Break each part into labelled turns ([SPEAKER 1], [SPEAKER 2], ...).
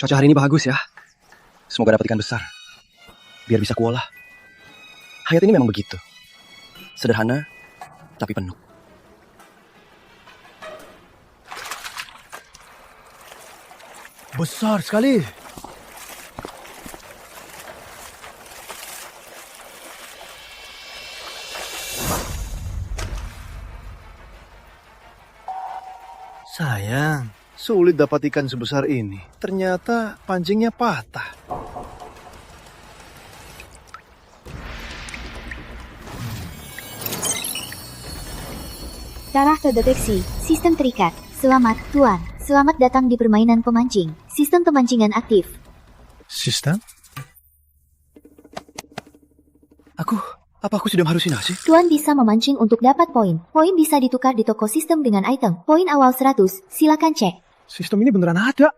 [SPEAKER 1] Cuaca hari ini bagus ya. Semoga dapat ikan besar. Biar bisa kuolah. Hayat ini memang begitu. Sederhana, tapi penuh.
[SPEAKER 2] Besar sekali. Sayang, sulit dapat ikan sebesar ini. Ternyata pancingnya patah.
[SPEAKER 3] Darah terdeteksi. Sistem terikat. Selamat, Tuan. Selamat datang di permainan pemancing. Sistem pemancingan aktif.
[SPEAKER 2] Sistem? Apa aku sudah menghalusinasi?
[SPEAKER 3] Tuan bisa memancing untuk dapat poin. Poin bisa ditukar di toko sistem dengan item. Poin awal 100. Silakan cek.
[SPEAKER 2] Sistem ini beneran ada.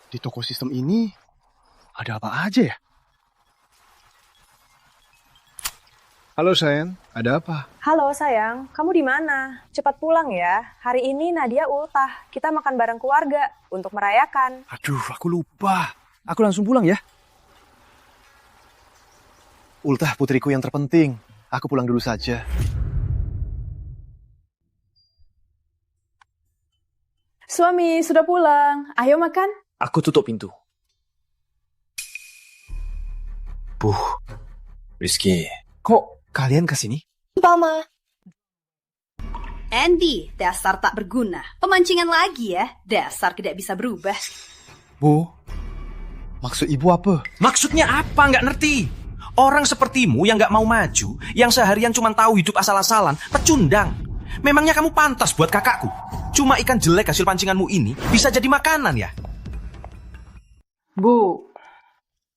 [SPEAKER 2] Di toko sistem ini ada apa aja ya? Halo sayang, ada apa?
[SPEAKER 4] Halo sayang, kamu di mana? Cepat pulang ya. Hari ini Nadia ultah. Kita makan bareng keluarga untuk merayakan.
[SPEAKER 2] Aduh, aku lupa. Aku langsung pulang ya. Ultah putriku yang terpenting. Aku pulang dulu saja.
[SPEAKER 4] Suami, sudah pulang. Ayo makan.
[SPEAKER 5] Aku tutup pintu. Rizky, kok kalian kesini?
[SPEAKER 4] Mama.
[SPEAKER 6] Andy, dasar tak berguna. Pemancingan lagi ya, dasar tidak bisa berubah.
[SPEAKER 2] Bu, maksud ibu apa?
[SPEAKER 5] Maksudnya apa? Nggak ngerti. Orang sepertimu yang nggak mau maju, yang seharian cuma tahu hidup asal-asalan, pecundang. Memangnya kamu pantas buat kakakku? Cuma ikan jelek hasil pancinganmu ini bisa jadi makanan ya?
[SPEAKER 4] Bu,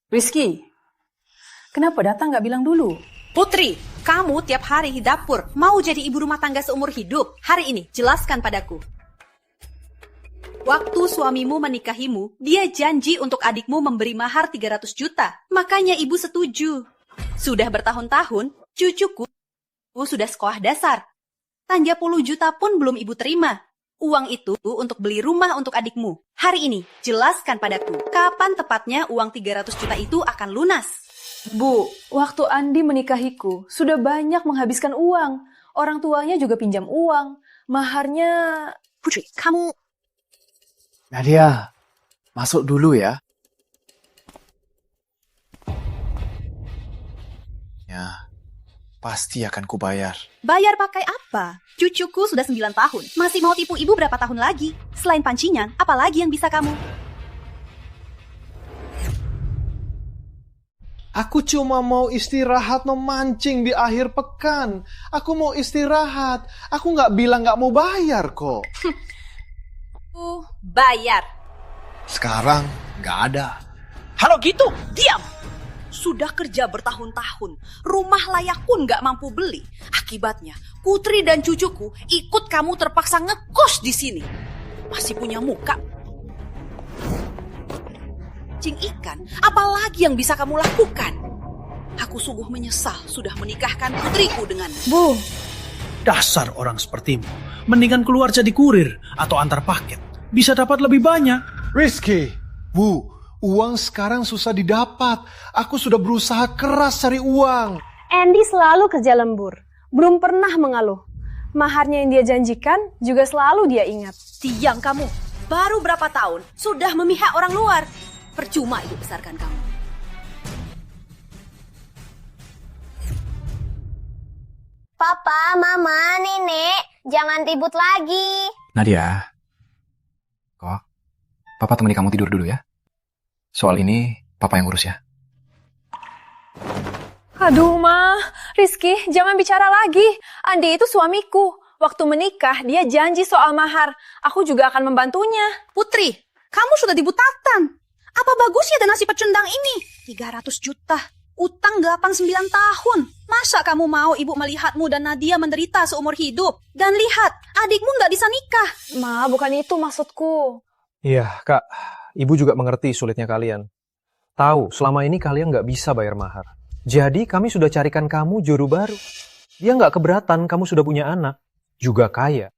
[SPEAKER 4] Rizky, kenapa datang nggak bilang dulu?
[SPEAKER 6] Putri, kamu tiap hari di dapur mau jadi ibu rumah tangga seumur hidup. Hari ini, jelaskan padaku. Waktu suamimu menikahimu, dia janji untuk adikmu memberi mahar 300 juta. Makanya ibu setuju. Sudah bertahun-tahun, cucuku sudah sekolah dasar. Tanja puluh juta pun belum ibu terima. Uang itu untuk beli rumah untuk adikmu. Hari ini, jelaskan padaku, kapan tepatnya uang 300 juta itu akan lunas?
[SPEAKER 4] Bu, waktu Andi menikahiku, sudah banyak menghabiskan uang. Orang tuanya juga pinjam uang. Maharnya...
[SPEAKER 6] Putri, kamu...
[SPEAKER 5] Nadia, masuk dulu ya. Ya, pasti akan kubayar.
[SPEAKER 6] Bayar pakai apa? Cucuku sudah 9 tahun. Masih mau tipu ibu berapa tahun lagi? Selain pancingan, apa lagi yang bisa kamu?
[SPEAKER 2] Aku cuma mau istirahat memancing di akhir pekan. Aku mau istirahat. Aku nggak bilang nggak mau bayar kok.
[SPEAKER 6] Bayar.
[SPEAKER 2] Sekarang nggak ada.
[SPEAKER 6] Halo gitu, diam. Sudah kerja bertahun-tahun, rumah layak pun gak mampu beli. Akibatnya, Putri dan cucuku ikut kamu terpaksa ngekos di sini. Masih punya muka. Cing ikan, apalagi yang bisa kamu lakukan? Aku sungguh menyesal sudah menikahkan putriku denganmu.
[SPEAKER 4] Bu,
[SPEAKER 7] Dasar orang sepertimu. Mendingan keluar jadi kurir atau antar paket. Bisa dapat lebih banyak.
[SPEAKER 2] Rizky, Bu, uang sekarang susah didapat. Aku sudah berusaha keras cari uang.
[SPEAKER 4] Andy selalu kerja lembur. Belum pernah mengeluh. Maharnya yang dia janjikan juga selalu dia ingat.
[SPEAKER 6] Diam kamu. Baru berapa tahun sudah memihak orang luar. Percuma ibu besarkan kamu.
[SPEAKER 8] Papa, Mama, Nenek, jangan ribut lagi.
[SPEAKER 5] Nadia, kok Papa temani kamu tidur dulu ya. Soal ini Papa yang urus ya.
[SPEAKER 4] Aduh, Ma. Rizky, jangan bicara lagi. Andi itu suamiku. Waktu menikah, dia janji soal mahar. Aku juga akan membantunya.
[SPEAKER 6] Putri, kamu sudah dibutakan. Apa bagusnya dana si pecundang ini? 300 juta. Utang 89 tahun. Masa kamu mau ibu melihatmu dan Nadia menderita seumur hidup? Dan lihat, adikmu nggak bisa nikah.
[SPEAKER 4] Ma, bukan itu maksudku.
[SPEAKER 9] Iya, Kak. Ibu juga mengerti sulitnya kalian. Tahu, selama ini kalian nggak bisa bayar mahar. Jadi kami sudah carikan kamu juru baru. Dia nggak keberatan kamu sudah punya anak. Juga kaya.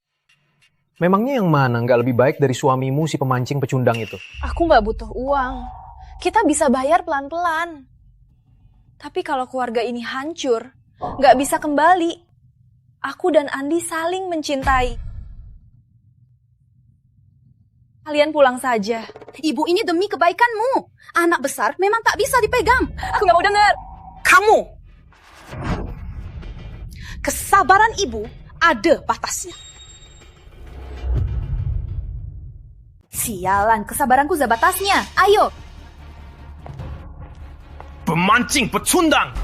[SPEAKER 9] Memangnya yang mana nggak lebih baik dari suamimu si pemancing pecundang itu?
[SPEAKER 4] Aku nggak butuh uang. Kita bisa bayar pelan-pelan. Tapi kalau keluarga ini hancur, nggak bisa kembali. Aku dan Andi saling mencintai. Kalian pulang saja.
[SPEAKER 6] Ibu ini demi kebaikanmu. Anak besar memang tak bisa dipegang.
[SPEAKER 4] Aku nggak mau dengar.
[SPEAKER 6] Kamu! Kesabaran ibu ada batasnya. Sialan, kesabaranku ada batasnya. Ayo!
[SPEAKER 5] Pemancing pecundang!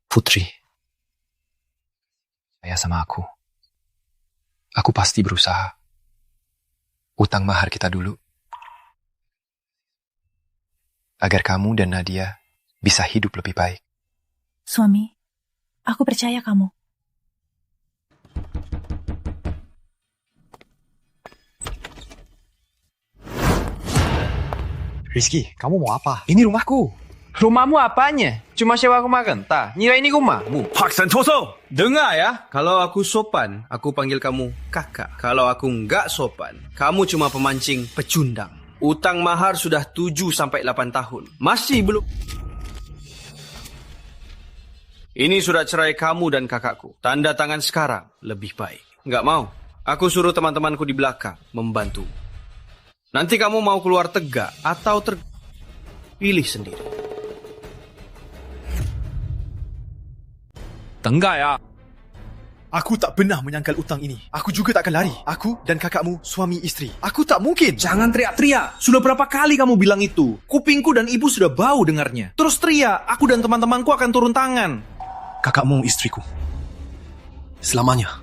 [SPEAKER 1] Putri, percaya sama aku. Aku pasti berusaha. Utang mahar kita dulu. Agar kamu dan Nadia bisa hidup lebih baik.
[SPEAKER 10] Suami, aku percaya kamu.
[SPEAKER 1] Rizky, kamu mau apa?
[SPEAKER 11] Ini rumahku. Rumahmu apanya? Cuma sewa rumah renta. Ngira ini rumahmu.
[SPEAKER 5] Paksan Toso! Dengar ya, kalau aku sopan, aku panggil kamu kakak. Kalau aku nggak sopan, kamu cuma pemancing pecundang. Utang mahar sudah 7-8 tahun. Masih belum... Ini surat cerai kamu dan kakakku. Tanda tangan sekarang lebih baik. Nggak mau. Aku suruh teman-temanku di belakang membantu. Nanti kamu mau keluar tegak atau pilih sendiri.
[SPEAKER 11] Tenggak ya.
[SPEAKER 12] Aku tak pernah menyangkal utang ini. Aku juga tak akan lari. Aku dan kakakmu suami isteri. Aku tak mungkin.
[SPEAKER 5] Jangan teriak-teriak. Sudah berapa kali kamu bilang itu? Kupingku dan ibu sudah bau dengarnya. Terus teriak, aku dan teman-temanku akan turun tangan.
[SPEAKER 12] Kakakmu istriku. Selamanya.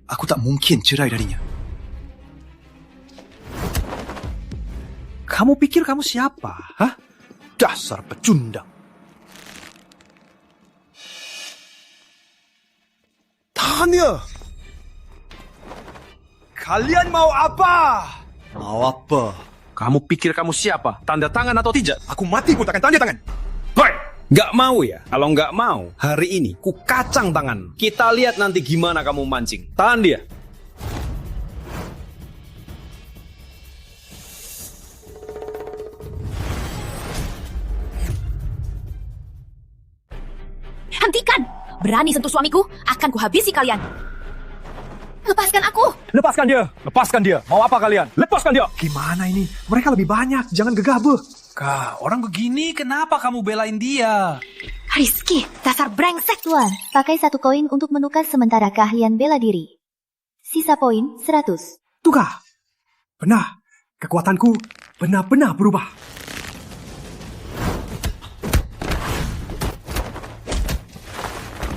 [SPEAKER 12] Aku tak mungkin cerai darinya. Kamu pikir kamu siapa? Hah? Dasar pecundang. Tanya. Kalian mau apa? Mau apa?
[SPEAKER 5] Kamu pikir kamu siapa? Tanda tangan atau tidak?
[SPEAKER 12] Aku mati pun takkan tanda tangan.
[SPEAKER 5] Hoi! Gak mau ya? Kalau gak mau, hari ini ku kacang tangan. Kita lihat nanti gimana kamu mancing. Tahan dia.
[SPEAKER 6] Hentikan! Berani sentuh suamiku, akan kuhabisi kalian. Lepaskan aku!
[SPEAKER 9] Lepaskan dia! Lepaskan dia! Mau apa kalian? Lepaskan dia!
[SPEAKER 12] Gimana ini? Mereka lebih banyak. Jangan gegabah.
[SPEAKER 5] Kak, orang begini kenapa kamu belain dia?
[SPEAKER 6] Rizky, dasar brengsek!
[SPEAKER 3] Tuan, pakai 1 koin untuk menukar sementara keahlian bela diri. Sisa poin 100.
[SPEAKER 12] Tukar. Benar. Kekuatanku benar-benar berubah.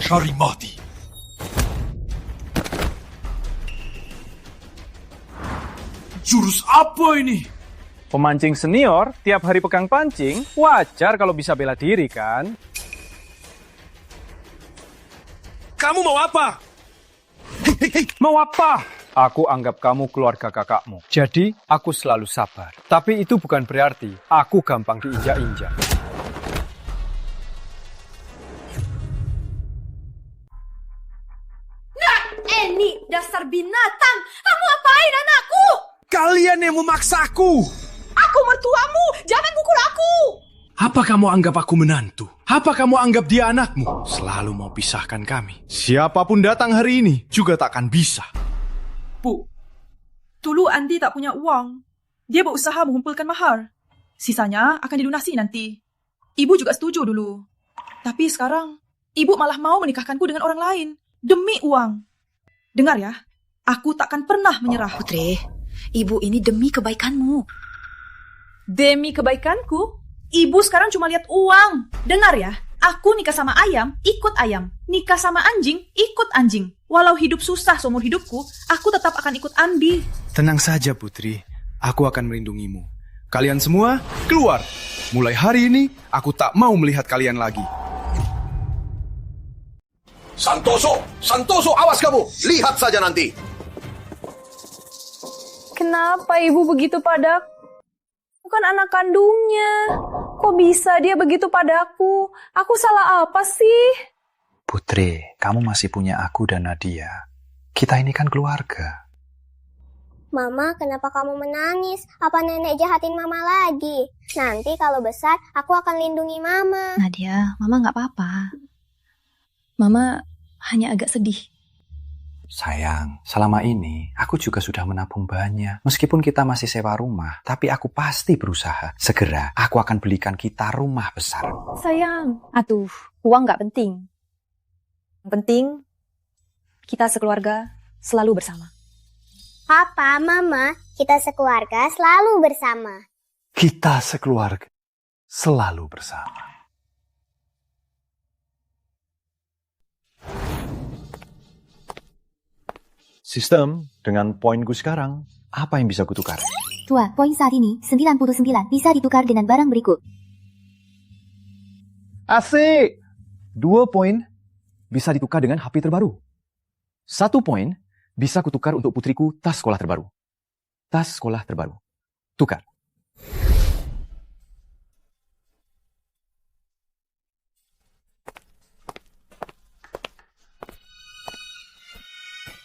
[SPEAKER 12] Cari mati. Jurus apa ini?
[SPEAKER 9] Pemancing senior tiap hari pegang pancing, wajar kalau bisa bela diri kan?
[SPEAKER 12] Kamu mau apa?
[SPEAKER 9] Hei, mau apa? Aku anggap kamu keluarga kakakmu. Jadi, aku selalu sabar. Tapi itu bukan berarti aku gampang diinjak-injak.
[SPEAKER 6] Eni, dasar binatang! Kamu apain anakku?
[SPEAKER 12] Kalian yang memaksaku!
[SPEAKER 6] Aku mertuamu! Jangan pukul aku!
[SPEAKER 12] Apa kamu anggap aku menantu? Apa kamu anggap dia anakmu? Selalu mau pisahkan kami. Siapapun datang hari ini juga takkan bisa.
[SPEAKER 10] Bu, dulu Andi tak punya uang. Dia berusaha mengumpulkan mahar. Sisanya akan dilunasi nanti. Ibu juga setuju dulu. Tapi sekarang, ibu malah mau menikahkanku dengan orang lain. Demi uang. Dengar ya, aku takkan pernah menyerah.
[SPEAKER 6] Putri, ibu ini demi kebaikanmu.
[SPEAKER 10] Demi kebaikanku? Ibu sekarang cuma lihat uang. Dengar ya, aku nikah sama ayam, ikut ayam. Nikah sama anjing, ikut anjing. Walau hidup susah seumur hidupku, aku tetap akan ikut Andi.
[SPEAKER 12] Tenang saja Putri, aku akan melindungimu. Kalian semua, keluar. Mulai hari ini, aku tak mau melihat kalian lagi.
[SPEAKER 13] Santoso! Santoso, awas kamu! Lihat saja nanti!
[SPEAKER 4] Kenapa ibu begitu padaku? Bukan anak kandungnya. Kok bisa dia begitu padaku? Aku salah apa sih?
[SPEAKER 14] Putri, kamu masih punya aku dan Nadia. Kita ini kan keluarga.
[SPEAKER 8] Mama, kenapa kamu menangis? Apa nenek jahatin mama lagi? Nanti kalau besar, aku akan lindungi mama.
[SPEAKER 4] Nadia, mama nggak apa-apa. Mama hanya agak sedih.
[SPEAKER 14] Sayang, selama ini aku juga sudah menabung banyak. Meskipun kita masih sewa rumah, tapi aku pasti berusaha. Segera, aku akan belikan kita rumah besar.
[SPEAKER 4] Sayang, uang nggak penting. Yang penting, kita sekeluarga selalu bersama.
[SPEAKER 8] Papa, Mama, kita sekeluarga selalu bersama.
[SPEAKER 12] Kita sekeluarga selalu bersama.
[SPEAKER 1] Sistem, dengan poinku sekarang, apa yang bisa kutukar?
[SPEAKER 3] Tua, poin saat ini 99 bisa ditukar dengan barang berikut.
[SPEAKER 1] Asik! 2 poin bisa ditukar dengan HP terbaru. 1 poin bisa kutukar untuk putriku tas sekolah terbaru. Tas sekolah terbaru. Tukar.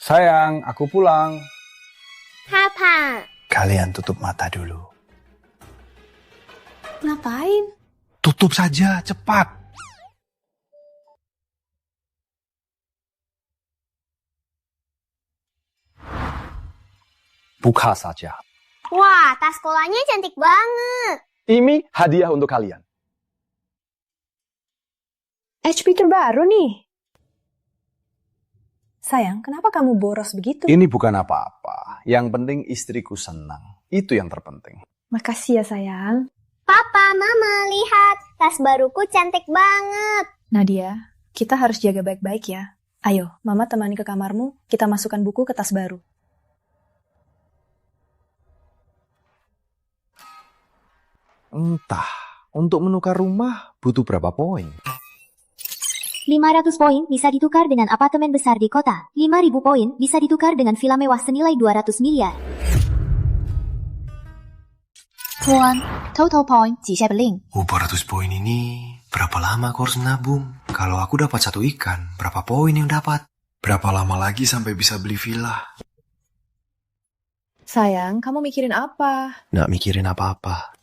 [SPEAKER 9] Sayang, aku pulang.
[SPEAKER 8] Papa.
[SPEAKER 14] Kalian tutup mata dulu.
[SPEAKER 4] Ngapain?
[SPEAKER 14] Tutup saja, cepat.
[SPEAKER 1] Buka saja.
[SPEAKER 8] Wah, tas sekolahnya cantik banget.
[SPEAKER 1] Ini hadiah untuk kalian.
[SPEAKER 4] HP terbaru nih. Sayang, kenapa kamu boros begitu?
[SPEAKER 14] Ini bukan apa-apa. Yang penting istriku senang. Itu yang terpenting.
[SPEAKER 4] Makasih ya sayang.
[SPEAKER 8] Papa, Mama, lihat. Tas baruku cantik banget.
[SPEAKER 4] Nadia, kita harus jaga baik-baik ya. Ayo, Mama temani ke kamarmu, kita masukkan buku ke tas baru.
[SPEAKER 1] Entah, untuk menukar rumah butuh berapa poin?
[SPEAKER 3] 500 poin bisa ditukar dengan apartemen besar di kota. 5.000 poin bisa ditukar dengan villa mewah senilai 200 miliar. Tuan, total point 500.
[SPEAKER 14] 400 poin ini berapa lama aku harus nabung? Kalau aku dapat 1 ikan, berapa poin yang dapat? Berapa lama lagi sampai bisa beli villa?
[SPEAKER 4] Sayang, kamu mikirin apa?
[SPEAKER 14] Nggak mikirin apa-apa.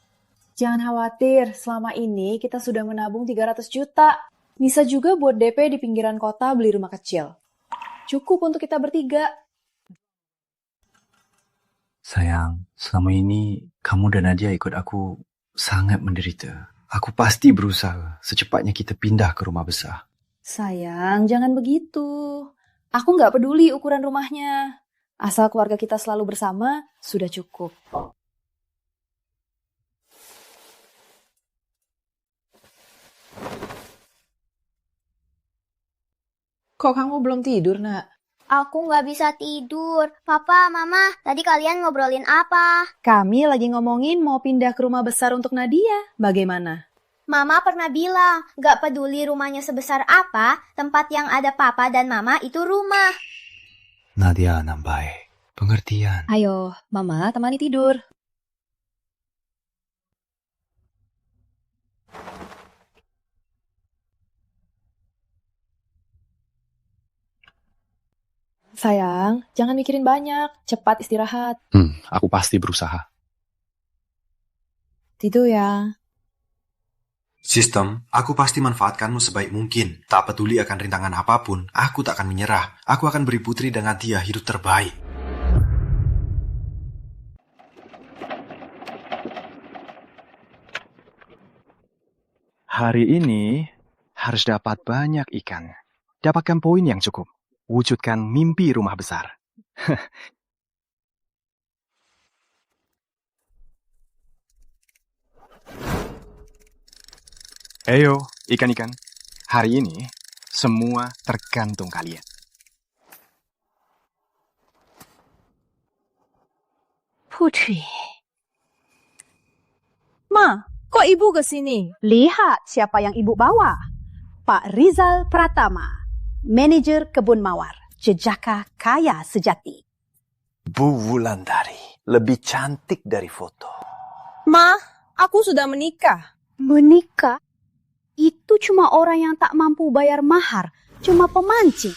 [SPEAKER 4] Jangan khawatir, selama ini kita sudah menabung 300 juta. Bisa juga buat DP di pinggiran kota beli rumah kecil. Cukup untuk kita bertiga.
[SPEAKER 14] Sayang, selama ini kamu dan Nadia ikut aku sangat menderita. Aku pasti berusaha secepatnya kita pindah ke rumah besar.
[SPEAKER 4] Sayang, jangan begitu. Aku nggak peduli ukuran rumahnya. Asal keluarga kita selalu bersama, sudah cukup. Kok kamu belum tidur, Nak?
[SPEAKER 8] Aku nggak bisa tidur. Papa, Mama, tadi kalian ngobrolin apa?
[SPEAKER 4] Kami lagi ngomongin mau pindah ke rumah besar untuk Nadia. Bagaimana?
[SPEAKER 8] Mama pernah bilang, nggak peduli rumahnya sebesar apa, tempat yang ada Papa dan Mama itu rumah.
[SPEAKER 14] Nadia anak baik, pengertian.
[SPEAKER 4] Ayo, Mama temani tidur. Sayang, jangan mikirin banyak. Cepat istirahat.
[SPEAKER 1] Aku pasti berusaha.
[SPEAKER 4] Tidur ya.
[SPEAKER 14] Sistem, aku pasti manfaatkanmu sebaik mungkin. Tak peduli akan rintangan apapun, aku tak akan menyerah. Aku akan beri Putri dan Nadia hidup terbaik.
[SPEAKER 1] Hari ini harus dapat banyak ikan. Dapatkan poin yang cukup. Wujudkan mimpi rumah besar. Ayo, ikan-ikan. Hari ini, semua tergantung kalian.
[SPEAKER 6] Putri. Ma, kok ibu ke sini? Lihat siapa yang ibu bawa. Pak Rizal Pratama, manajer kebun mawar, jejaka kaya sejati.
[SPEAKER 14] Bu Wulandari, lebih cantik dari foto.
[SPEAKER 6] Ma, aku sudah menikah. Menikah? Itu cuma orang yang tak mampu bayar mahar. cuma pemancing.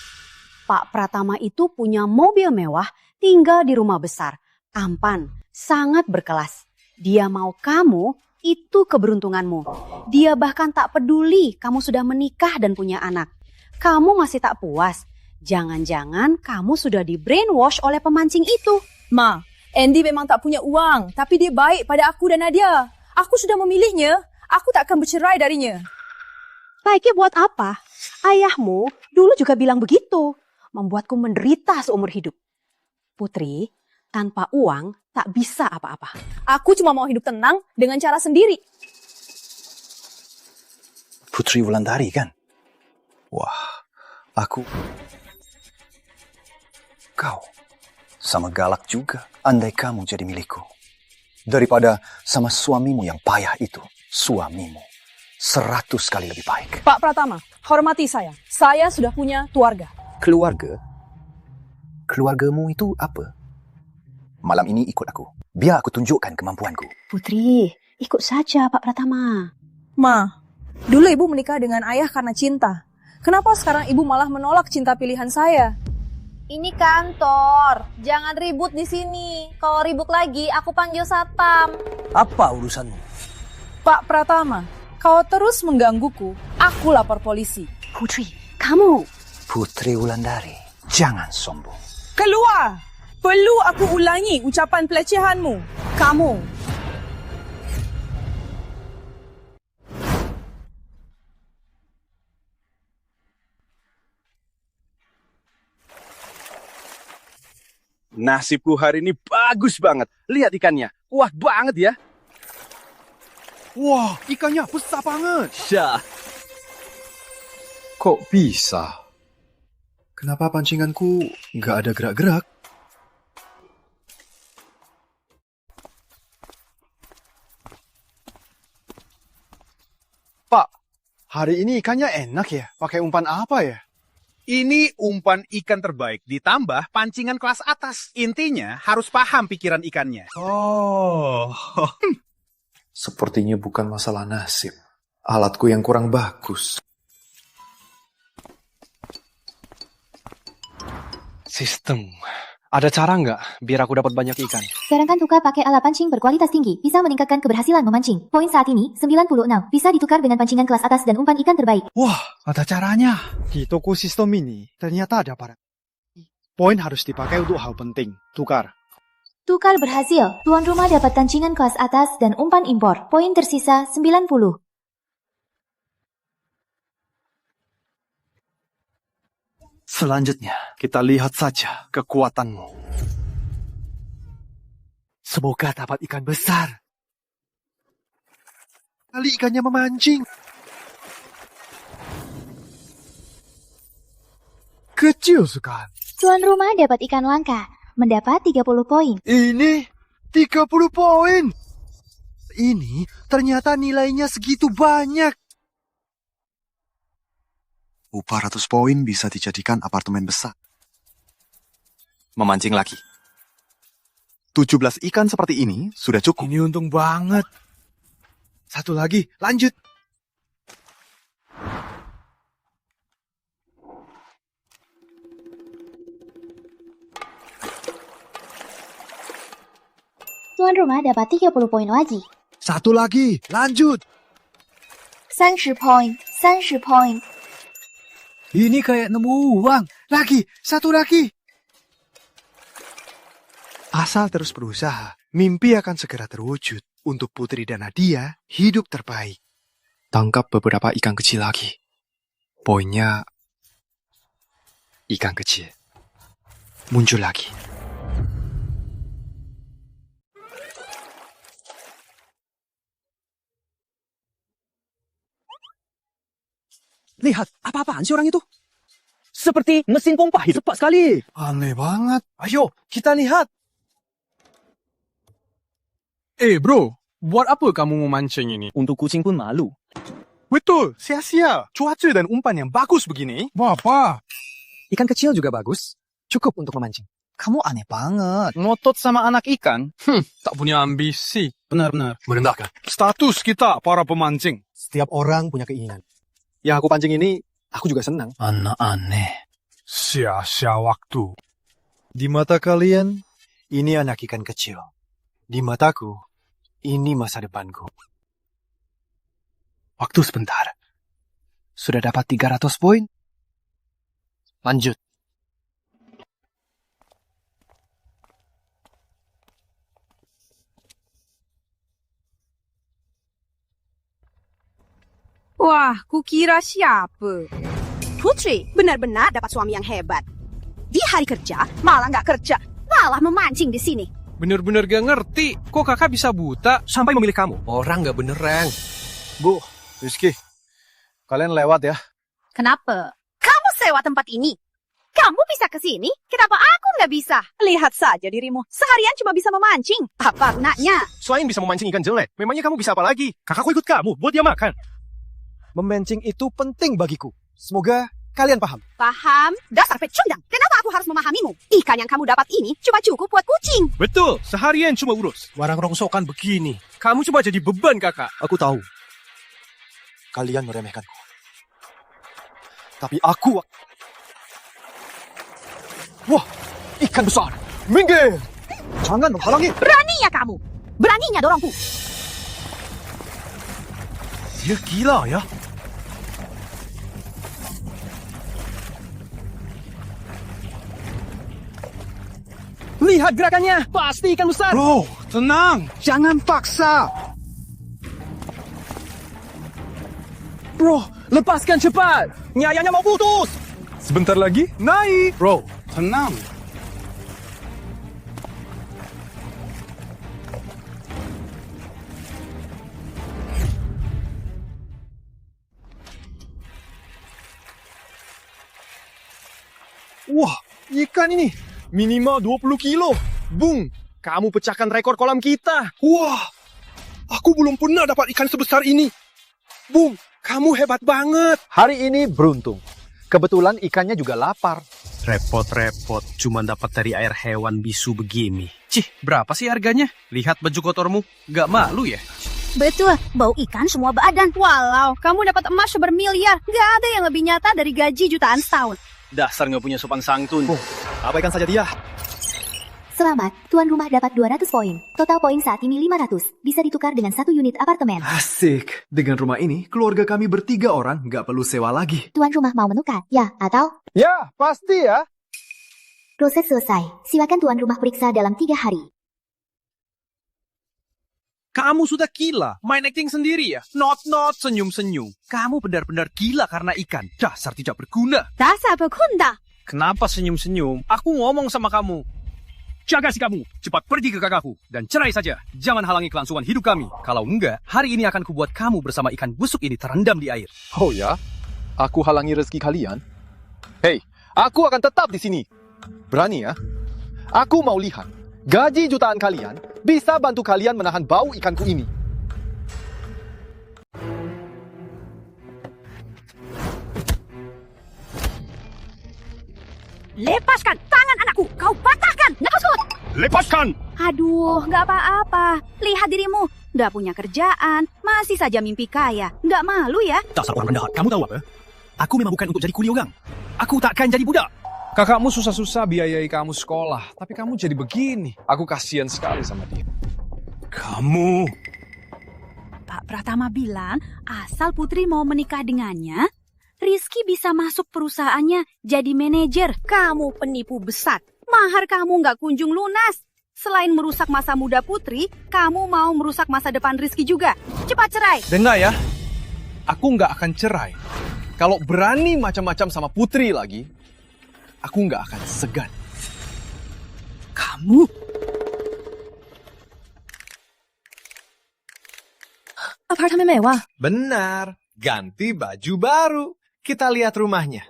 [SPEAKER 6] Pak Pratama itu punya mobil mewah, tinggal di rumah besar, tampan, sangat berkelas. Dia mau kamu, itu keberuntunganmu. Dia bahkan tak peduli kamu sudah menikah dan punya anak. Kamu masih tak puas. Jangan-jangan kamu sudah di brainwash oleh pemancing itu.
[SPEAKER 10] Ma, Andy memang tak punya uang, tapi dia baik pada aku dan Nadia. Aku sudah memilihnya. Aku tak akan bercerai darinya.
[SPEAKER 6] Baiknya buat apa? Ayahmu dulu juga bilang begitu. Membuatku menderita seumur hidup. Putri, tanpa uang tak bisa apa-apa.
[SPEAKER 10] Aku cuma mau hidup tenang dengan cara sendiri.
[SPEAKER 14] Putri Wulandari kan? Wah, Kau sama galak juga andai kamu jadi milikku. Daripada sama suamimu yang payah itu. Suamimu 100 kali lebih baik.
[SPEAKER 10] Pak Pratama, hormati saya. Saya sudah punya keluarga.
[SPEAKER 14] Keluarga? Keluargamu itu apa? Malam ini ikut aku. Biar aku tunjukkan kemampuanku.
[SPEAKER 6] Putri, ikut saja Pak Pratama.
[SPEAKER 10] Ma, dulu ibu menikah dengan ayah karena cinta. Kenapa sekarang ibu malah menolak cinta pilihan saya?
[SPEAKER 4] Ini kantor, jangan ribut di sini. Kalau ribut lagi, aku panggil satpam.
[SPEAKER 15] Apa urusanmu?
[SPEAKER 10] Pak Pratama, kau terus menggangguku. Aku lapor polisi.
[SPEAKER 6] Putri, kamu.
[SPEAKER 14] Putri Wulandari, jangan sombong.
[SPEAKER 10] Keluar! Perlu aku ulangi ucapan pelecehanmu. Kamu.
[SPEAKER 16] Nasibku hari ini bagus banget. Lihat ikannya. Wah, banget ya.
[SPEAKER 12] Wah, ikannya besar banget.
[SPEAKER 16] Syah.
[SPEAKER 12] Kok bisa? Kenapa pancinganku nggak ada gerak-gerak?
[SPEAKER 2] Pak, hari ini ikannya enak ya? Pakai umpan apa ya?
[SPEAKER 17] Ini umpan ikan terbaik ditambah pancingan kelas atas. Intinya harus paham pikiran ikannya.
[SPEAKER 12] Oh. Sepertinya bukan masalah nasib. Alatku yang kurang bagus.
[SPEAKER 1] Sistem. Ada cara nggak biar aku dapat banyak ikan?
[SPEAKER 3] Sekarang kan tukar pakai alat pancing berkualitas tinggi, bisa meningkatkan keberhasilan memancing. Poin saat ini 96, bisa ditukar dengan pancingan kelas atas dan umpan ikan terbaik.
[SPEAKER 2] Wah, ada caranya. Di toko sistem ini ternyata ada para. Poin harus dipakai untuk hal penting. Tukar.
[SPEAKER 3] Tukar berhasil. Tuan rumah dapat pancingan kelas atas dan umpan impor. Poin tersisa 90.
[SPEAKER 2] Selanjutnya, kita lihat saja kekuatanmu. Semoga dapat ikan besar. Kali ikannya memancing. Kecil sekali.
[SPEAKER 3] Tuan rumah dapat ikan langka, mendapat 30 poin.
[SPEAKER 2] Ini 30 poin. Ini ternyata nilainya segitu banyak.
[SPEAKER 18] 400 poin bisa dijadikan apartemen besar. Memancing lagi. 17 ikan seperti ini sudah cukup.
[SPEAKER 2] Ini untung banget. Satu lagi, lanjut.
[SPEAKER 3] Tuan rumah dapat 30 poin lagi.
[SPEAKER 2] Satu lagi, lanjut.
[SPEAKER 3] 30 poin, 30 poin.
[SPEAKER 2] Ini kayak nemu uang. Lagi, satu lagi. Asal terus berusaha, mimpi akan segera terwujud. Untuk Putri dan Nadia, hidup terbaik.
[SPEAKER 12] Tangkap beberapa ikan kecil lagi. Poinnya ikan kecil. Muncul lagi.
[SPEAKER 15] Lihat, apa-apaan sih orang itu? Seperti mesin pompa hidup cepat sekali.
[SPEAKER 2] Aneh banget. Ayo, kita lihat.
[SPEAKER 9] Bro, buat apa kamu memancing ini?
[SPEAKER 15] Untuk kucing pun malu.
[SPEAKER 2] Betul, sia-sia. Cuaca dan umpan yang bagus begini.
[SPEAKER 15] Apa? Ikan kecil juga bagus. Cukup untuk memancing. Kamu aneh banget.
[SPEAKER 9] Ngotot sama anak ikan? Tak punya ambisi.
[SPEAKER 15] Benar-benar.
[SPEAKER 12] Merendahkan
[SPEAKER 2] Status kita para pemancing.
[SPEAKER 15] Setiap orang punya keinginan.
[SPEAKER 2] Yang aku pancing ini
[SPEAKER 14] Aku juga senang.
[SPEAKER 7] Anak aneh.
[SPEAKER 12] Sia-sia waktu.
[SPEAKER 14] Di mata kalian, ini anak ikan kecil. Di mataku, ini masa depanku.
[SPEAKER 9] Waktu sebentar. Sudah dapat 300 poin? Lanjut.
[SPEAKER 6] Wah, kukira siapa? Putri benar-benar dapat suami yang hebat. Di hari kerja, malah nggak kerja, malah memancing di sini.
[SPEAKER 11] Bener-bener gak ngerti. Kok kakak bisa buta sampai memilih kamu? Orang gak beneran.
[SPEAKER 14] Bu, Rizky, kalian lewat ya.
[SPEAKER 6] Kenapa? Kamu sewa tempat ini. Kamu bisa ke sini, kenapa aku nggak bisa? Lihat saja dirimu, seharian cuma bisa memancing. Apa gunanya?
[SPEAKER 16] Selain bisa memancing ikan jelek, memangnya kamu bisa apa lagi? Kakakku ikut kamu buat dia makan.
[SPEAKER 14] Memancing itu penting bagiku. Semoga kalian paham.
[SPEAKER 6] Paham? Dasar pecundang. Kenapa aku harus memahamimu? Ikan yang kamu dapat ini cuma cukup buat kucing.
[SPEAKER 16] Betul, seharian cuma urus.
[SPEAKER 11] Warang rongsokan begini. Kamu cuma jadi beban, kakak.
[SPEAKER 14] Aku tahu. Kalian meremehkanku. Tapi aku... Wah, ikan besar. Minggir! Jangan menghalangi.
[SPEAKER 6] Beraninya kamu. Beraninya dorongku.
[SPEAKER 16] Dia gila ya.
[SPEAKER 15] Lihat gerakannya, pasti ikan besar.
[SPEAKER 12] Bro, tenang. Jangan paksa.
[SPEAKER 15] Bro, lepaskan cepat. Nyayanya mau putus.
[SPEAKER 12] Sebentar lagi, naik. Bro, tenang.
[SPEAKER 16] Wah, ikan ini minimal 20 kilo. Bung, kamu pecahkan rekor kolam kita.
[SPEAKER 12] Wah, aku belum pernah dapat ikan sebesar ini. Bung, kamu hebat banget.
[SPEAKER 14] Hari ini beruntung. Kebetulan ikannya juga lapar.
[SPEAKER 5] Repot-repot, cuma dapat dari air hewan bisu begini. Cih, berapa sih harganya? Lihat baju kotormu, gak malu ya?
[SPEAKER 6] Betul, bau ikan semua badan. Walau, kamu dapat emas bermiliar. Gak ada yang lebih nyata dari gaji jutaan setahun.
[SPEAKER 16] Dasar nggak punya sopan santun.
[SPEAKER 14] Abaikan saja dia.
[SPEAKER 3] Selamat, tuan rumah dapat 200 poin. Total poin saat ini 500. Bisa ditukar dengan 1 unit apartemen.
[SPEAKER 18] Asik. Dengan rumah ini, keluarga kami bertiga orang nggak perlu sewa lagi.
[SPEAKER 3] Tuan rumah mau menukar, ya atau?
[SPEAKER 17] Ya, pasti ya.
[SPEAKER 3] Proses selesai. Silakan tuan rumah periksa dalam 3 hari.
[SPEAKER 5] Kamu sudah gila, main acting sendiri ya? Not, senyum-senyum. Kamu benar-benar gila karena ikan. Dasar tidak berguna.
[SPEAKER 6] Dasar berguna.
[SPEAKER 5] Kenapa senyum-senyum? Aku ngomong sama kamu. Jaga si kamu, cepat pergi ke kakakku. Dan cerai saja, jangan halangi kelangsungan hidup kami. Kalau enggak, hari ini akan kubuat kamu bersama ikan busuk ini terendam di air.
[SPEAKER 14] Oh ya? Aku halangi rezeki kalian? Hei, aku akan tetap di sini. Berani ya? Aku mau lihat. Gaji jutaan kalian bisa bantu kalian menahan bau ikanku ini.
[SPEAKER 6] Lepaskan tangan anakku, kau patahkan nafasku.
[SPEAKER 16] Lepaskan!
[SPEAKER 6] Aduh, gak apa-apa. Lihat dirimu, gak punya kerjaan, masih saja mimpi kaya. Gak malu ya?
[SPEAKER 5] Dasar orang rendahan, kamu tahu apa? Aku memang bukan untuk jadi kuli orang. Aku takkan jadi budak.
[SPEAKER 12] Kakakmu susah-susah biayai kamu sekolah, tapi kamu jadi begini. Aku kasihan sekali sama dia.
[SPEAKER 5] Kamu...
[SPEAKER 6] Pak Pratama bilang, asal Putri mau menikah dengannya, Rizky bisa masuk perusahaannya jadi manajer. Kamu penipu besar. Mahar kamu nggak kunjung lunas. Selain merusak masa muda Putri, kamu mau merusak masa depan Rizky juga. Cepat cerai.
[SPEAKER 12] Dengar ya, aku nggak akan cerai. Kalau berani macam-macam sama Putri lagi, aku nggak akan segan.
[SPEAKER 6] Kamu?
[SPEAKER 10] Apartemen mewah.
[SPEAKER 19] Benar, ganti baju baru. Kita lihat rumahnya.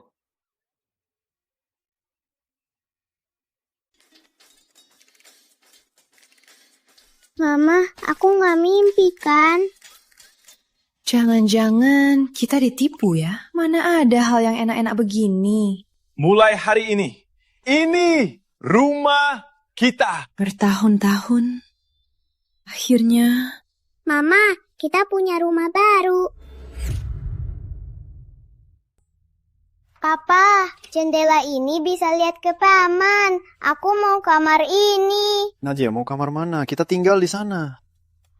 [SPEAKER 8] Mama, aku nggak mimpi kan?
[SPEAKER 10] Jangan-jangan kita ditipu ya? Mana ada hal yang enak-enak begini?
[SPEAKER 19] Mulai hari ini rumah kita.
[SPEAKER 10] Bertahun-tahun, akhirnya...
[SPEAKER 8] Mama, kita punya rumah baru. Papa, jendela ini bisa lihat ke taman. Aku mau kamar ini.
[SPEAKER 18] Nadia, mau kamar mana? Kita tinggal di sana.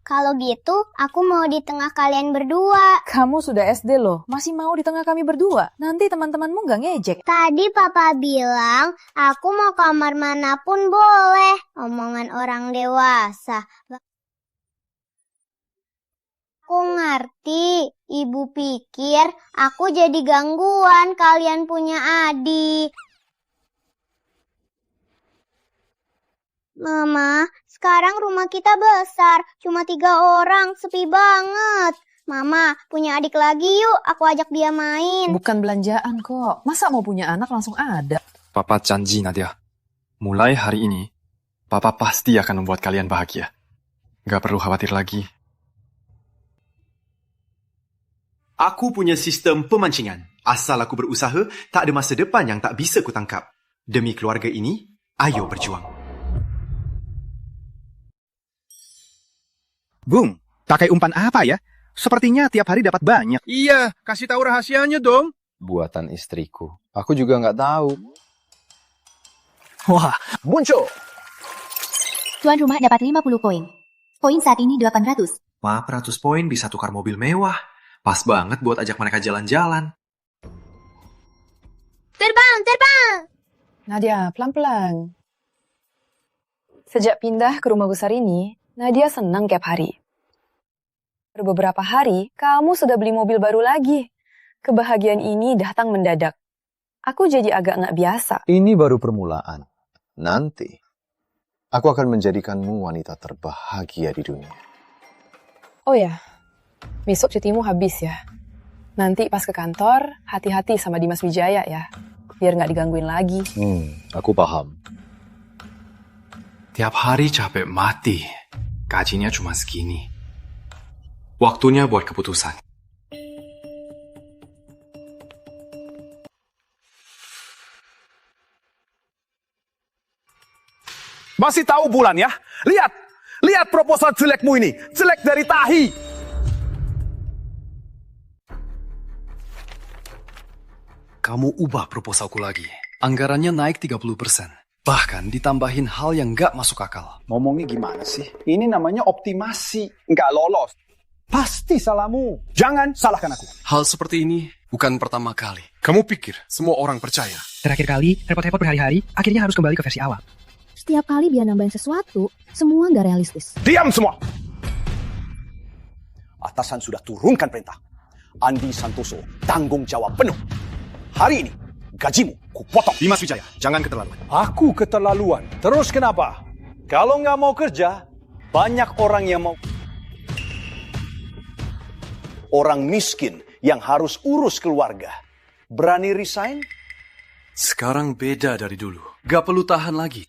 [SPEAKER 8] Kalau gitu, aku mau di tengah kalian berdua.
[SPEAKER 20] Kamu sudah SD loh, masih mau di tengah kami berdua. Nanti teman-temanmu nggak ngejek.
[SPEAKER 8] Tadi Papa bilang, aku mau kamar manapun boleh. Omongan orang dewasa. Aku ngerti, Ibu pikir aku jadi gangguan kalian punya adik. Mama, sekarang rumah kita besar, cuma 3 orang, sepi banget. Mama, punya adik lagi yuk, aku ajak dia main.
[SPEAKER 20] Bukan belanjaan kok, masa mau punya anak langsung ada?
[SPEAKER 1] Papa janji, Nadia. Mulai hari ini, Papa pasti akan membuat kalian bahagia. Gak perlu khawatir lagi.
[SPEAKER 5] Aku punya sistem pemancingan. Asal aku berusaha, tak ada masa depan yang tak bisa kutangkap. Demi keluarga ini, ayo berjuang.
[SPEAKER 17] Bung, pakai umpan apa ya? Sepertinya tiap hari dapat banyak.
[SPEAKER 19] Iya, kasih tahu rahasianya dong.
[SPEAKER 21] Buatan istriku. Aku juga nggak tahu.
[SPEAKER 17] Wah, muncul.
[SPEAKER 3] Tuan rumah dapat 50 koin. Koin saat ini 800.
[SPEAKER 5] 400 poin bisa tukar mobil mewah. Pas banget buat ajak mereka jalan-jalan.
[SPEAKER 8] Terbang, terbang!
[SPEAKER 20] Nadia, pelan-pelan. Sejak pindah ke rumah besar ini, Nadia senang tiap hari. Beberapa hari, kamu sudah beli mobil baru lagi. Kebahagiaan ini datang mendadak. Aku jadi agak nggak biasa.
[SPEAKER 21] Ini baru permulaan. Nanti, aku akan menjadikanmu wanita terbahagia di dunia.
[SPEAKER 20] Oh ya, besok cutimu habis ya. Nanti pas ke kantor, hati-hati sama Dimas Wijaya ya. Biar nggak digangguin lagi.
[SPEAKER 21] Aku paham.
[SPEAKER 1] Tiap hari capek mati. Gajinya cuma segini. Waktunya buat keputusan.
[SPEAKER 13] Masih tahu bulan ya? Lihat! Lihat proposal jelekmu ini. Jelek dari tahi.
[SPEAKER 1] Kamu ubah proposalku lagi. Anggarannya naik 30%. Bahkan ditambahin hal yang nggak masuk akal.
[SPEAKER 14] Ngomongnya gimana sih? Ini namanya optimasi. Nggak lolos. Pasti salahmu. Jangan salahkan aku.
[SPEAKER 1] Hal seperti ini bukan pertama kali.
[SPEAKER 12] Kamu pikir semua orang percaya?
[SPEAKER 22] Terakhir kali, repot-repot berhari-hari, akhirnya harus kembali ke versi awal.
[SPEAKER 23] Setiap kali biar nambahin sesuatu, semua nggak realistis.
[SPEAKER 14] Diam semua! Atasan sudah turunkan perintah. Andi Santoso tanggung jawab penuh. Hari ini, gajimu kupotong.
[SPEAKER 12] Dimas Wijaya, jangan keterlaluan.
[SPEAKER 14] Aku keterlaluan. Terus kenapa? Kalau nggak mau kerja, banyak orang yang mau. Orang miskin yang harus urus keluarga. Berani resign?
[SPEAKER 1] Sekarang beda dari dulu. Gak perlu tahan lagi.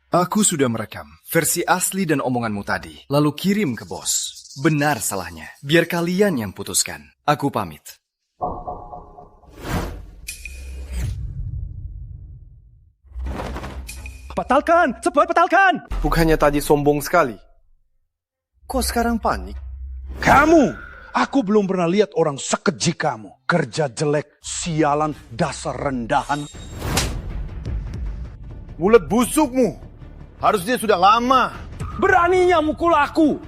[SPEAKER 1] Aku sudah merekam versi asli dan omonganmu tadi. Lalu kirim ke bos. Benar salahnya. Biar kalian yang putuskan. Aku pamit.
[SPEAKER 14] Batalkan! Cepat batalkan!
[SPEAKER 12] Bukannya tadi sombong sekali? Kok sekarang panik?
[SPEAKER 13] Kamu! Aku belum pernah lihat orang sekeji kamu. Kerja jelek, sialan, dasar rendahan.
[SPEAKER 12] Mulut busukmu. Harusnya sudah lama.
[SPEAKER 14] Beraninya mukul aku!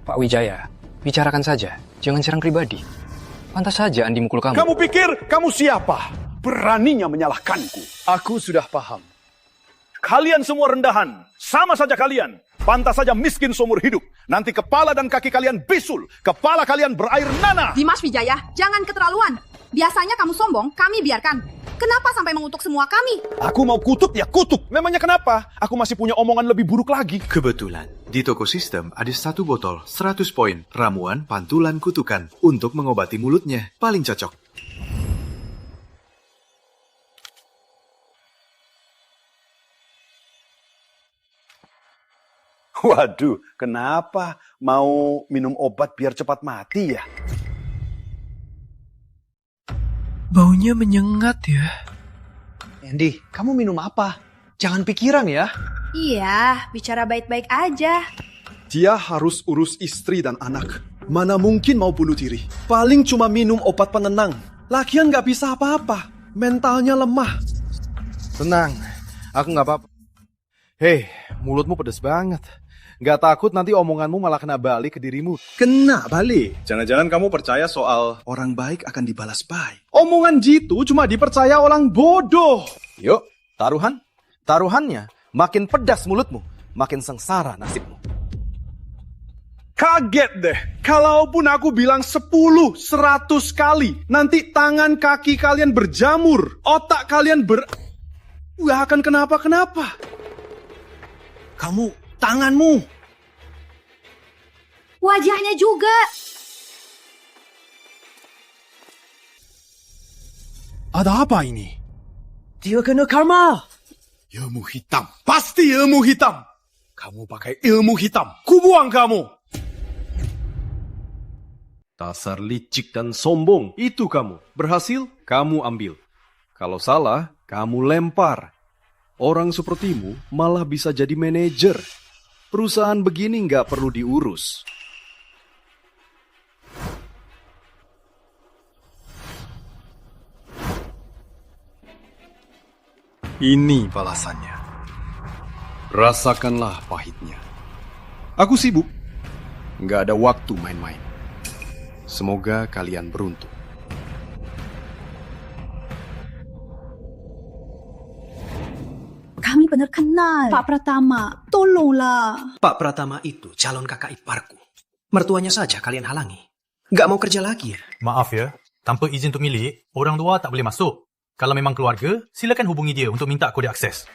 [SPEAKER 22] Pak Wijaya, bicarakan saja. Jangan serang pribadi. Pantas saja Andi mukul kamu.
[SPEAKER 13] Kamu pikir kamu siapa? Beraninya menyalahkanku.
[SPEAKER 14] Aku sudah paham. Kalian semua rendahan. Sama saja kalian. Pantas saja miskin seumur hidup. Nanti kepala dan kaki kalian bisul. Kepala kalian berair nanah.
[SPEAKER 6] Dimas Wijaya, jangan keterlaluan. Biasanya kamu sombong, kami biarkan. Kenapa sampai mengutuk semua kami?
[SPEAKER 13] Aku mau kutuk ya kutuk. Memangnya kenapa? Aku masih punya omongan lebih buruk lagi.
[SPEAKER 5] Kebetulan, di toko sistem ada 1 botol 100 poin ramuan pantulan kutukan untuk mengobati mulutnya. Paling cocok.
[SPEAKER 13] Waduh, kenapa? Mau minum obat biar cepat mati ya?
[SPEAKER 7] Baunya menyengat ya.
[SPEAKER 2] Andy, kamu minum apa? Jangan pikiran ya.
[SPEAKER 6] Iya, bicara baik-baik aja.
[SPEAKER 12] Dia harus urus istri dan anak. Mana mungkin mau bunuh diri. Paling cuma minum obat penenang. Lagian nggak bisa apa-apa. Mentalnya lemah.
[SPEAKER 1] Tenang, aku nggak apa-apa. Hei, mulutmu pedas banget. Nggak takut nanti omonganmu malah kena balik ke dirimu?
[SPEAKER 12] Kena balik? Jangan-jangan kamu percaya soal orang baik akan dibalas baik. Omongan jitu cuma dipercaya orang bodoh.
[SPEAKER 1] Yuk, taruhan. Taruhannya, makin pedas mulutmu, makin sengsara nasibmu.
[SPEAKER 12] Kaget deh, kalaupun aku bilang 10, 100 kali, nanti tangan kaki kalian berjamur, otak kalian Gak akan kenapa-kenapa. Kamu, tanganmu.
[SPEAKER 6] Wajahnya juga.
[SPEAKER 12] Ada apa ini?
[SPEAKER 15] Dia kena karma.
[SPEAKER 12] Ilmu hitam, pasti ilmu hitam. Kamu pakai ilmu hitam, kubuang kamu.
[SPEAKER 4] Dasar licik dan sombong, itu kamu. Berhasil, kamu ambil. Kalau salah, kamu lempar. Orang sepertimu malah bisa jadi manajer. Perusahaan begini nggak perlu diurus.
[SPEAKER 1] Ini balasannya. Rasakanlah pahitnya.
[SPEAKER 4] Aku sibuk. Nggak ada waktu main-main. Semoga kalian beruntung.
[SPEAKER 9] Kami benar kenal. Pak Pratama, tolonglah.
[SPEAKER 5] Pak Pratama itu calon kakak iparku. Mertuanya saja kalian halangi. Nggak mau kerja lagi.
[SPEAKER 11] Maaf ya, tanpa izin pemilik, orang tua tak boleh masuk. Kalau memang keluarga, silakan hubungi dia untuk minta kode akses.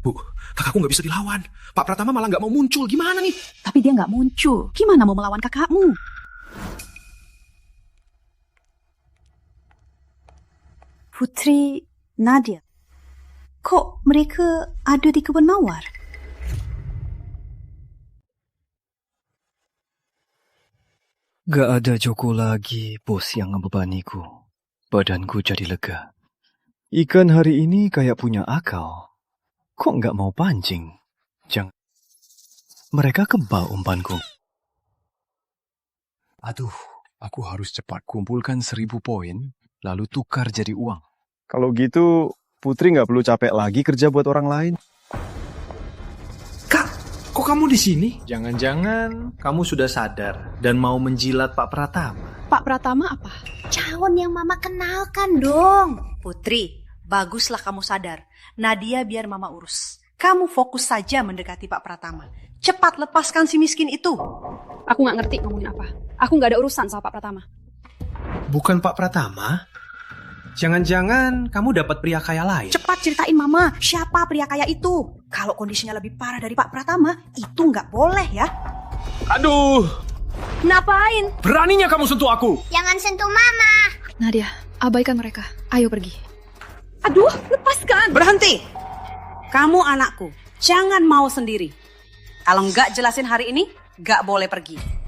[SPEAKER 5] Bu, kakakku nggak bisa dilawan. Pak Pratama malah nggak mau muncul. Gimana nih?
[SPEAKER 9] Tapi dia nggak muncul. Gimana mau melawan kakakmu? Putri Nadia. Kok mereka ada di kebun mawar?
[SPEAKER 21] Gak ada Joko lagi, bos yang ngebebaniku. Badanku jadi lega. Ikan hari ini kayak punya akal. Kok nggak mau pancing? Jangan. Mereka kebal umpanku. Aduh, aku harus cepat kumpulkan 1000 poin, lalu tukar jadi uang.
[SPEAKER 18] Kalau gitu, Putri nggak perlu capek lagi kerja buat orang lain.
[SPEAKER 5] Kok kamu di sini?
[SPEAKER 7] Jangan-jangan kamu sudah sadar dan mau menjilat Pak Pratama.
[SPEAKER 9] Pak Pratama apa?
[SPEAKER 6] Calon yang Mama kenalkan dong. Putri, baguslah kamu sadar. Nadia biar Mama urus. Kamu fokus saja mendekati Pak Pratama. Cepat lepaskan si miskin itu.
[SPEAKER 24] Aku nggak ngerti ngomongin apa. Aku nggak ada urusan sama Pak Pratama.
[SPEAKER 5] Bukan Pak Pratama? Jangan-jangan kamu dapat pria kaya lain?
[SPEAKER 9] Cepat ceritain Mama, siapa pria kaya itu? Kalau kondisinya lebih parah dari Pak Pratama, itu nggak boleh ya.
[SPEAKER 12] Aduh!
[SPEAKER 9] Ngapain?
[SPEAKER 12] Beraninya kamu sentuh aku!
[SPEAKER 8] Jangan sentuh Mama!
[SPEAKER 24] Nadia, abaikan mereka. Ayo pergi.
[SPEAKER 9] Aduh, lepaskan!
[SPEAKER 6] Berhenti! Kamu anakku, jangan mau sendiri. Kalau nggak jelasin hari ini, nggak boleh pergi.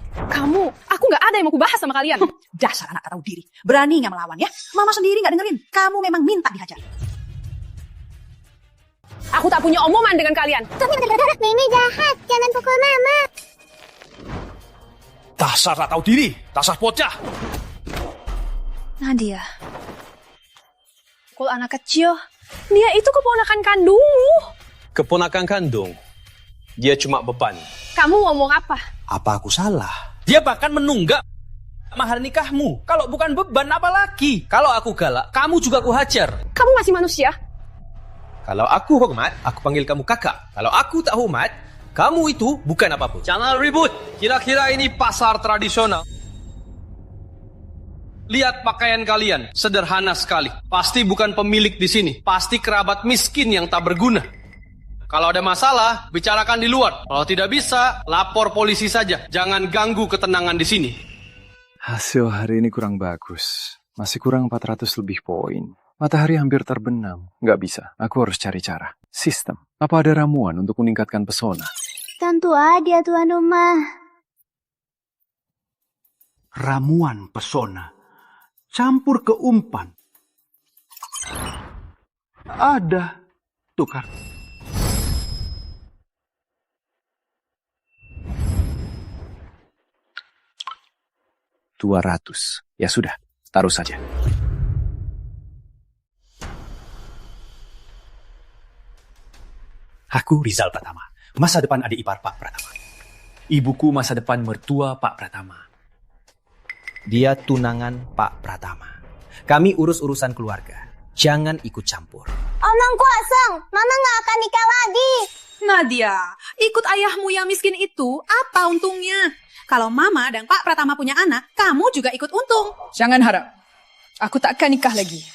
[SPEAKER 24] Aku nggak ada yang mau kubahas sama kalian.
[SPEAKER 9] Dasar anak tak tahu diri. Beraninya melawan ya. Mama sendiri nggak dengerin. Kamu memang minta dihajar.
[SPEAKER 24] Aku tak punya omongan dengan kalian.
[SPEAKER 8] Mimi jahat. Jangan pukul Mama.
[SPEAKER 12] Dasar tak tahu diri. Dasar bocah.
[SPEAKER 24] Nadia. Pukul anak kecil. Dia itu keponakan kandungmu.
[SPEAKER 11] Keponakan kandung. Dia cuma beban.
[SPEAKER 24] Kamu ngomong apa?
[SPEAKER 5] Apa aku salah? Dia bahkan menunggak mahar nikahmu. Kalau bukan beban, apa lagi? Kalau aku galak, kamu juga aku hajar.
[SPEAKER 24] Kamu masih manusia?
[SPEAKER 11] Kalau aku hormat, aku panggil kamu kakak. Kalau aku tak hormat, kamu itu bukan apa-apa.
[SPEAKER 25] Jangan ribut. Kira-kira ini pasar tradisional. Lihat pakaian kalian, sederhana sekali. Pasti bukan pemilik di sini. Pasti kerabat miskin yang tak berguna. Kalau ada masalah, bicarakan di luar. Kalau tidak bisa, lapor polisi saja. Jangan ganggu ketenangan di sini.
[SPEAKER 21] Hasil hari ini kurang bagus. Masih kurang 400 lebih poin. Matahari hampir terbenam. Nggak bisa. Aku harus cari cara. Sistem. Apa ada ramuan untuk meningkatkan pesona?
[SPEAKER 8] Tentu ada, tuan rumah.
[SPEAKER 7] Ramuan pesona. Campur ke umpan. Ada. Tukar.
[SPEAKER 21] $200. Ya sudah.
[SPEAKER 14] taruh saja.
[SPEAKER 3] Aku Rizal Pratama, masa depan adik ipar Pak Pratama. Ibuku masa depan mertua Pak Pratama.
[SPEAKER 10] Dia tunangan Pak Pratama. Kami urus urusan keluarga. Jangan ikut campur.
[SPEAKER 8] Omong kosong, Mama nggak akan nikah lagi.
[SPEAKER 24] Nadia, ikut ayahmu yang miskin itu, apa untungnya? Kalau Mama dan Pak Pratama punya anak, kamu juga ikut untung.
[SPEAKER 16] Jangan harap. Aku tak akan nikah lagi.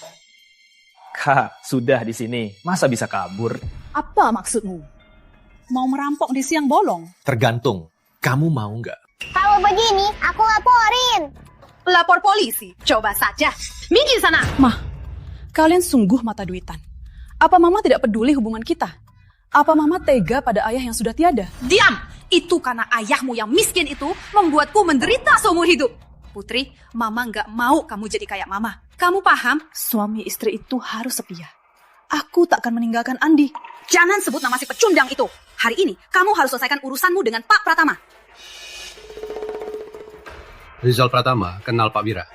[SPEAKER 15] Kak, sudah di sini. Masa bisa kabur?
[SPEAKER 24] Apa maksudmu? Mau merampok di siang bolong?
[SPEAKER 10] Tergantung. Kamu mau nggak?
[SPEAKER 8] Kalau begini, aku laporin.
[SPEAKER 24] Lapor polisi? Coba saja. Minggir sana. Mah, kalian sungguh mata duitan. Apa Mama tidak peduli hubungan kita? Apa Mama tega pada ayah yang sudah tiada? Diam! Itu karena ayahmu yang miskin itu membuatku menderita seumur hidup. Putri, Mama nggak mau kamu jadi kayak Mama. Kamu paham? Suami istri itu harus setia. Aku tak akan meninggalkan Andi. Jangan sebut nama si pecundang itu. Hari ini, kamu harus selesaikan urusanmu dengan Pak Pratama.
[SPEAKER 25] Rizal Pratama kenal Pak Wira.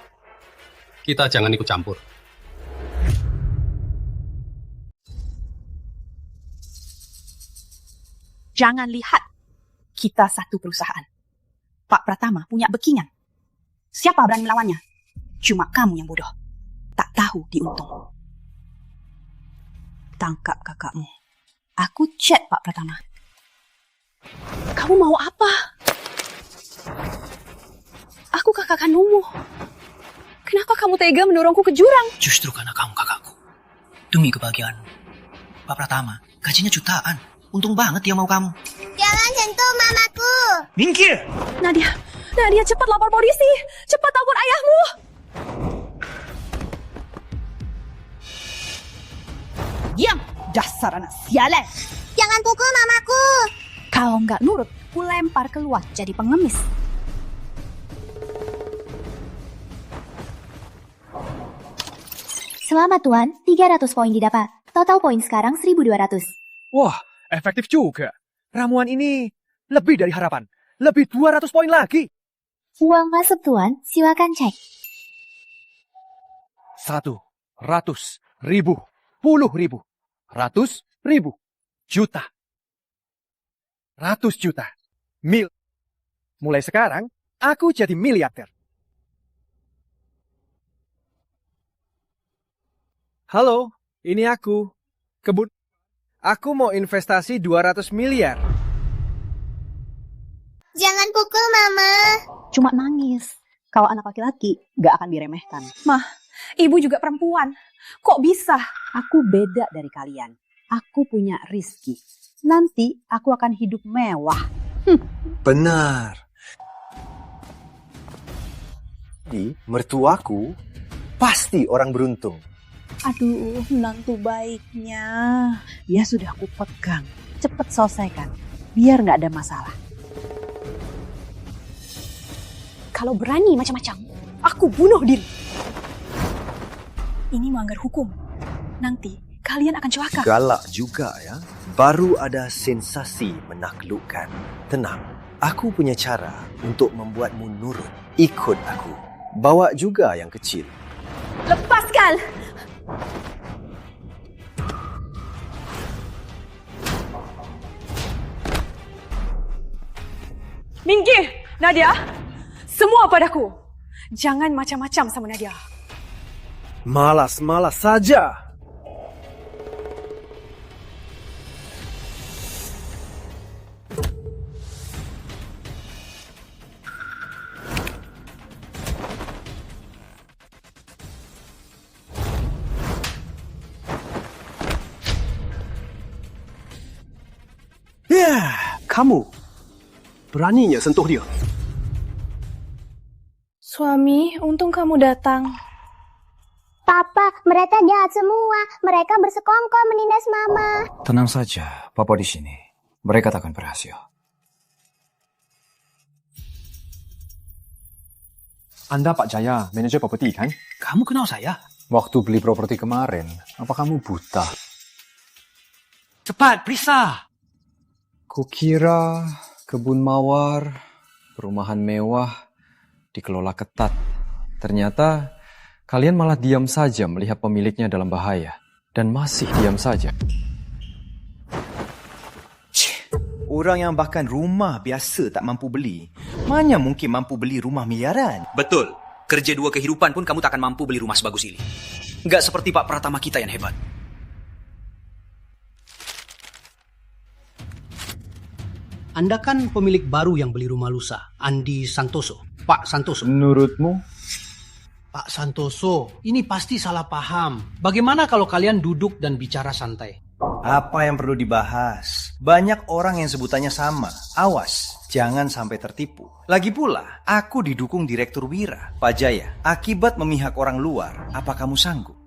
[SPEAKER 25] Kita jangan ikut campur.
[SPEAKER 9] Jangan lihat. Kita satu perusahaan. Pak Pratama punya backingan. Siapa berani melawannya? Cuma kamu yang bodoh. Tak tahu diuntung. Tangkap kakakmu. Aku chat Pak Pratama.
[SPEAKER 24] Kamu mau apa? Aku kakak kandungmu. Kenapa kamu tega mendorongku ke jurang?
[SPEAKER 7] Justru karena kamu kakakku. Demi kebahagiaanmu. Pak Pratama, gajinya jutaan. Untung banget dia mau kamu.
[SPEAKER 8] Jangan sentuh mamaku.
[SPEAKER 7] Minggir!
[SPEAKER 24] Nadia, cepat lapor polisi. Cepat lapor ayahmu.
[SPEAKER 9] Diam, dasar anak sialan.
[SPEAKER 8] Jangan pukul mamaku.
[SPEAKER 9] Kalau nggak nurut, ku lempar keluar jadi pengemis.
[SPEAKER 23] Selamat Tuan, 300 poin didapat. Total poin sekarang 1.200.
[SPEAKER 21] Wah, efektif juga. Ramuan ini lebih dari harapan. Lebih 200 poin lagi.
[SPEAKER 23] Uang masuk Tuan, silakan cek.
[SPEAKER 21] 100, 1000, 10.000, 100.000, juta, 100 juta, mil. Mulai sekarang, aku jadi miliarder. Halo, ini aku. Aku mau investasi 200 miliar.
[SPEAKER 8] Jangan pukul Mama.
[SPEAKER 9] Cuma nangis. Kalau anak laki-laki, gak akan diremehkan.
[SPEAKER 24] Mah, ibu juga perempuan. Kok bisa?
[SPEAKER 9] Aku beda dari kalian. Aku punya rizki. Nanti aku akan hidup mewah.
[SPEAKER 14] Benar. Jadi, mertuaku pasti orang beruntung.
[SPEAKER 9] Aduh, menantu baiknya. Dia sudah aku pegang. Cepet selesaikan. Biar gak ada masalah.
[SPEAKER 24] Kalau berani macam-macam, aku bunuh diri. Ini melanggar hukum. Nanti kalian akan celaka.
[SPEAKER 14] Galak juga ya. Baru ada sensasi menaklukkan. Tenang, aku punya cara untuk membuatmu nurut. Ikut aku. Bawa juga yang kecil.
[SPEAKER 24] Lepaskan! Minggir, Nadia. Semua padaku. Jangan macam-macam sama Nadia.
[SPEAKER 21] Malas-malas saja.
[SPEAKER 4] Ya, kamu beraninya sentuh dia.
[SPEAKER 24] Suami, untung kamu datang.
[SPEAKER 8] Papa, mereka jahat semua. Mereka bersekongkol menindas Mama.
[SPEAKER 21] Tenang saja, Papa di sini. Mereka takkan berhasil. Anda Pak Jaya, manajer properti kan?
[SPEAKER 7] Kamu kenal saya?
[SPEAKER 21] Waktu beli properti kemarin, apa kamu buta?
[SPEAKER 7] Cepat, periksa.
[SPEAKER 21] Kukira kebun mawar, perumahan mewah, dikelola ketat. Ternyata
[SPEAKER 1] Kalian malah diam saja melihat pemiliknya dalam bahaya. Dan masih diam saja.
[SPEAKER 10] Orang yang bahkan rumah biasa tak mampu beli, mana mungkin mampu beli rumah miliaran?
[SPEAKER 5] Betul. Kerja 2 kehidupan pun kamu tak akan mampu beli rumah sebagus ini. Nggak seperti Pak Pratama kita yang hebat.
[SPEAKER 13] Anda kan pemilik baru yang beli rumah lusa, Andi Santoso. Pak Santoso.
[SPEAKER 21] Menurutmu?
[SPEAKER 13] Pak Santoso, ini pasti salah paham. Bagaimana kalau kalian duduk dan bicara santai?
[SPEAKER 10] Apa yang perlu dibahas? Banyak orang yang sebutannya sama. Awas, jangan sampai tertipu. Lagi pula, aku didukung Direktur Wira, Pak Jaya. Akibat memihak orang luar, apa kamu sanggup?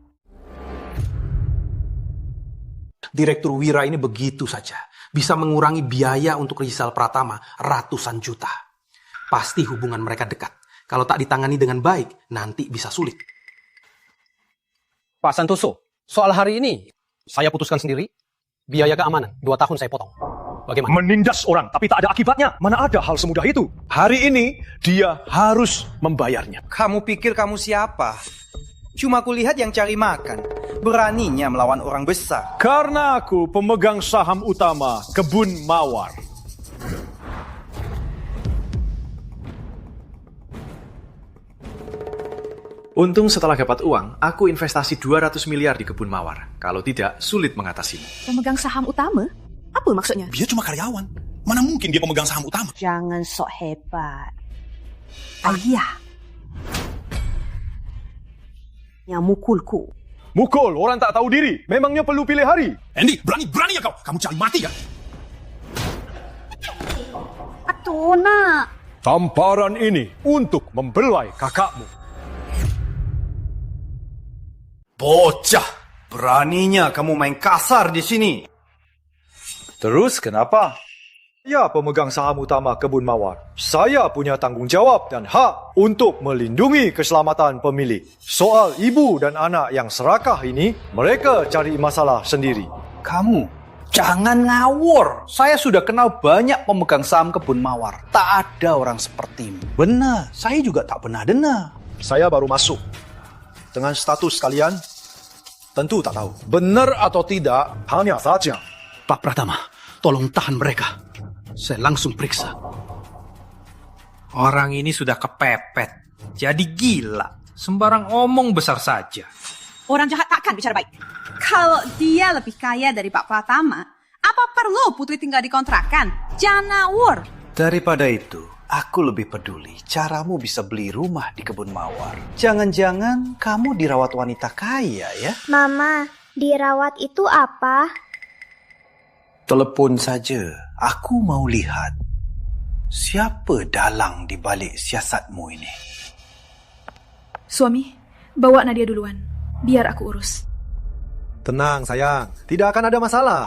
[SPEAKER 13] Direktur Wira ini begitu saja. Bisa mengurangi biaya untuk Rizal Pratama ratusan juta. Pasti hubungan mereka dekat. Kalau tak ditangani dengan baik, nanti bisa sulit.
[SPEAKER 17] Pak Santoso, soal hari ini, saya putuskan sendiri. Biaya keamanan, 2 tahun saya potong. Bagaimana?
[SPEAKER 15] Menindas orang, tapi tak ada akibatnya. Mana ada hal semudah itu? Hari ini, dia harus membayarnya.
[SPEAKER 10] Kamu pikir kamu siapa? Cuma kulihat yang cari makan. Beraninya melawan orang besar.
[SPEAKER 12] Karena aku pemegang saham utama Kebun Mawar.
[SPEAKER 1] Untung setelah dapat uang, aku investasi 200 miliar di Kebun Mawar. Kalau tidak, sulit mengatasinya.
[SPEAKER 9] Pemegang saham utama? Apa maksudnya?
[SPEAKER 5] Dia cuma karyawan. Mana mungkin dia pemegang saham utama?
[SPEAKER 9] Jangan sok hebat. Ayah. Yang mukulku.
[SPEAKER 12] Mukul, orang tak tahu diri. Memangnya perlu pilih hari?
[SPEAKER 5] Andy, berani-berani ya kau? Kamu cari mati ya?
[SPEAKER 9] Aduh, nak.
[SPEAKER 12] Tamparan ini untuk membelai kakakmu.
[SPEAKER 10] Bocah, beraninya kamu main kasar di sini.
[SPEAKER 12] Terus kenapa? Ya, pemegang saham utama Kebun Mawar. Saya punya tanggung jawab dan hak untuk melindungi keselamatan pemilik. Soal ibu dan anak yang serakah ini, mereka cari masalah sendiri.
[SPEAKER 19] Kamu, jangan ngawur. Saya sudah kenal banyak pemegang saham Kebun Mawar. Tak ada orang sepertimu. Benar, saya juga tak pernah dengar.
[SPEAKER 12] Saya baru masuk. Dengan status kalian, tentu tak tahu. Benar atau tidak, hanya saja.
[SPEAKER 13] Pak Pratama, tolong tahan mereka. Saya langsung periksa.
[SPEAKER 5] Orang ini sudah kepepet. Jadi gila. Sembarang omong besar saja.
[SPEAKER 9] Orang jahat takkan bicara baik. Kalau dia lebih kaya dari Pak Pratama, apa perlu Putri tinggal di kontrakan? Jangan ngawur.
[SPEAKER 19] Daripada itu, aku lebih peduli caramu bisa beli rumah di Kebun Mawar. Jangan-jangan kamu dirawat wanita kaya ya?
[SPEAKER 8] Mama, dirawat itu apa?
[SPEAKER 19] Telepon saja. Aku mau lihat siapa dalang di balik siasatmu ini.
[SPEAKER 24] Suami, bawa Nadia duluan. Biar aku urus.
[SPEAKER 12] Tenang sayang, tidak akan ada masalah.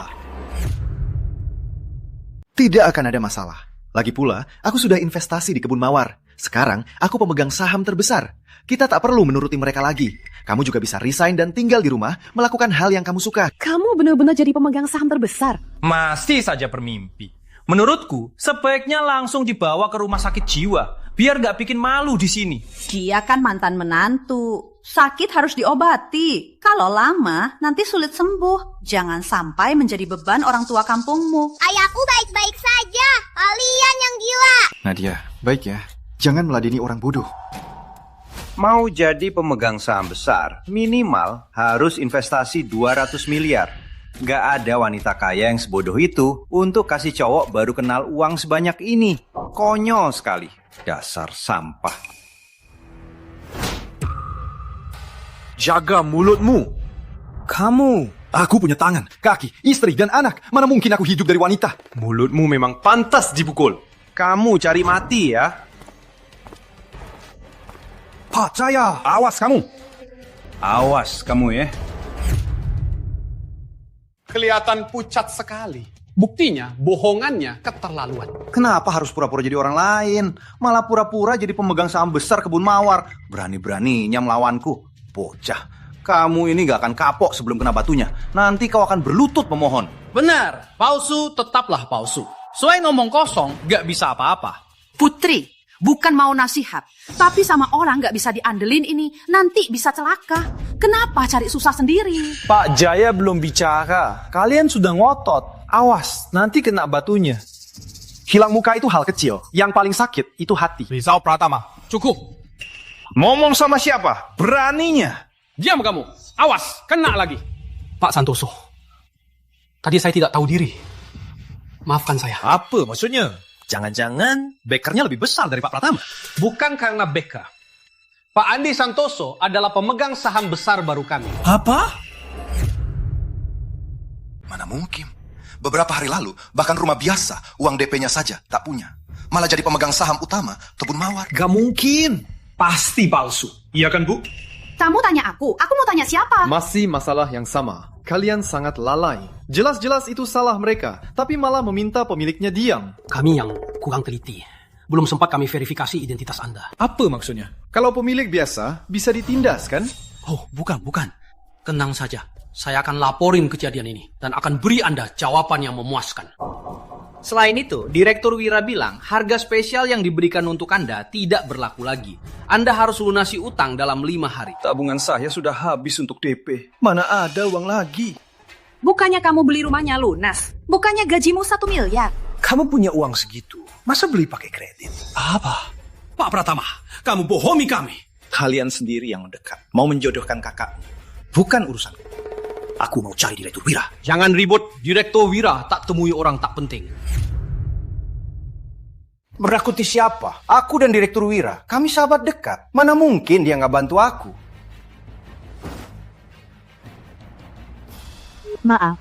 [SPEAKER 1] Tidak akan ada masalah. Lagi pula, aku sudah investasi di Kebun Mawar. Sekarang, aku pemegang saham terbesar. Kita tak perlu menuruti mereka lagi. Kamu juga bisa resign dan tinggal di rumah, melakukan hal yang kamu suka.
[SPEAKER 24] Kamu benar-benar jadi pemegang saham terbesar.
[SPEAKER 5] Masih saja bermimpi. Menurutku, sebaiknya langsung dibawa ke rumah sakit jiwa. Biar gak bikin malu di sini.
[SPEAKER 6] Dia kan mantan menantu. Sakit harus diobati. Kalau lama, nanti sulit sembuh. Jangan sampai menjadi beban orang tua kampungmu.
[SPEAKER 8] Ayahku baik-baik saja. Kalian yang gila.
[SPEAKER 1] Nadia, baik ya. Jangan meladeni orang bodoh.
[SPEAKER 10] Mau jadi pemegang saham besar, minimal harus investasi 200 miliar. Gak ada wanita kaya yang sebodoh itu untuk kasih cowok baru kenal uang sebanyak ini. Konyol sekali. Dasar sampah.
[SPEAKER 1] Jaga mulutmu. Kamu. Aku punya tangan, kaki, istri, dan anak. Mana mungkin aku hidup dari wanita?
[SPEAKER 4] Mulutmu memang pantas dipukul. Kamu cari mati ya.
[SPEAKER 12] Pak Jaya, awas kamu.
[SPEAKER 10] Awas kamu ya.
[SPEAKER 13] Kelihatan pucat sekali. Buktinya, bohongannya keterlaluan.
[SPEAKER 10] Kenapa harus pura-pura jadi orang lain? Malah pura-pura jadi pemegang saham besar Kebun Mawar. Berani-beraninya melawanku. Bocah, kamu ini gak akan kapok sebelum kena batunya. Nanti kau akan berlutut memohon.
[SPEAKER 13] Benar, palsu tetaplah palsu. Selain ngomong kosong, gak bisa apa-apa.
[SPEAKER 20] Putri, bukan mau nasihat,
[SPEAKER 24] Tapi sama orang nggak bisa diandelin ini, nanti bisa celaka. Kenapa cari susah sendiri?
[SPEAKER 19] Pak Jaya belum bicara. Kalian sudah ngotot. Awas, nanti kena batunya.
[SPEAKER 3] Hilang muka itu hal kecil. Yang paling sakit itu hati.
[SPEAKER 17] Rizal Pratama, cukup.
[SPEAKER 19] Ngomong sama siapa? Beraninya.
[SPEAKER 17] Diam kamu. Awas, kena lagi. Pak Santoso, tadi saya tidak tahu diri. Maafkan saya.
[SPEAKER 2] Apa maksudnya? Jangan-jangan bekernya lebih besar dari Pak Pratama?
[SPEAKER 17] Bukan karena beker. Pak Andi Santoso adalah pemegang saham besar baru kami.
[SPEAKER 2] Apa?
[SPEAKER 11] Mana mungkin? Beberapa hari lalu, bahkan rumah biasa, uang DP-nya saja tak punya. Malah jadi pemegang saham utama Kebun Mawar.
[SPEAKER 2] Gak mungkin.
[SPEAKER 17] Pasti palsu. Iya kan, Bu?
[SPEAKER 24] Kamu tanya aku mau tanya siapa?
[SPEAKER 1] Masih masalah yang sama. Kalian sangat lalai. Jelas-jelas itu salah mereka, tapi malah meminta pemiliknya diam.
[SPEAKER 17] Kami yang kurang teliti. Belum sempat kami verifikasi identitas Anda.
[SPEAKER 2] Apa maksudnya?
[SPEAKER 1] Kalau pemilik biasa, bisa ditindas kan?
[SPEAKER 17] Oh, bukan. Tenang saja. Saya akan laporin kejadian ini dan akan beri Anda jawaban yang memuaskan.
[SPEAKER 18] Selain itu, Direktur Wira bilang harga spesial yang diberikan untuk Anda tidak berlaku lagi. Anda harus lunasi utang dalam 5 hari.
[SPEAKER 14] Tabungan saya sudah habis untuk DP. Mana ada uang lagi?
[SPEAKER 24] Bukannya kamu beli rumahnya lunas? Bukannya gajimu 1 miliar?
[SPEAKER 2] Kamu punya uang segitu, masa beli pakai kredit?
[SPEAKER 17] Apa? Pak Pratama, kamu bohongi kami.
[SPEAKER 2] Kalian sendiri yang mendekat, mau menjodohkan kakakmu. Bukan urusanku. Aku mau cari Direktur Wira.
[SPEAKER 18] Jangan ribut, Direktur Wira tak temui orang tak penting.
[SPEAKER 19] Menakuti siapa? Aku dan Direktur Wira, kami sahabat dekat. Mana mungkin dia nggak bantu aku?
[SPEAKER 23] Maaf.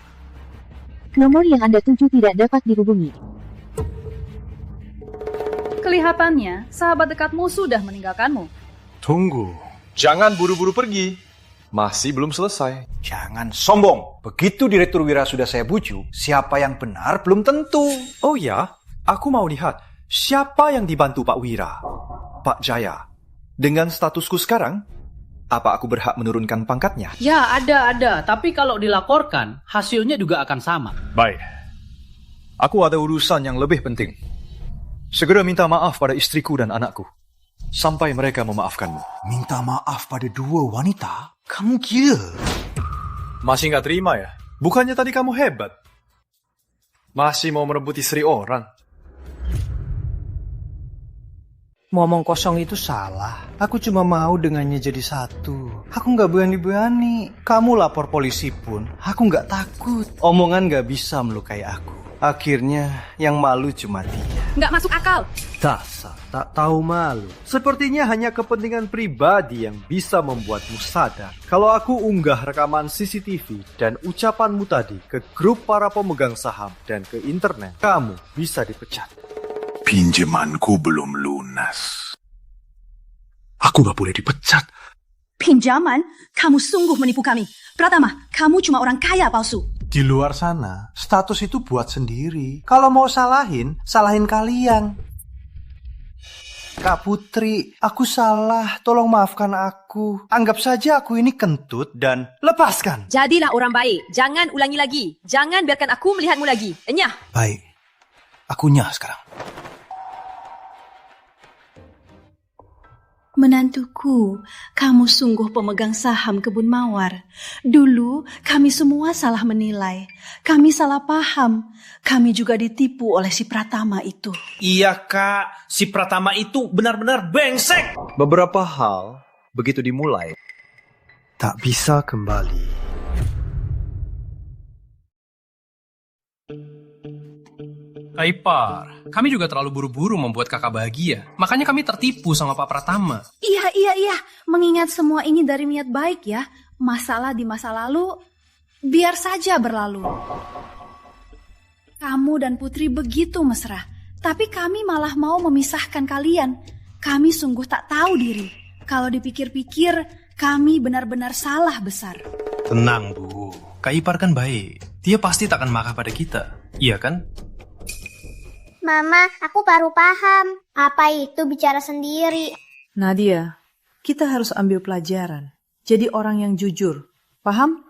[SPEAKER 23] Nomor yang Anda tuju tidak dapat dihubungi.
[SPEAKER 16] Kelihatannya, sahabat dekatmu sudah meninggalkanmu.
[SPEAKER 1] Tunggu. Jangan buru-buru pergi. Masih belum selesai.
[SPEAKER 19] Jangan sombong. Begitu Direktur Wira sudah saya bujuk, siapa yang benar belum tentu.
[SPEAKER 1] Oh ya, aku mau lihat siapa yang dibantu Pak Wira. Pak Jaya, dengan statusku sekarang, apa aku berhak menurunkan pangkatnya?
[SPEAKER 20] Ya, ada. Tapi kalau dilaporkan, hasilnya juga akan sama.
[SPEAKER 14] Baik. Aku ada urusan yang lebih penting. Segera minta maaf pada istriku dan anakku. Sampai mereka memaafkanmu.
[SPEAKER 19] Minta maaf pada 2 wanita? Kamu gila.
[SPEAKER 1] Masih nggak terima ya? Bukannya tadi kamu hebat? Masih mau merebut istri orang?
[SPEAKER 19] Ngomong kosong itu salah. Aku cuma mau dengannya jadi satu. Aku nggak berani-berani. Kamu lapor polisi pun, aku nggak takut. Omongan nggak bisa melukai aku. Akhirnya yang malu cuma dia.
[SPEAKER 24] Nggak masuk akal.
[SPEAKER 1] Dasar tak tahu malu. Sepertinya hanya kepentingan pribadi yang bisa membuatmu sadar. Kalau aku unggah rekaman CCTV dan ucapanmu tadi ke grup para pemegang saham dan ke internet, kamu bisa dipecat.
[SPEAKER 11] Pinjamanku belum lunas.
[SPEAKER 7] Aku gak boleh dipecat.
[SPEAKER 24] Pinjaman? Kamu sungguh menipu kami. Pratama, kamu cuma orang kaya palsu.
[SPEAKER 19] Di luar sana, status itu buat sendiri. Kalau mau salahin kalian. Kak Putri, aku salah. Tolong maafkan aku. Anggap saja aku ini kentut dan lepaskan.
[SPEAKER 22] Jadilah orang baik. Jangan ulangi lagi. Jangan biarkan aku melihatmu lagi. Enyah.
[SPEAKER 19] Baik. Aku nyah sekarang.
[SPEAKER 6] Menantuku, kamu sungguh pemegang saham Kebun Mawar. Dulu kami semua salah menilai. Kami salah paham. Kami juga ditipu oleh si Pratama itu.
[SPEAKER 7] Iya Kak, si Pratama itu benar-benar brengsek.
[SPEAKER 14] Beberapa hal, begitu dimulai,
[SPEAKER 19] tak bisa kembali.
[SPEAKER 5] Kaipar, kami juga terlalu buru-buru membuat kakak bahagia. Makanya kami tertipu sama Pak Pratama.
[SPEAKER 6] Iya. Mengingat semua ini dari niat baik ya. Masalah di masa lalu, biar saja berlalu. Kamu dan Putri begitu mesra. Tapi kami malah mau memisahkan kalian. Kami sungguh tak tahu diri. Kalau dipikir-pikir, kami benar-benar salah besar.
[SPEAKER 5] Tenang, Bu. Kaipar kan baik. Dia pasti tak akan marah pada kita. Iya kan?
[SPEAKER 8] Mama, aku baru paham. Apa itu bicara sendiri?
[SPEAKER 26] Nadia, kita harus ambil pelajaran. Jadi orang yang jujur. Paham?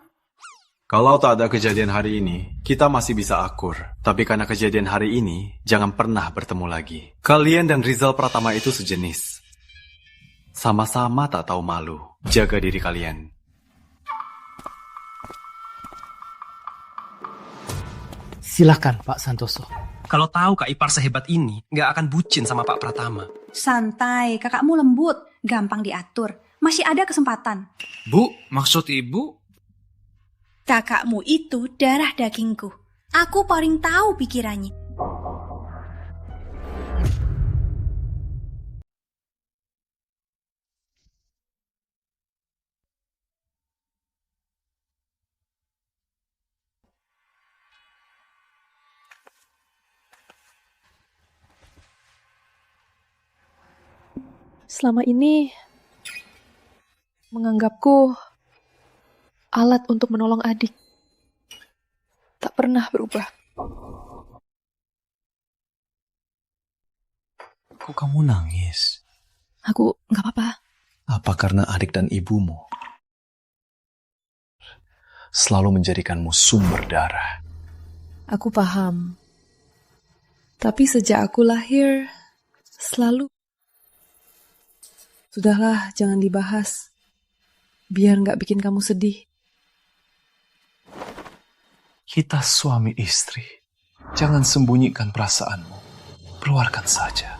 [SPEAKER 4] Kalau tak ada kejadian hari ini, kita masih bisa akur. Tapi karena kejadian hari ini, jangan pernah bertemu lagi. Kalian dan Rizal Pratama itu sejenis.
[SPEAKER 1] Sama-sama tak tahu malu. Jaga diri kalian.
[SPEAKER 17] Silakan Pak Santoso.
[SPEAKER 9] Kalau tahu Kak Ipar sehebat ini, nggak akan bucin sama Pak Pratama.
[SPEAKER 10] Santai, kakakmu lembut, gampang diatur. Masih ada kesempatan.
[SPEAKER 5] Bu, maksud ibu?
[SPEAKER 10] Kakakmu itu darah dagingku. Aku paling tahu pikirannya.
[SPEAKER 12] Selama ini menganggapku alat untuk menolong adik. Tak pernah berubah.
[SPEAKER 14] Kok kamu nangis?
[SPEAKER 12] Aku nggak apa-apa.
[SPEAKER 14] Apa karena adik dan ibumu selalu menjadikanmu sumber darah?
[SPEAKER 12] Aku paham. Tapi sejak aku lahir, selalu... Sudahlah, jangan dibahas. Biar nggak bikin kamu sedih.
[SPEAKER 14] Kita suami istri. Jangan sembunyikan perasaanmu. Keluarkan saja.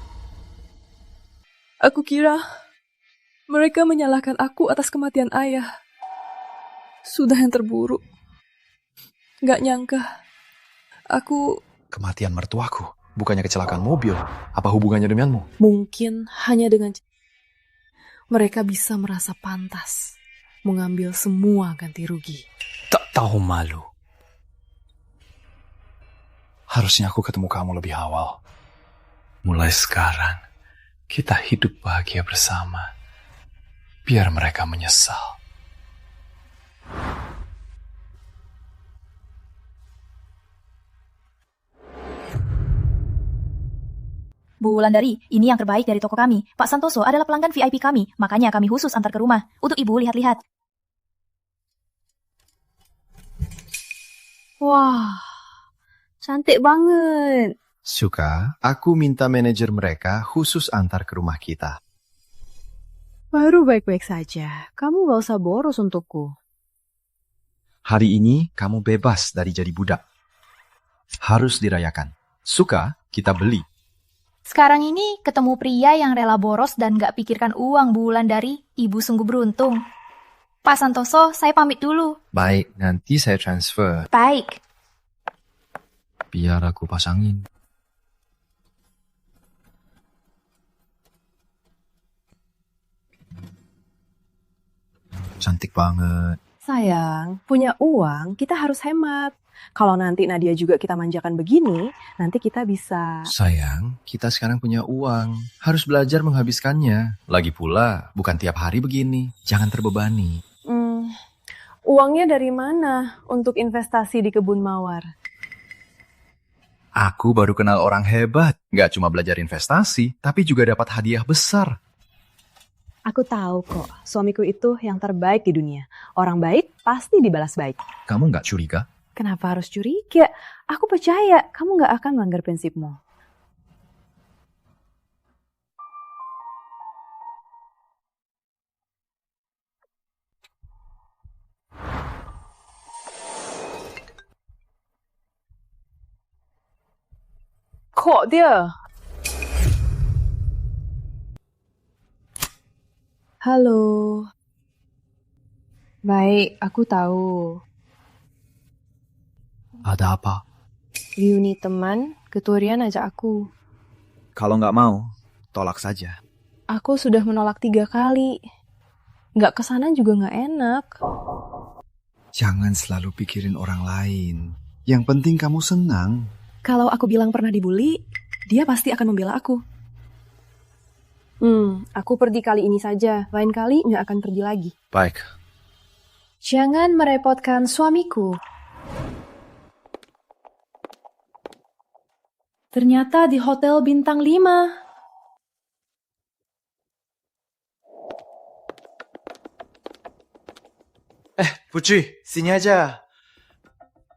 [SPEAKER 12] Aku kira mereka menyalahkan aku atas kematian ayah. Sudah yang terburuk. Nggak nyangka. Aku...
[SPEAKER 14] Kematian mertuaku, bukannya kecelakaan mobil. Apa hubungannya denganmu?
[SPEAKER 12] Mungkin hanya dengan... Mereka bisa merasa pantas mengambil semua ganti rugi.
[SPEAKER 14] Tak tahu malu. Harusnya aku ketemu kamu lebih awal. Mulai sekarang, kita hidup bahagia bersama. Biar mereka menyesal.
[SPEAKER 15] Bu Wulandari, ini yang terbaik dari toko kami. Pak Santoso adalah pelanggan VIP kami, makanya kami khusus antar ke rumah. Untuk ibu lihat-lihat.
[SPEAKER 21] Wah, cantik banget.
[SPEAKER 14] Suka, aku minta manajer mereka khusus antar ke rumah kita.
[SPEAKER 21] Baru baik-baik saja. Kamu gak usah boros untukku.
[SPEAKER 14] Hari ini kamu bebas dari jadi budak. Harus dirayakan. Suka, kita beli.
[SPEAKER 15] Sekarang ini ketemu pria yang rela boros dan gak pikirkan uang Bu Wulandari. Ibu sungguh beruntung. Pak Santoso, saya pamit dulu.
[SPEAKER 14] Baik, nanti saya transfer.
[SPEAKER 15] Baik.
[SPEAKER 14] Biar aku pasangin. Cantik banget.
[SPEAKER 26] Sayang, punya uang kita harus hemat. Kalau nanti Nadia juga kita manjakan begini, nanti kita bisa...
[SPEAKER 1] Sayang, kita sekarang punya uang. Harus belajar menghabiskannya. Lagi pula, bukan tiap hari begini. Jangan terbebani.
[SPEAKER 26] Uangnya dari mana untuk investasi di kebun mawar?
[SPEAKER 1] Aku baru kenal orang hebat. Gak cuma belajar investasi, tapi juga dapat hadiah besar.
[SPEAKER 26] Aku tahu kok, suamiku itu yang terbaik di dunia. Orang baik pasti dibalas baik.
[SPEAKER 1] Kamu gak curiga?
[SPEAKER 26] Kenapa harus curiga? Aku percaya kamu gak akan melanggar prinsipmu. Kok dia? Halo. Baik, aku tahu.
[SPEAKER 14] Ada apa?
[SPEAKER 26] Reuni teman, Ketua Rian ajak aku.
[SPEAKER 2] Kalau nggak mau, tolak saja.
[SPEAKER 26] Aku sudah menolak 3 kali. Nggak kesana juga nggak enak.
[SPEAKER 1] Jangan selalu pikirin orang lain. Yang penting kamu senang.
[SPEAKER 26] Kalau aku bilang pernah dibully, dia pasti akan membela aku. Aku pergi kali ini saja. Lain kali nggak akan pergi lagi.
[SPEAKER 1] Baik.
[SPEAKER 26] Jangan merepotkan suamiku. Ternyata di hotel bintang 5.
[SPEAKER 25] Putri, sini aja.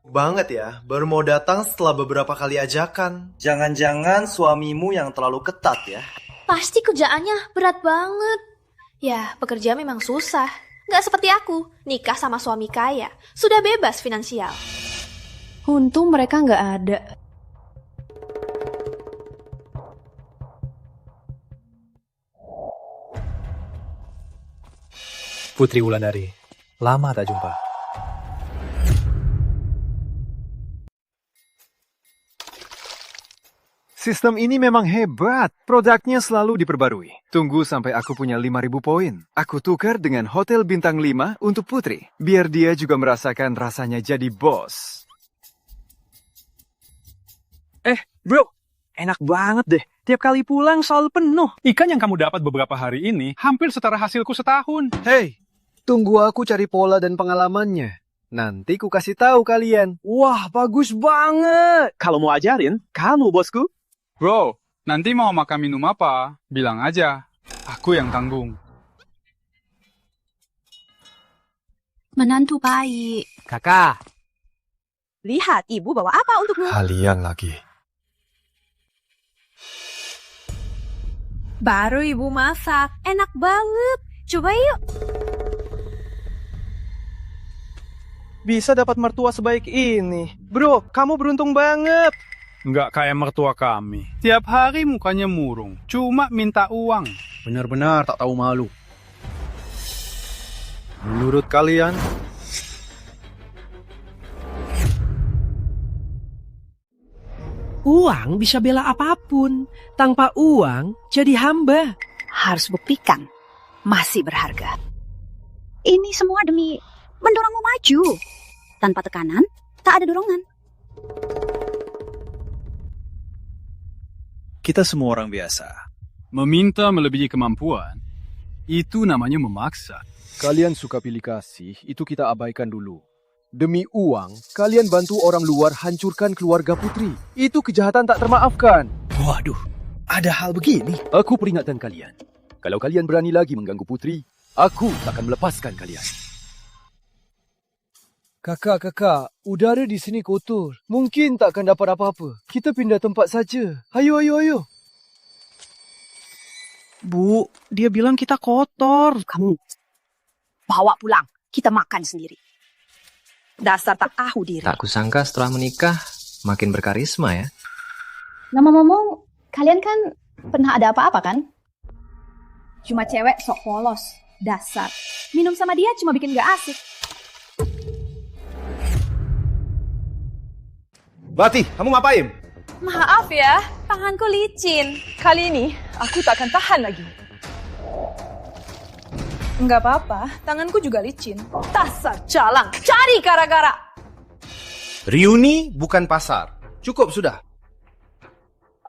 [SPEAKER 25] Banget ya, baru mau datang setelah beberapa kali ajakan. Jangan-jangan suamimu yang terlalu ketat ya?
[SPEAKER 15] Pasti kerjaannya berat banget. Ya, pekerja memang susah. Nggak seperti aku, nikah sama suami kaya. Sudah bebas finansial.
[SPEAKER 26] Untung mereka nggak ada.
[SPEAKER 3] Putri Wulandari, lama tak jumpa.
[SPEAKER 1] Sistem ini memang hebat. Produknya selalu diperbarui. Tunggu sampai aku punya 5.000 poin. Aku tukar dengan Hotel Bintang 5 untuk Putri. Biar dia juga merasakan rasanya jadi bos.
[SPEAKER 13] Bro, enak banget deh. Tiap kali pulang selalu penuh.
[SPEAKER 17] Ikan yang kamu dapat beberapa hari ini hampir setara hasilku setahun.
[SPEAKER 1] Hei, tunggu aku cari pola dan pengalamannya. Nanti ku kasih tahu kalian.
[SPEAKER 13] Wah, bagus banget. Kalau mau ajarin, kamu bosku.
[SPEAKER 17] Bro, nanti mau makan minum apa? Bilang aja. Aku yang tanggung.
[SPEAKER 24] Menantu baik.
[SPEAKER 3] Kakak.
[SPEAKER 24] Lihat ibu bawa apa untukmu.
[SPEAKER 1] Kalian lagi.
[SPEAKER 24] Baru ibu masak. Enak banget. Coba yuk.
[SPEAKER 13] Bisa dapat mertua sebaik ini. Bro, kamu beruntung banget.
[SPEAKER 17] Nggak kayak mertua kami. Tiap hari mukanya murung. Cuma minta uang.
[SPEAKER 3] Benar-benar tak tahu malu.
[SPEAKER 1] Menurut kalian?
[SPEAKER 16] Uang bisa bela apapun. Tanpa uang, jadi hamba.
[SPEAKER 24] Harus buktikan. Masih berharga. Ini semua demi mendorongmu maju. Tanpa tekanan, tak ada dorongan.
[SPEAKER 4] Kita semua orang biasa. Meminta melebihi kemampuan, itu namanya memaksa. Kalian suka pilih kasih, itu kita abaikan dulu. Demi uang, kalian bantu orang luar hancurkan keluarga Putri. Itu kejahatan tak termaafkan.
[SPEAKER 16] Waduh, ada hal begini.
[SPEAKER 4] Aku peringatkan kalian. Kalau kalian berani lagi mengganggu Putri, aku akan melepaskan kalian.
[SPEAKER 1] Kakak, udara di sini kotor. Mungkin takkan dapat apa-apa. Kita pindah tempat saja. Ayo.
[SPEAKER 13] Bu, dia bilang kita kotor.
[SPEAKER 24] Kamu bawa pulang. Kita makan sendiri. Dasar tak tahu diri.
[SPEAKER 18] Tak kusangka setelah menikah makin berkarisma ya.
[SPEAKER 20] Ngomong-ngomong, kalian kan pernah ada apa-apa kan? Cuma cewek sok polos. Dasar. Minum sama dia cuma bikin gak asik.
[SPEAKER 5] Bati, kamu ngapain?
[SPEAKER 24] Maaf ya, tanganku licin. Kali ini aku tak akan tahan lagi. Enggak apa-apa, tanganku juga licin. Dasar jalang, cari gara-gara.
[SPEAKER 5] Reuni bukan pasar. Cukup sudah.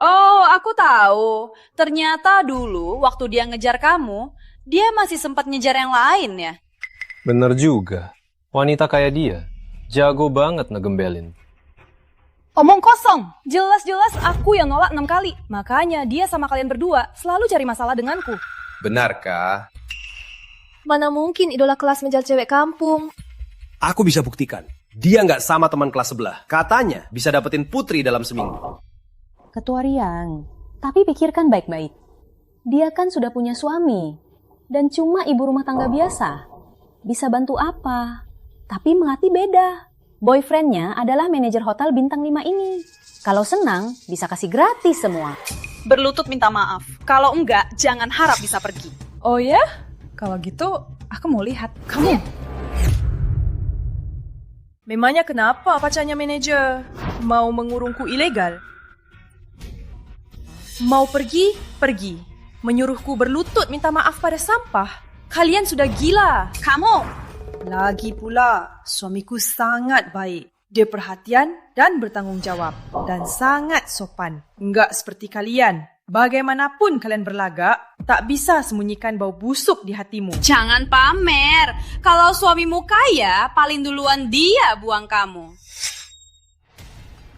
[SPEAKER 6] Oh, aku tahu. Ternyata dulu waktu dia ngejar kamu, dia masih sempat ngejar yang lain ya.
[SPEAKER 9] Bener juga. Wanita kayak dia, jago banget ngegembelin.
[SPEAKER 24] Omong kosong. Jelas-jelas aku yang nolak 6 kali. Makanya dia sama kalian berdua selalu cari masalah denganku.
[SPEAKER 5] Benarkah?
[SPEAKER 15] Mana mungkin idola kelas menjal cewek kampung.
[SPEAKER 3] Aku bisa buktikan. Dia nggak sama teman kelas sebelah. Katanya bisa dapetin Putri dalam seminggu.
[SPEAKER 20] Ketua Riang, tapi pikirkan baik-baik. Dia kan sudah punya suami. Dan cuma ibu rumah tangga biasa. Bisa bantu apa? Tapi Melati beda. Boyfriendnya adalah manajer hotel bintang 5 ini. Kalau senang, bisa kasih gratis semua.
[SPEAKER 24] Berlutut minta maaf. Kalau enggak, jangan harap bisa pergi. Oh ya? Kalau gitu, aku mau lihat. Kamu. Memangnya kenapa pacarnya manajer? Mau mengurungku ilegal? Mau pergi? Pergi. Menyuruhku berlutut minta maaf pada sampah? Kalian sudah gila. Kamu! Lagi pula, suamiku sangat baik. Dia perhatian dan bertanggung jawab. Dan sangat sopan. Enggak seperti kalian. Bagaimanapun kalian berlagak, tak bisa sembunyikan bau busuk di hatimu.
[SPEAKER 6] Jangan pamer. Kalau suamimu kaya, paling duluan dia buang kamu.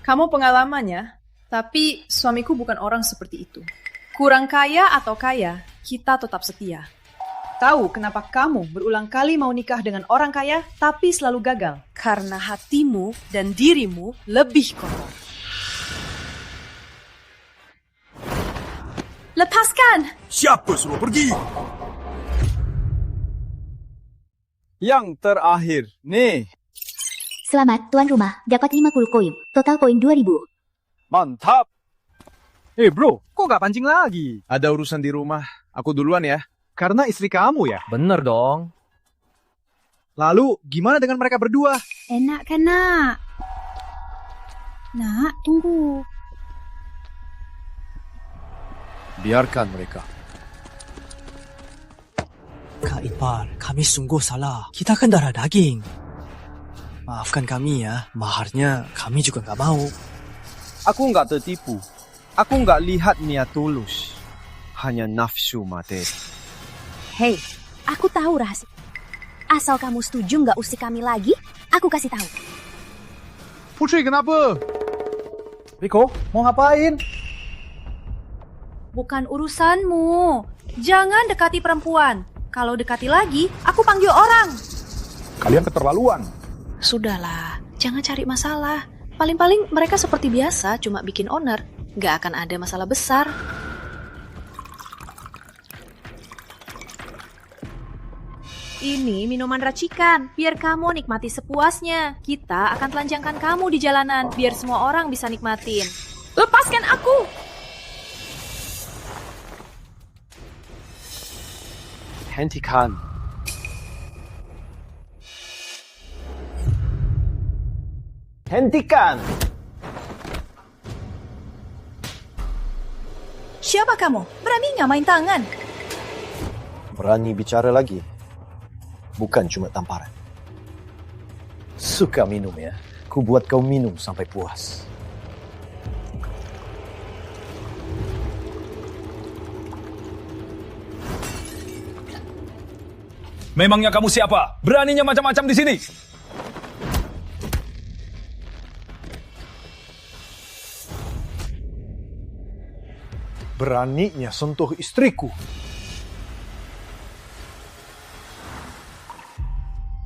[SPEAKER 24] Kamu pengalamannya, tapi suamiku bukan orang seperti itu. Kurang kaya atau kaya, kita tetap setia. Tahu kenapa kamu berulang kali mau nikah dengan orang kaya, tapi selalu gagal? Karena hatimu dan dirimu lebih kotor. Lepaskan!
[SPEAKER 5] Siapa suruh pergi?
[SPEAKER 7] Yang terakhir, nih.
[SPEAKER 8] Selamat, tuan rumah. Dapat 50 koin. Total koin 2000.
[SPEAKER 7] Mantap. Bro, kok gak pancing lagi? Ada urusan di rumah. Aku duluan ya. Karena istri kamu ya?
[SPEAKER 18] Bener dong.
[SPEAKER 7] Lalu, gimana dengan mereka berdua?
[SPEAKER 10] Enak kan, Nak? Nak, tunggu.
[SPEAKER 7] Biarkan mereka.
[SPEAKER 11] Kak Ipar, kami sungguh salah. Kita kan darah daging. Maafkan kami ya, maharnya kami juga nggak mau.
[SPEAKER 7] Aku nggak tertipu. Aku nggak lihat niat tulus. Hanya nafsu materi.
[SPEAKER 10] Hei, aku tahu rahasia. Asal kamu setuju nggak usik kami lagi, aku kasih tahu.
[SPEAKER 7] Putri, kenapa? Riko, mau ngapain?
[SPEAKER 10] Bukan urusanmu. Jangan dekati perempuan. Kalau dekati lagi, aku panggil orang.
[SPEAKER 7] Kalian keterlaluan.
[SPEAKER 12] Sudahlah, jangan cari masalah. Paling-paling mereka seperti biasa, cuma bikin oner. Gak akan ada masalah besar. Ini minuman racikan, biar kamu nikmati sepuasnya. Kita akan telanjangkan kamu di jalanan, biar semua orang bisa nikmatin. Lepaskan aku!
[SPEAKER 7] Hentikan. Hentikan!
[SPEAKER 10] Siapa kamu? Beraninya main tangan?
[SPEAKER 14] Berani bicara lagi? Bukan cuma tamparan. Suka minum ya? Ku buat kau minum sampai puas.
[SPEAKER 19] Memangnya kamu siapa? Beraninya macam-macam di sini?
[SPEAKER 7] Beraninya sentuh istriku.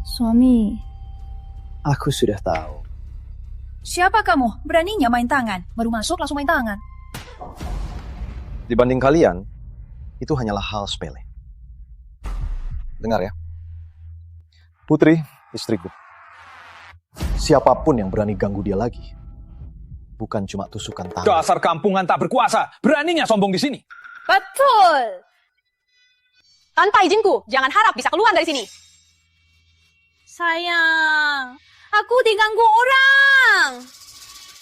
[SPEAKER 10] Suami.
[SPEAKER 14] Aku sudah tahu.
[SPEAKER 10] Siapa kamu? Beraninya main tangan. Baru masuk langsung main tangan.
[SPEAKER 14] Dibanding kalian, itu hanyalah hal sepele. Dengar ya. Putri, istriku. Siapapun yang berani ganggu dia lagi, bukan cuma tusukan tangan.
[SPEAKER 19] Dasar kampungan tak berkuasa. Beraninya sombong di sini.
[SPEAKER 24] Betul. Tanpa izinku, jangan harap bisa keluar dari sini.
[SPEAKER 10] Sayang, aku diganggu orang.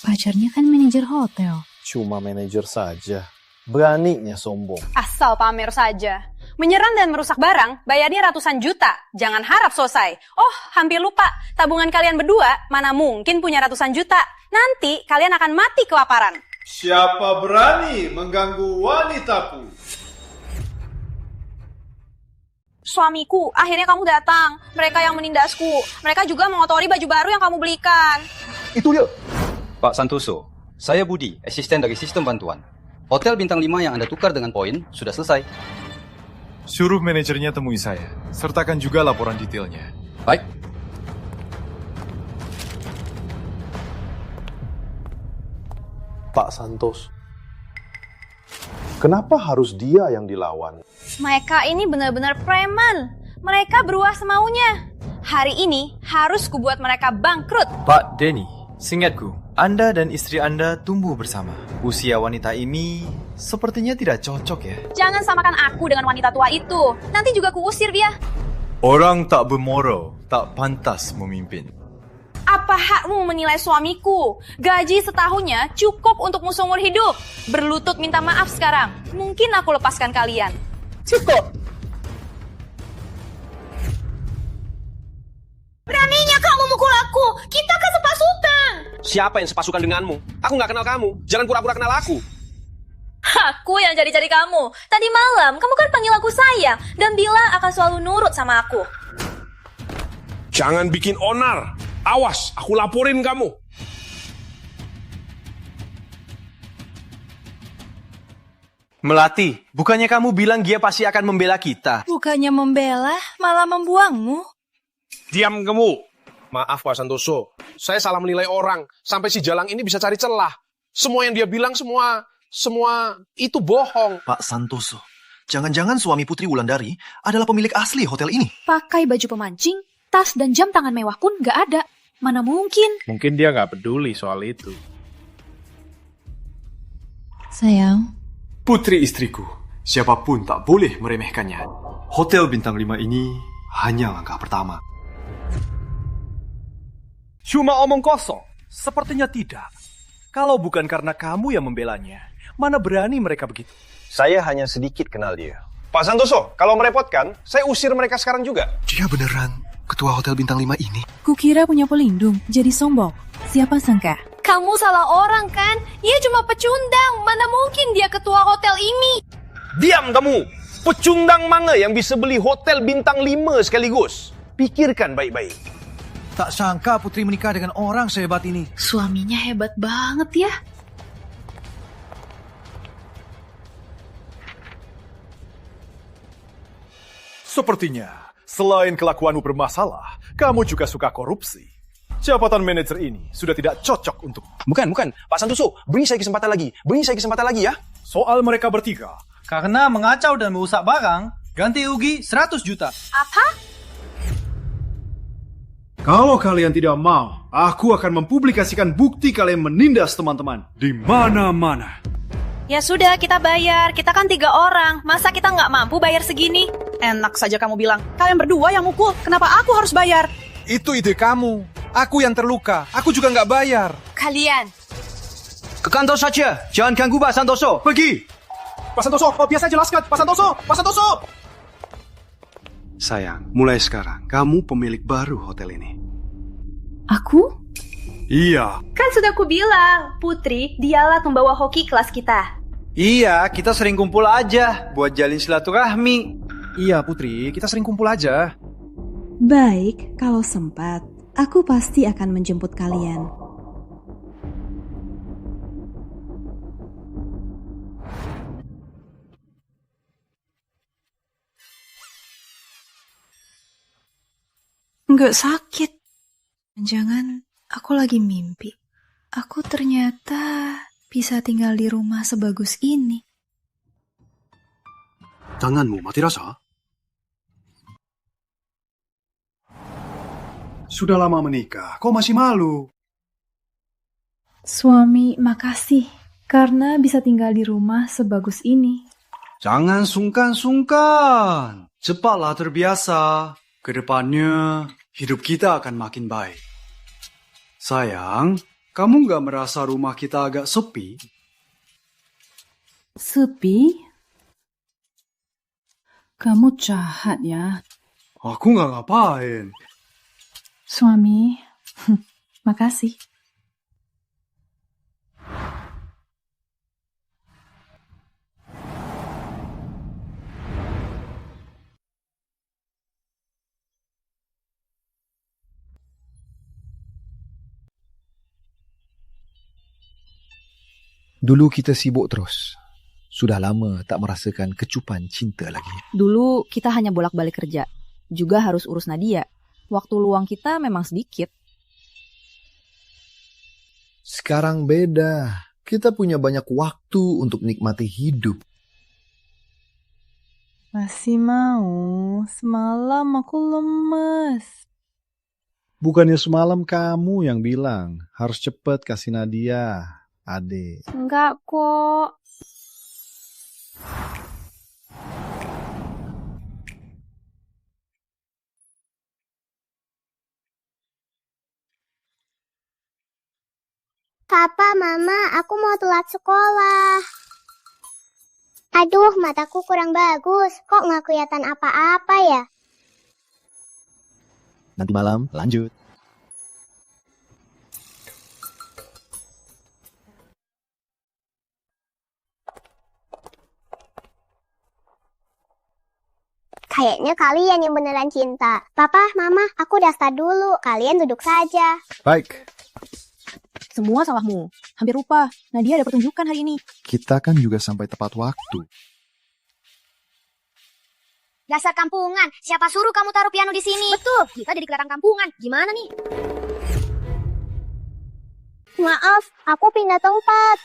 [SPEAKER 21] Pacarnya kan manajer hotel.
[SPEAKER 14] Cuma manajer saja. Beraninya sombong.
[SPEAKER 24] Asal pamer saja. Menyerang dan merusak barang, bayarnya ratusan juta. Jangan harap selesai. Oh, hampir lupa. Tabungan kalian berdua, mana mungkin punya ratusan juta. Nanti kalian akan mati kelaparan.
[SPEAKER 25] Siapa berani mengganggu wanitaku?
[SPEAKER 24] Suamiku, akhirnya kamu datang. Mereka yang menindasku. Mereka juga mengotori baju baru yang kamu belikan.
[SPEAKER 14] Itu dia.
[SPEAKER 22] Pak Santoso, saya Budi, asisten dari sistem bantuan. Hotel bintang 5 yang Anda tukar dengan poin sudah selesai.
[SPEAKER 4] Suruh manajernya temui saya. Sertakan juga laporan detailnya.
[SPEAKER 22] Baik.
[SPEAKER 23] Pak Santos, kenapa harus dia yang dilawan?
[SPEAKER 24] Mereka ini benar-benar preman. Mereka beruah semaunya. Hari ini harus kubuat mereka bangkrut.
[SPEAKER 1] Pak Denny, seingatku, Anda dan istri Anda tumbuh bersama. Usia wanita ini sepertinya tidak cocok ya.
[SPEAKER 24] Jangan samakan aku dengan wanita tua itu. Nanti juga kuusir dia.
[SPEAKER 1] Orang tak bermoral, tak pantas memimpin.
[SPEAKER 24] Apa hakmu menilai suamiku? Gaji setahunnya cukup untuk seumur hidup. Berlutut minta maaf sekarang. Mungkin aku lepaskan kalian.
[SPEAKER 11] Cukup.
[SPEAKER 24] Beraninya kamu mukul aku. Kita kan sepasukan.
[SPEAKER 3] Siapa yang sepasukan denganmu? Aku nggak kenal kamu. Jangan pura-pura kenal aku.
[SPEAKER 24] Aku yang cari-cari kamu. Tadi malam kamu kan panggil aku sayang dan bilang akan selalu nurut sama aku.
[SPEAKER 19] Jangan bikin onar. Awas, aku laporin kamu.
[SPEAKER 1] Melati, bukannya kamu bilang dia pasti akan membela kita?
[SPEAKER 10] Bukannya membela, malah membuangmu.
[SPEAKER 3] Diam kamu. Maaf Pak Santoso, saya salah menilai orang. Sampai si Jalang ini bisa cari celah. Semua yang dia bilang semua itu bohong.
[SPEAKER 14] Pak Santoso, jangan-jangan suami Putri Wulandari adalah pemilik asli hotel ini.
[SPEAKER 10] Pakai baju pemancing,
[SPEAKER 12] Tas dan jam tangan mewah pun nggak ada. Mana mungkin?
[SPEAKER 3] Mungkin dia nggak peduli soal itu.
[SPEAKER 10] Sayang.
[SPEAKER 1] Putri istriku, siapapun tak boleh meremehkannya. Hotel bintang 5 ini hanya langkah pertama.
[SPEAKER 4] Cuma omong kosong? Sepertinya tidak. Kalau bukan karena kamu yang membelanya, mana berani mereka begitu?
[SPEAKER 23] Saya hanya sedikit kenal dia. Pak Santoso, kalau merepotkan, saya usir mereka sekarang juga.
[SPEAKER 1] Dia beneran ketua hotel bintang 5 ini?
[SPEAKER 21] Kukira punya pelindung, jadi sombong. Siapa sangka?
[SPEAKER 15] Kamu salah orang kan? Dia cuma pecundang. Mana mungkin dia ketua hotel ini?
[SPEAKER 3] Diam kamu! Pecundang mana yang bisa beli hotel bintang 5 sekaligus? Pikirkan baik-baik.
[SPEAKER 7] Tak sangka Putri menikah dengan orang sehebat ini.
[SPEAKER 12] Suaminya hebat banget ya.
[SPEAKER 4] Sepertinya, selain kelakuanmu bermasalah, kamu juga suka korupsi. Jabatan manajer ini sudah tidak cocok untuk...
[SPEAKER 3] Bukan. Pak Santoso, beri saya kesempatan lagi ya.
[SPEAKER 4] Soal mereka bertiga.
[SPEAKER 7] Karena mengacau dan merusak barang, ganti rugi 100 juta.
[SPEAKER 12] Apa?
[SPEAKER 4] Kalau kalian tidak mau, aku akan mempublikasikan bukti kalian menindas teman-teman di mana-mana.
[SPEAKER 12] Ya sudah, kita bayar. Kita kan 3 orang. Masa kita nggak mampu bayar segini?
[SPEAKER 24] Enak saja kamu bilang. Kalian berdua yang mukul. Kenapa aku harus bayar?
[SPEAKER 7] Itu ide kamu. Aku yang terluka. Aku juga nggak bayar.
[SPEAKER 12] Kalian.
[SPEAKER 22] Ke kantor saja. Jangan ganggu Pak Santoso.
[SPEAKER 4] Pergi.
[SPEAKER 3] Pak Santoso, biasa jelaskan. Pak Santoso!
[SPEAKER 1] Sayang, mulai sekarang kamu pemilik baru hotel ini.
[SPEAKER 21] Aku?
[SPEAKER 1] Iya.
[SPEAKER 6] Kan sudah aku bilang, Putri, dialah pembawa hoki kelas kita.
[SPEAKER 7] Iya, kita sering kumpul aja buat jalin silaturahmi.
[SPEAKER 4] Iya Putri, kita sering kumpul aja.
[SPEAKER 21] Baik, kalau sempat, aku pasti akan menjemput kalian.
[SPEAKER 12] Nggak sakit. Jangan aku lagi mimpi. Aku ternyata bisa tinggal di rumah sebagus ini.
[SPEAKER 1] Tanganmu mati rasa? Sudah lama menikah, kok masih malu?
[SPEAKER 21] Suami, makasih. Karena bisa tinggal di rumah sebagus ini.
[SPEAKER 1] Jangan sungkan-sungkan. Cepatlah terbiasa. Kedepannya, hidup kita akan makin baik. Sayang, kamu nggak merasa rumah kita agak sepi?
[SPEAKER 21] Sepi? Kamu jahat ya.
[SPEAKER 1] Aku nggak ngapain.
[SPEAKER 21] Suami, makasih.
[SPEAKER 2] Dulu kita sibuk terus. Sudah lama tak merasakan kecupan cinta lagi.
[SPEAKER 20] Dulu kita hanya bolak-balik kerja. Juga harus urus Nadia. Waktu luang kita memang sedikit.
[SPEAKER 2] Sekarang beda. Kita punya banyak waktu untuk nikmati hidup.
[SPEAKER 21] Masih mau? Semalam aku lemes.
[SPEAKER 7] Bukannya semalam kamu yang bilang harus cepet kasih Nadia, Ade.
[SPEAKER 15] Enggak kok.
[SPEAKER 9] Papa, Mama, aku mau telat sekolah. Aduh, mataku kurang bagus. Kok nggak kelihatan apa-apa ya?
[SPEAKER 2] Nanti malam lanjut.
[SPEAKER 9] Kayaknya kalian yang beneran cinta. Papa, Mama, aku daftar dulu. Kalian duduk saja.
[SPEAKER 7] Baik.
[SPEAKER 20] Semua salahmu. Hampir lupa. Nadia ada pertunjukan hari ini.
[SPEAKER 2] Kita kan juga sampai tepat waktu.
[SPEAKER 9] Dasar kampungan. Siapa suruh kamu taruh piano di sini? Betul. Kita jadi kelihatan kampungan. Gimana nih? Maaf, aku pindah tempat.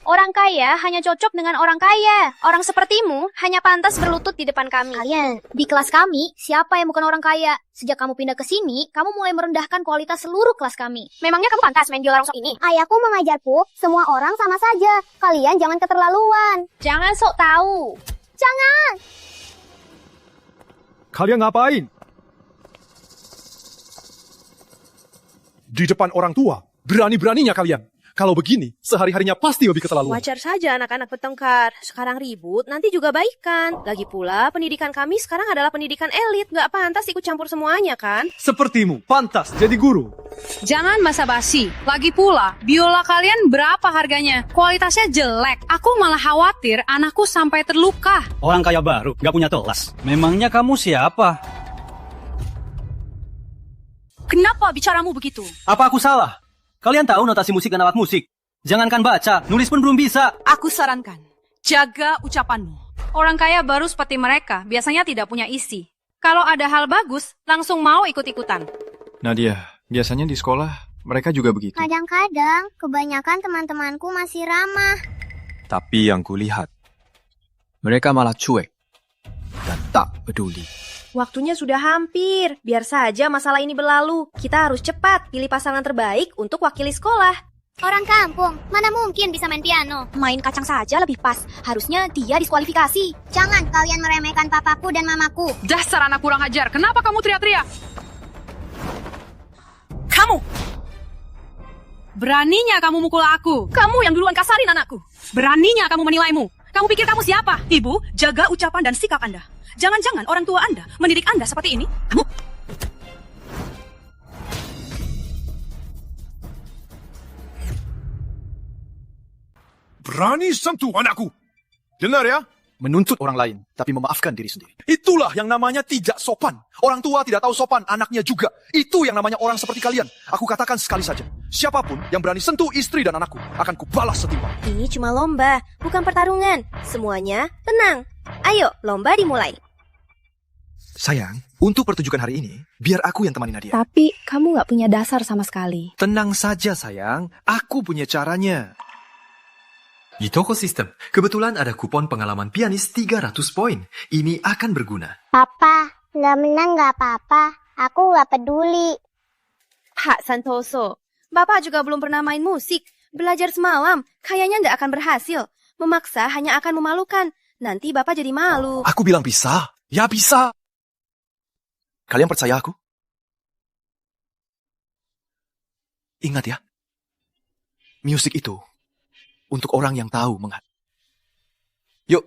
[SPEAKER 10] Orang kaya hanya cocok dengan orang kaya. Orang sepertimu hanya pantas berlutut di depan kami. Kalian, di kelas kami, siapa yang bukan orang kaya? Sejak kamu pindah ke sini, kamu mulai merendahkan kualitas seluruh kelas kami. Memangnya kamu pantas main di lorong sok ini?
[SPEAKER 9] Ayahku mengajarku, semua orang sama saja. Kalian jangan keterlaluan.
[SPEAKER 10] Jangan sok tahu.
[SPEAKER 9] Jangan!
[SPEAKER 7] Kalian ngapain?
[SPEAKER 3] Di depan orang tua, berani-beraninya kalian. Kalau begini, sehari-harinya pasti lebih keterlaluan.
[SPEAKER 12] Wajar saja anak-anak bertengkar. Sekarang ribut, nanti juga baikan. Lagi pula, pendidikan kami sekarang adalah pendidikan elit. Nggak pantas ikut campur semuanya, kan?
[SPEAKER 7] Sepertimu, pantas jadi guru.
[SPEAKER 24] Jangan basa-basi. Lagi pula, biola kalian berapa harganya? Kualitasnya jelek. Aku malah khawatir anakku sampai terluka.
[SPEAKER 5] Orang kaya baru, nggak punya kelas. Memangnya kamu siapa?
[SPEAKER 24] Kenapa bicaramu begitu?
[SPEAKER 5] Apa aku salah? Kalian tahu notasi musik dan alat musik? Jangankan baca, nulis pun belum bisa.
[SPEAKER 24] Aku sarankan, jaga ucapanmu. Orang kaya baru seperti mereka biasanya tidak punya isi. Kalau ada hal bagus, langsung mau ikut-ikutan.
[SPEAKER 1] Nadia, biasanya di sekolah mereka juga begitu.
[SPEAKER 9] Kadang-kadang, kebanyakan teman-temanku masih ramah.
[SPEAKER 1] Tapi yang kulihat, mereka malah cuek dan tak peduli.
[SPEAKER 12] Waktunya sudah hampir. Biar saja masalah ini berlalu. Kita harus cepat pilih pasangan terbaik untuk wakili sekolah.
[SPEAKER 10] Orang kampung, mana mungkin bisa main piano? Main kacang saja lebih pas. Harusnya dia diskualifikasi.
[SPEAKER 9] Jangan kalian meremehkan papaku dan mamaku.
[SPEAKER 24] Dasar anak kurang ajar, kenapa kamu teriak-teriak? Kamu! Beraninya kamu mukul aku. Kamu yang duluan kasarin anakku. Beraninya kamu menilaimu. Kamu pikir kamu siapa? Ibu, jaga ucapan dan sikap Anda. Jangan-jangan orang tua Anda mendidik Anda seperti ini? Kamu...
[SPEAKER 3] Berani sentuh anakku. Dengar ya?
[SPEAKER 1] Menuntut orang lain, tapi memaafkan diri sendiri.
[SPEAKER 3] Itulah yang namanya tidak sopan. Orang tua tidak tahu sopan, anaknya juga. Itu yang namanya orang seperti kalian. Aku katakan sekali saja. Siapapun yang berani sentuh istri dan anakku, akan kubalas setimpal.
[SPEAKER 12] Ini cuma lomba, bukan pertarungan. Semuanya tenang. Ayo, lomba dimulai.
[SPEAKER 1] Sayang, untuk pertunjukan hari ini, biar aku yang temani Nadia.
[SPEAKER 20] Tapi kamu gak punya dasar sama sekali.
[SPEAKER 1] Tenang saja sayang, aku punya caranya. Di toko sistem, kebetulan ada kupon pengalaman pianis 300 poin. Ini akan berguna.
[SPEAKER 9] Papa, nggak menang nggak apa-apa. Aku nggak peduli.
[SPEAKER 12] Pak Santoso, Bapak juga belum pernah main musik. Belajar semalam, kayaknya nggak akan berhasil. Memaksa hanya akan memalukan. Nanti Bapak jadi malu.
[SPEAKER 1] Aku bilang bisa. Ya bisa. Kalian percaya aku? Ingat ya, musik itu untuk orang yang tahu menghati. Yuk.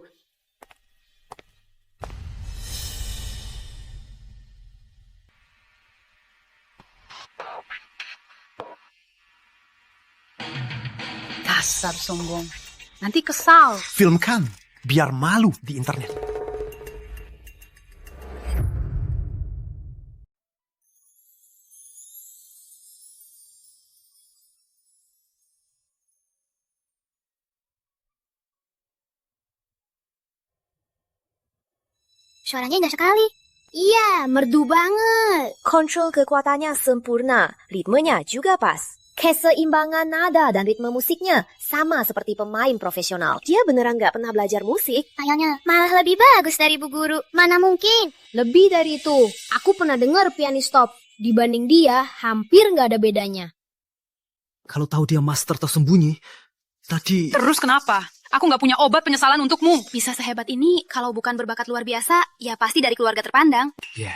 [SPEAKER 24] Dasar sombong. Nanti kesal.
[SPEAKER 3] Filmkan, biar malu di internet.
[SPEAKER 10] Suaranya indah sekali. Iya, merdu banget.
[SPEAKER 12] Kontrol kekuatannya sempurna, ritmenya juga pas. Keseimbangan nada dan ritme musiknya sama seperti pemain profesional. Dia beneran nggak pernah belajar musik.
[SPEAKER 10] Kayaknya malah lebih bagus dari Bu Guru. Mana mungkin?
[SPEAKER 8] Lebih dari itu, aku pernah dengar pianis top. Dibanding dia, hampir nggak ada bedanya.
[SPEAKER 11] Kalau tahu dia master tersembunyi, tadi...
[SPEAKER 24] Terus kenapa? Aku nggak punya obat penyesalan untukmu.
[SPEAKER 10] Bisa sehebat ini, kalau bukan berbakat luar biasa, ya pasti dari keluarga terpandang.
[SPEAKER 13] Ya,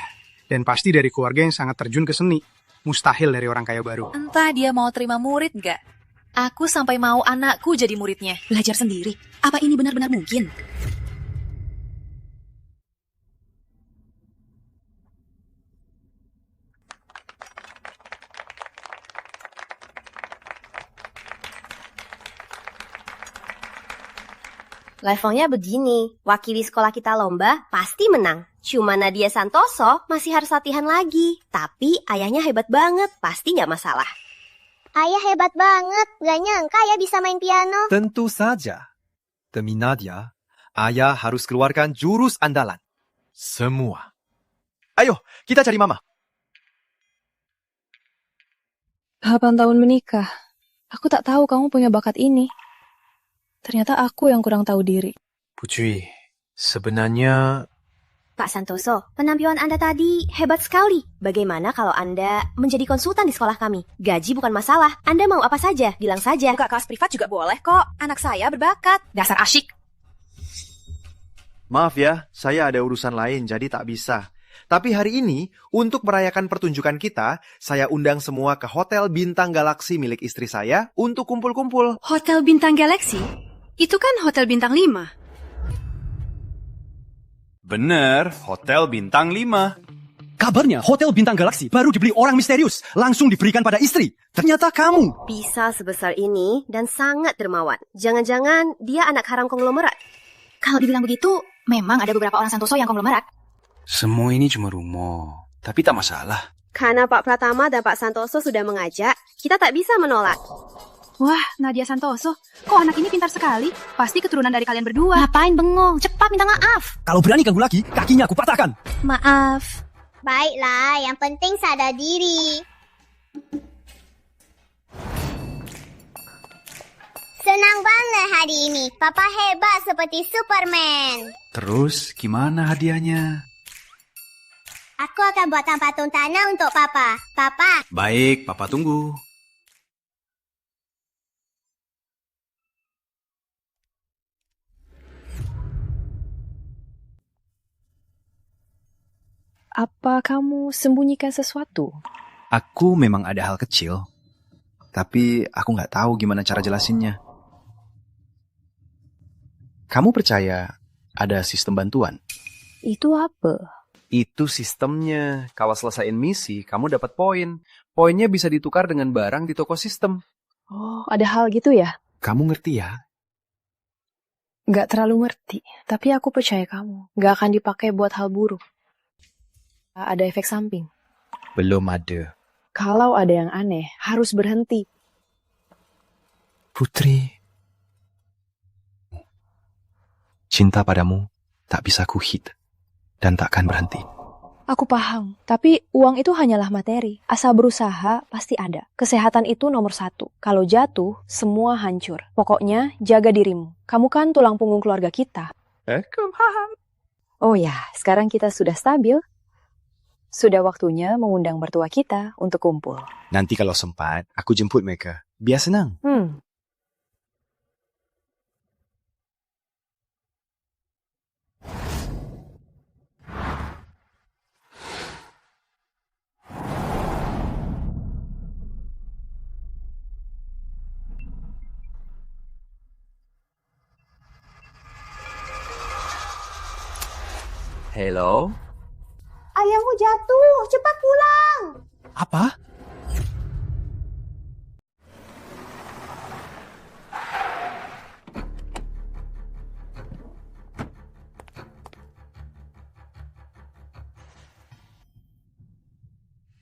[SPEAKER 13] dan pasti dari keluarga yang sangat terjun ke seni. Mustahil dari orang kaya baru.
[SPEAKER 12] Entah dia mau terima murid nggak? Aku sampai mau anakku jadi muridnya.
[SPEAKER 6] Belajar sendiri. Apa ini benar-benar mungkin?
[SPEAKER 12] Levelnya begini, wakili sekolah kita lomba pasti menang. Cuma Nadia Santoso masih harus latihan lagi. Tapi ayahnya hebat banget, pasti nggak masalah.
[SPEAKER 9] Ayah hebat banget, gak nyangka ya bisa main piano.
[SPEAKER 16] Tentu saja. Demi Nadia, ayah harus keluarkan jurus andalan. Semua.
[SPEAKER 1] Ayo, kita cari mama.
[SPEAKER 20] 8 tahun menikah. Aku tak tahu kamu punya bakat ini.
[SPEAKER 12] Ternyata aku yang kurang tahu diri.
[SPEAKER 7] Putri, sebenarnya...
[SPEAKER 14] Pak Santoso, penampilan Anda tadi hebat sekali. Bagaimana kalau Anda menjadi konsultan di sekolah kami? Gaji bukan masalah. Anda mau apa saja, bilang saja.
[SPEAKER 12] Buka kelas privat juga boleh kok. Anak saya berbakat. Dasar asyik.
[SPEAKER 17] Maaf ya, saya ada urusan lain jadi tak bisa. Tapi hari ini, untuk merayakan pertunjukan kita, saya undang semua ke Hotel Bintang Galaksi milik istri saya untuk kumpul-kumpul.
[SPEAKER 6] Hotel Bintang Galaksi? Itu kan Hotel Bintang 5.
[SPEAKER 4] Bener, Hotel Bintang 5.
[SPEAKER 5] Kabarnya Hotel Bintang Galaksi baru dibeli orang misterius, langsung diberikan pada istri. Ternyata kamu.
[SPEAKER 14] Bisa sebesar ini dan sangat dermawan. Jangan-jangan dia anak haram konglomerat.
[SPEAKER 15] Kalau dibilang begitu, memang ada beberapa orang Santoso yang konglomerat.
[SPEAKER 18] Semua ini cuma rumor, tapi tak masalah.
[SPEAKER 14] Karena Pak Pratama dan Pak Santoso sudah mengajak, kita tak bisa menolak.
[SPEAKER 15] Wah, Nadia Santoso, kok anak ini pintar sekali? Pasti keturunan dari kalian berdua. Ngapain bengong? Cepat minta maaf.
[SPEAKER 5] Kalau berani ganggu lagi, kakinya aku patahkan.
[SPEAKER 15] Maaf.
[SPEAKER 9] Baiklah, yang penting sadar diri. Senang banget hari ini. Papa hebat seperti Superman.
[SPEAKER 18] Terus, gimana hadiahnya?
[SPEAKER 9] Aku akan buatkan patung tanah untuk Papa. Papa.
[SPEAKER 18] Baik, Papa tunggu.
[SPEAKER 12] Apa kamu sembunyikan sesuatu?
[SPEAKER 1] Aku memang ada hal kecil, tapi aku nggak tahu gimana cara jelasinnya. Kamu percaya ada sistem bantuan?
[SPEAKER 12] Itu apa?
[SPEAKER 1] Itu sistemnya. Kalau selesaiin misi, kamu dapat poin. Poinnya bisa ditukar dengan barang di toko sistem.
[SPEAKER 12] Oh, ada hal gitu ya?
[SPEAKER 1] Kamu ngerti ya?
[SPEAKER 12] Nggak terlalu ngerti, tapi aku percaya kamu. Nggak akan dipakai buat hal buruk. Ada efek samping.
[SPEAKER 1] Belum ada.
[SPEAKER 12] Kalau ada yang aneh, harus berhenti.
[SPEAKER 1] Putri, cinta padamu tak bisa kuhit dan takkan berhenti.
[SPEAKER 12] Aku paham, tapi uang itu hanyalah materi. Asal berusaha, pasti ada. Kesehatan itu nomor 1. Kalau jatuh, semua hancur. Pokoknya, jaga dirimu. Kamu kan tulang punggung keluarga kita.
[SPEAKER 1] Aku paham.
[SPEAKER 12] Oh ya, sekarang kita sudah stabil. Sudah waktunya mengundang mertua kita untuk kumpul.
[SPEAKER 1] Nanti kalau sempat, aku jemput mereka. Biar senang.
[SPEAKER 18] Hello?
[SPEAKER 9] Ayahmu jatuh, cepat pulang.
[SPEAKER 5] Apa?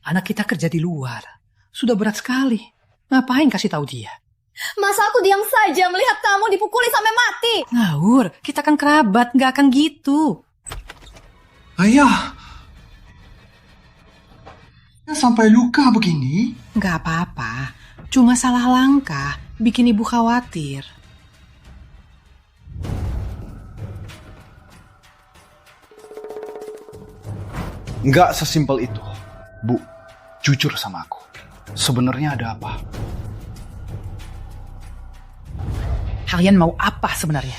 [SPEAKER 19] Anak kita kerja di luar. Sudah berat sekali. Ngapain kasih tahu dia?
[SPEAKER 12] Masa aku diam saja melihat kamu dipukuli sampai mati?
[SPEAKER 19] Ngawur, kita kan kerabat, nggak akan gitu.
[SPEAKER 18] Ayah! Sampai luka begini?
[SPEAKER 19] Nggak apa-apa, cuma salah langkah, bikin ibu khawatir.
[SPEAKER 18] Nggak sesimpel itu. Bu, jujur sama aku. Sebenarnya ada apa?
[SPEAKER 19] Kalian mau apa sebenarnya?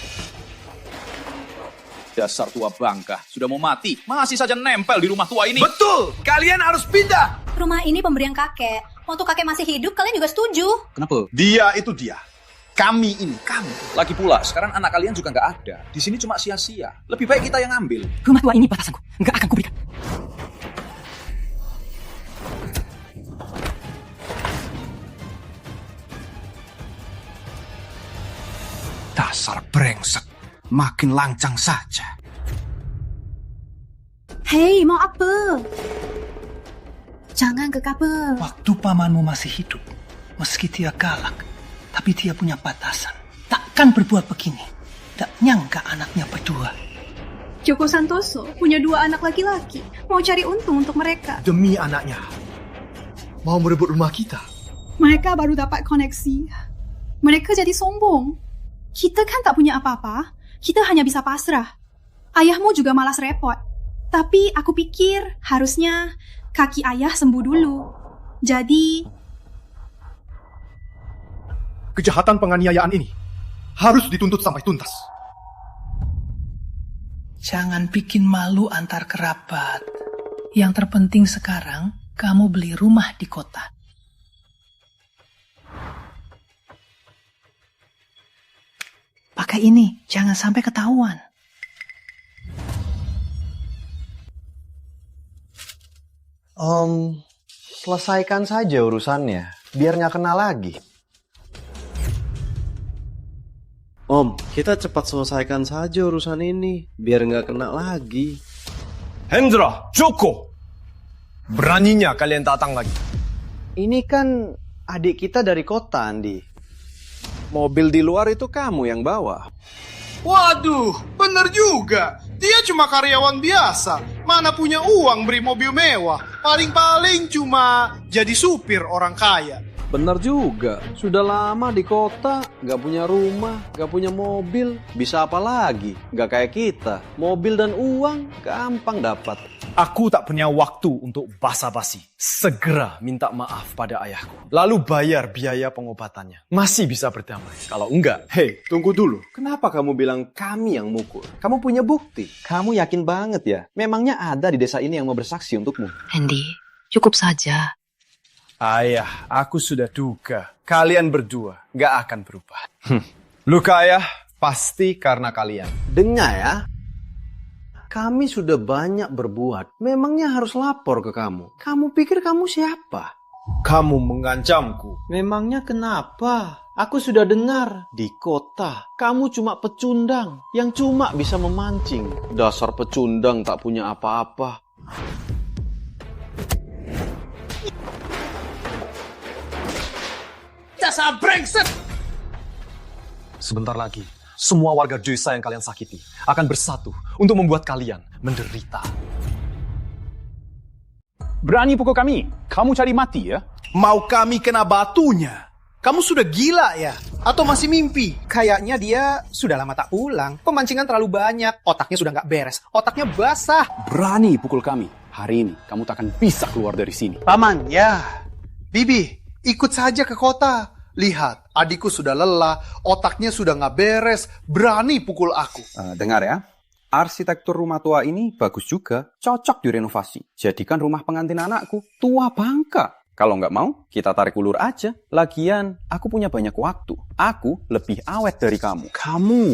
[SPEAKER 25] Dasar tua bangka, sudah mau mati, masih saja nempel di rumah tua ini.
[SPEAKER 18] Betul, kalian harus pindah.
[SPEAKER 6] Rumah ini pemberian kakek. Waktu kakek masih hidup, kalian juga setuju.
[SPEAKER 25] Kenapa?
[SPEAKER 23] Dia itu dia. Kami ini, kami.
[SPEAKER 25] Lagi pula, sekarang anak kalian juga nggak ada. Di sini cuma sia-sia. Lebih baik kita yang ambil.
[SPEAKER 19] Rumah tua ini batasanku, nggak akan kuberikan.
[SPEAKER 18] Dasar brengsek. Makin lancang saja.
[SPEAKER 6] Hei, mau apa?
[SPEAKER 19] Jangan gegabah.
[SPEAKER 18] Waktu pamanmu masih hidup, meski dia galak, tapi dia punya batasan. Takkan berbuat begini. Tak nyangka anaknya berdua.
[SPEAKER 6] Joko Santoso punya 2 anak laki-laki. Mau cari untung untuk mereka.
[SPEAKER 2] Demi anaknya. Mau merebut rumah kita.
[SPEAKER 24] Mereka baru dapat koneksi. Mereka jadi sombong. Kita kan tak punya apa-apa. Kita hanya bisa pasrah. Ayahmu juga malas repot. Tapi aku pikir harusnya kaki ayah sembuh dulu. Jadi...
[SPEAKER 13] Kejahatan penganiayaan ini harus dituntut sampai tuntas.
[SPEAKER 18] Jangan bikin malu antar kerabat. Yang terpenting sekarang, kamu beli rumah di kota. Pakai ini, jangan sampai ketahuan.
[SPEAKER 17] Selesaikan saja urusannya, biar nggak kena lagi.
[SPEAKER 4] Om, kita cepat selesaikan saja urusan ini, biar nggak kena lagi.
[SPEAKER 16] Hendra, cukup! Beraninya kalian datang lagi.
[SPEAKER 4] Ini kan adik kita dari kota, Andi. Mobil di luar itu kamu yang bawa.
[SPEAKER 13] Waduh, bener juga. Dia cuma karyawan biasa. Mana punya uang beri mobil mewah. Paling-paling cuma jadi supir orang kaya.
[SPEAKER 4] Bener juga, sudah lama di kota, gak punya rumah, gak punya mobil. Bisa apa lagi? Gak kayak kita, mobil dan uang gampang dapat.
[SPEAKER 16] Aku tak punya waktu untuk basa-basi. Segera minta maaf pada ayahku. Lalu bayar biaya pengobatannya. Masih bisa berdamai. Kalau enggak,
[SPEAKER 4] hei, tunggu dulu. Kenapa kamu bilang kami yang mukul? Kamu punya bukti. Kamu yakin banget ya? Memangnya ada di desa ini yang mau bersaksi untukmu?
[SPEAKER 3] Andy, cukup saja.
[SPEAKER 7] Ayah, aku sudah duga. Kalian berdua gak akan berubah. Luka ayah pasti karena kalian.
[SPEAKER 4] Dengar ya. Kami sudah banyak berbuat. Memangnya harus lapor ke kamu. Kamu pikir kamu siapa?
[SPEAKER 7] Kamu mengancamku.
[SPEAKER 4] Memangnya kenapa? Aku sudah dengar. Di kota, kamu cuma pecundang. Yang cuma bisa memancing. Dasar pecundang tak punya apa-apa.
[SPEAKER 7] Dasar brengsek! Sebentar lagi, semua warga desa yang kalian sakiti akan bersatu untuk membuat kalian menderita.
[SPEAKER 13] Berani pukul kami? Kamu cari mati ya? Mau kami kena batunya? Kamu sudah gila ya? Atau masih mimpi? Kayaknya dia sudah lama tak pulang. Pemancingan terlalu banyak. Otaknya sudah nggak beres. Otaknya basah.
[SPEAKER 8] Berani pukul kami. Hari ini kamu tak akan bisa keluar dari sini.
[SPEAKER 13] Paman, ya. Bibi, ikut saja ke kota. Lihat, adikku sudah lelah. Otaknya sudah nggak beres. Berani pukul aku.
[SPEAKER 8] Dengar ya. Arsitektur rumah tua ini bagus juga. Cocok direnovasi. Jadikan rumah pengantin anakku. Tua bangka. Kalau nggak mau, kita tarik ulur aja. Lagian, aku punya banyak waktu. Aku lebih awet dari kamu.
[SPEAKER 7] Kamu?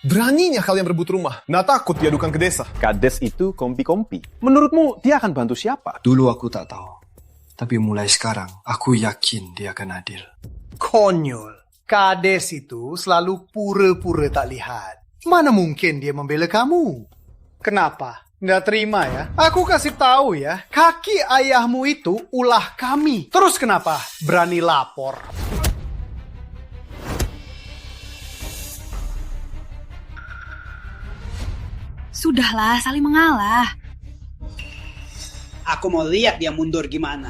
[SPEAKER 7] Beraninya kalian berebut rumah. Nggak takut diadukan ke desa.
[SPEAKER 8] Kades itu kompi-kompi. Menurutmu, dia akan bantu siapa?
[SPEAKER 1] Dulu aku tak tahu. Tapi mulai sekarang, aku yakin dia akan adil.
[SPEAKER 13] Konyol. Kades itu selalu pura-pura tak lihat. Mana mungkin dia membela kamu? Kenapa? Nggak terima ya? Aku kasih tahu ya, kaki ayahmu itu ulah kami. Terus kenapa? Berani lapor.
[SPEAKER 24] Sudahlah, saling mengalah.
[SPEAKER 18] Aku mau lihat dia mundur gimana.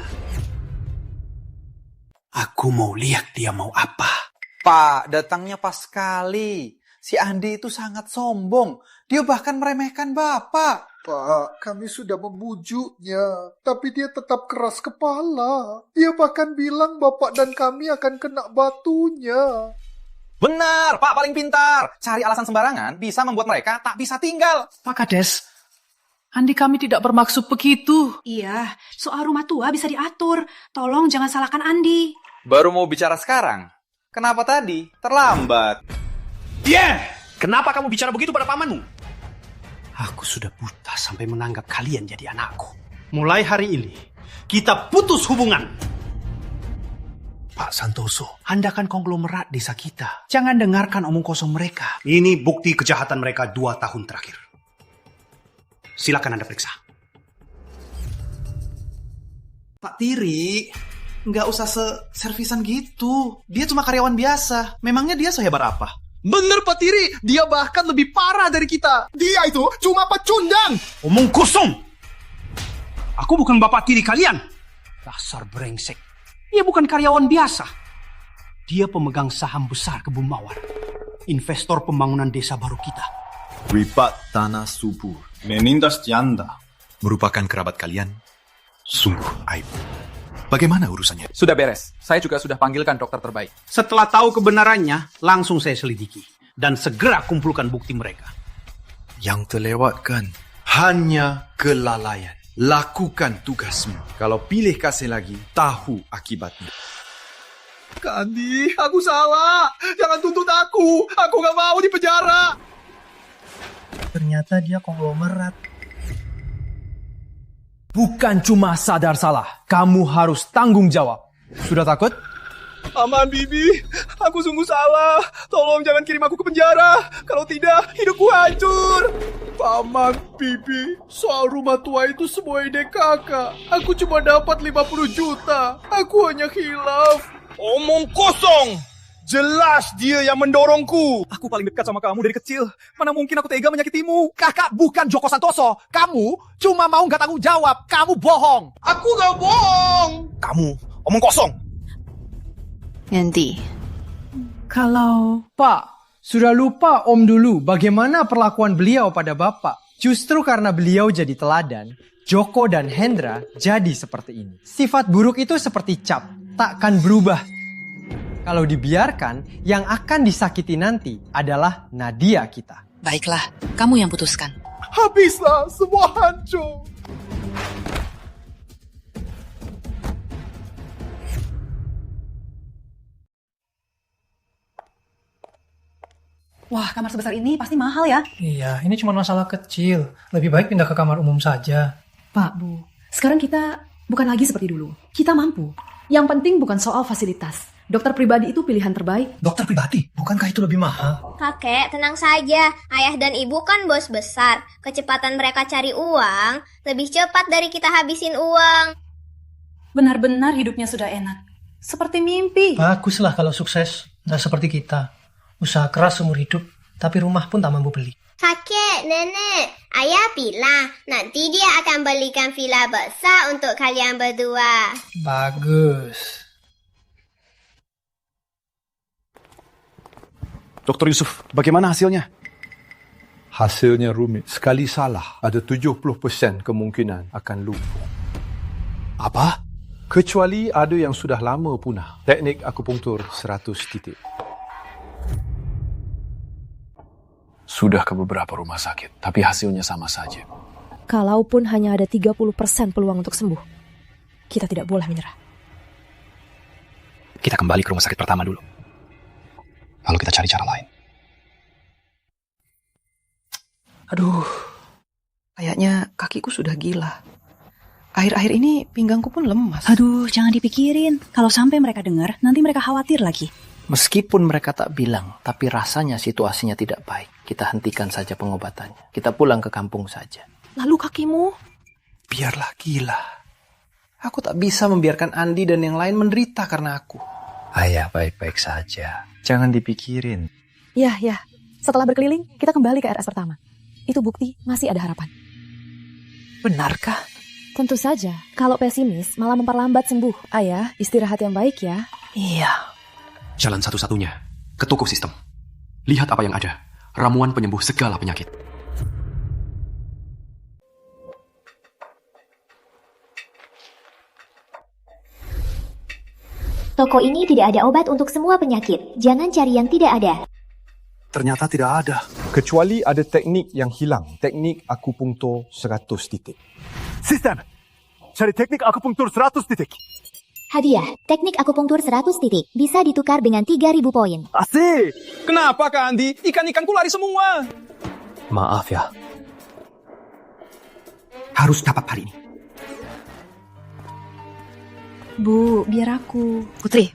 [SPEAKER 18] Aku mau lihat dia mau apa.
[SPEAKER 11] Pak, datangnya pas sekali. Si Andi itu sangat sombong. Dia bahkan meremehkan Bapak.
[SPEAKER 13] Pak, kami sudah membujuknya, tapi dia tetap keras kepala. Dia bahkan bilang Bapak dan kami akan kena batunya.
[SPEAKER 11] Benar, Pak paling pintar. Cari alasan sembarangan bisa membuat mereka tak bisa tinggal.
[SPEAKER 18] Pak Kades, Andi kami tidak bermaksud begitu.
[SPEAKER 24] Iya, soal rumah tua bisa diatur. Tolong jangan salahkan Andi.
[SPEAKER 11] Baru mau bicara sekarang. Kenapa tadi? Terlambat.
[SPEAKER 18] Kenapa kamu bicara begitu pada pamanmu? Aku sudah buta sampai menganggap kalian jadi anakku. Mulai hari ini, kita putus hubungan. Pak Santoso, Anda kan konglomerat desa kita. Jangan dengarkan omong kosong mereka. Ini bukti kejahatan mereka 2 tahun terakhir. Silakan Anda periksa.
[SPEAKER 11] Pak Tiri, nggak usah servisan gitu. Dia cuma karyawan biasa. Memangnya dia sehebat apa?
[SPEAKER 13] Bener Pak Tiri, dia bahkan lebih parah dari kita. Dia itu cuma pecundang.
[SPEAKER 18] Omong kosong. Aku bukan bapak tiri kalian. Dasar brengsek. Dia bukan karyawan biasa. Dia pemegang saham besar Kebun Mawar. Investor pembangunan desa baru kita.
[SPEAKER 10] Ripat tanah subur. Menindas janda. Merupakan kerabat kalian? Sungguh aib. Bagaimana urusannya?
[SPEAKER 1] Sudah beres. Saya juga sudah panggilkan dokter terbaik.
[SPEAKER 18] Setelah tahu kebenarannya, langsung saya selidiki. Dan segera kumpulkan bukti mereka.
[SPEAKER 1] Yang terlewatkan hanya kelalaian. Lakukan tugasmu. Kalau pilih kasih lagi, tahu akibatnya.
[SPEAKER 7] Kak Andi, aku salah. Jangan tuntut aku. Aku gak mau di penjara.
[SPEAKER 14] Ternyata dia konglomerat.
[SPEAKER 16] Bukan cuma sadar salah, kamu harus tanggung jawab. Sudah takut?
[SPEAKER 7] Aman, Bibi. Aku sungguh salah. Tolong jangan kirim aku ke penjara. Kalau tidak, hidupku hancur. Paman, Bibi, soal rumah tua itu semua ide kakak. Aku cuma dapat 50 juta. Aku hanya khilaf. Omong kosong! Jelas dia yang mendorongku. Aku paling dekat sama kamu dari kecil. Mana mungkin aku tega menyakitimu?
[SPEAKER 13] Kakak bukan Joko Santoso. Kamu cuma mau nggak tanggung jawab. Kamu bohong.
[SPEAKER 7] Aku nggak bohong.
[SPEAKER 13] Kamu omong kosong.
[SPEAKER 3] Nanti.
[SPEAKER 5] Kalau... Pak, sudah lupa Om dulu bagaimana perlakuan beliau pada Bapak. Justru karena beliau jadi teladan, Joko dan Hendra jadi seperti ini. Sifat buruk itu seperti cap, takkan berubah. Kalau dibiarkan, yang akan disakiti nanti adalah Nadia kita.
[SPEAKER 3] Baiklah, kamu yang putuskan.
[SPEAKER 7] Habislah, semua hancur.
[SPEAKER 24] Wah, kamar sebesar ini pasti mahal ya?
[SPEAKER 14] Iya, ini cuma masalah kecil. Lebih baik pindah ke kamar umum saja.
[SPEAKER 24] Pak, Bu, sekarang kita bukan lagi seperti dulu. Kita mampu. Yang penting bukan soal fasilitas. Dokter pribadi itu pilihan terbaik.
[SPEAKER 14] Dokter pribadi? Bukankah itu lebih mahal?
[SPEAKER 9] Kakek, tenang saja. Ayah dan ibu kan bos besar. Kecepatan mereka cari uang lebih cepat dari kita habisin uang.
[SPEAKER 24] Benar-benar hidupnya sudah enak. Seperti mimpi.
[SPEAKER 14] Baguslah kalau sukses. Nggak seperti kita. Usaha keras seumur hidup, tapi rumah pun tak mampu beli.
[SPEAKER 9] Kakek, nenek, ayah bilang nanti dia akan belikan villa besar untuk kalian berdua.
[SPEAKER 14] Bagus.
[SPEAKER 4] Dokter Yusuf, bagaimana hasilnya?
[SPEAKER 20] Hasilnya rumit. Sekali salah, ada 70% kemungkinan akan lumpuh.
[SPEAKER 4] Apa?
[SPEAKER 20] Kecuali ada yang sudah lama punah. Teknik akupunktur 100 titik.
[SPEAKER 4] Sudah ke beberapa rumah sakit, tapi hasilnya sama saja.
[SPEAKER 12] Kalaupun hanya ada 30% peluang untuk sembuh, kita tidak boleh menyerah.
[SPEAKER 1] Kita kembali ke rumah sakit pertama dulu. Lalu kita cari cara lain.
[SPEAKER 3] Aduh, kayaknya kakiku sudah gila. Akhir-akhir ini pinggangku pun lemas.
[SPEAKER 24] Aduh, jangan dipikirin. Kalau sampai mereka dengar, nanti mereka khawatir lagi.
[SPEAKER 21] Meskipun mereka tak bilang, tapi rasanya situasinya tidak baik. Kita hentikan saja pengobatannya. Kita pulang ke kampung saja.
[SPEAKER 12] Lalu kakimu?
[SPEAKER 21] Biarlah gila. Aku tak bisa membiarkan Andi dan yang lain menderita karena aku.
[SPEAKER 1] Ayah baik-baik saja. Jangan dipikirin.
[SPEAKER 12] Ya. Setelah berkeliling, kita kembali ke RS pertama. Itu bukti masih ada harapan.
[SPEAKER 21] Benarkah?
[SPEAKER 12] Tentu saja. Kalau pesimis, malah memperlambat sembuh. Ayah, istirahat yang baik ya.
[SPEAKER 21] Iya.
[SPEAKER 1] Jalan satu-satunya, ketukuk sistem. Lihat apa yang ada. Ramuan penyembuh segala penyakit.
[SPEAKER 9] Toko ini tidak ada obat untuk semua penyakit. Jangan cari yang tidak ada.
[SPEAKER 20] Ternyata tidak ada. Kecuali ada teknik yang hilang. Teknik akupunktur 100 titik.
[SPEAKER 7] Sistem, cari teknik akupunktur 100 titik.
[SPEAKER 9] Hadiah, teknik akupunktur 100 titik. Bisa ditukar dengan 3.000 poin.
[SPEAKER 7] Asik!
[SPEAKER 16] Kenapa Kak Andi? Ikan-ikanku lari semua.
[SPEAKER 21] Maaf ya.
[SPEAKER 1] Harus dapat hari ini.
[SPEAKER 24] Bu, biar aku.
[SPEAKER 3] Putri,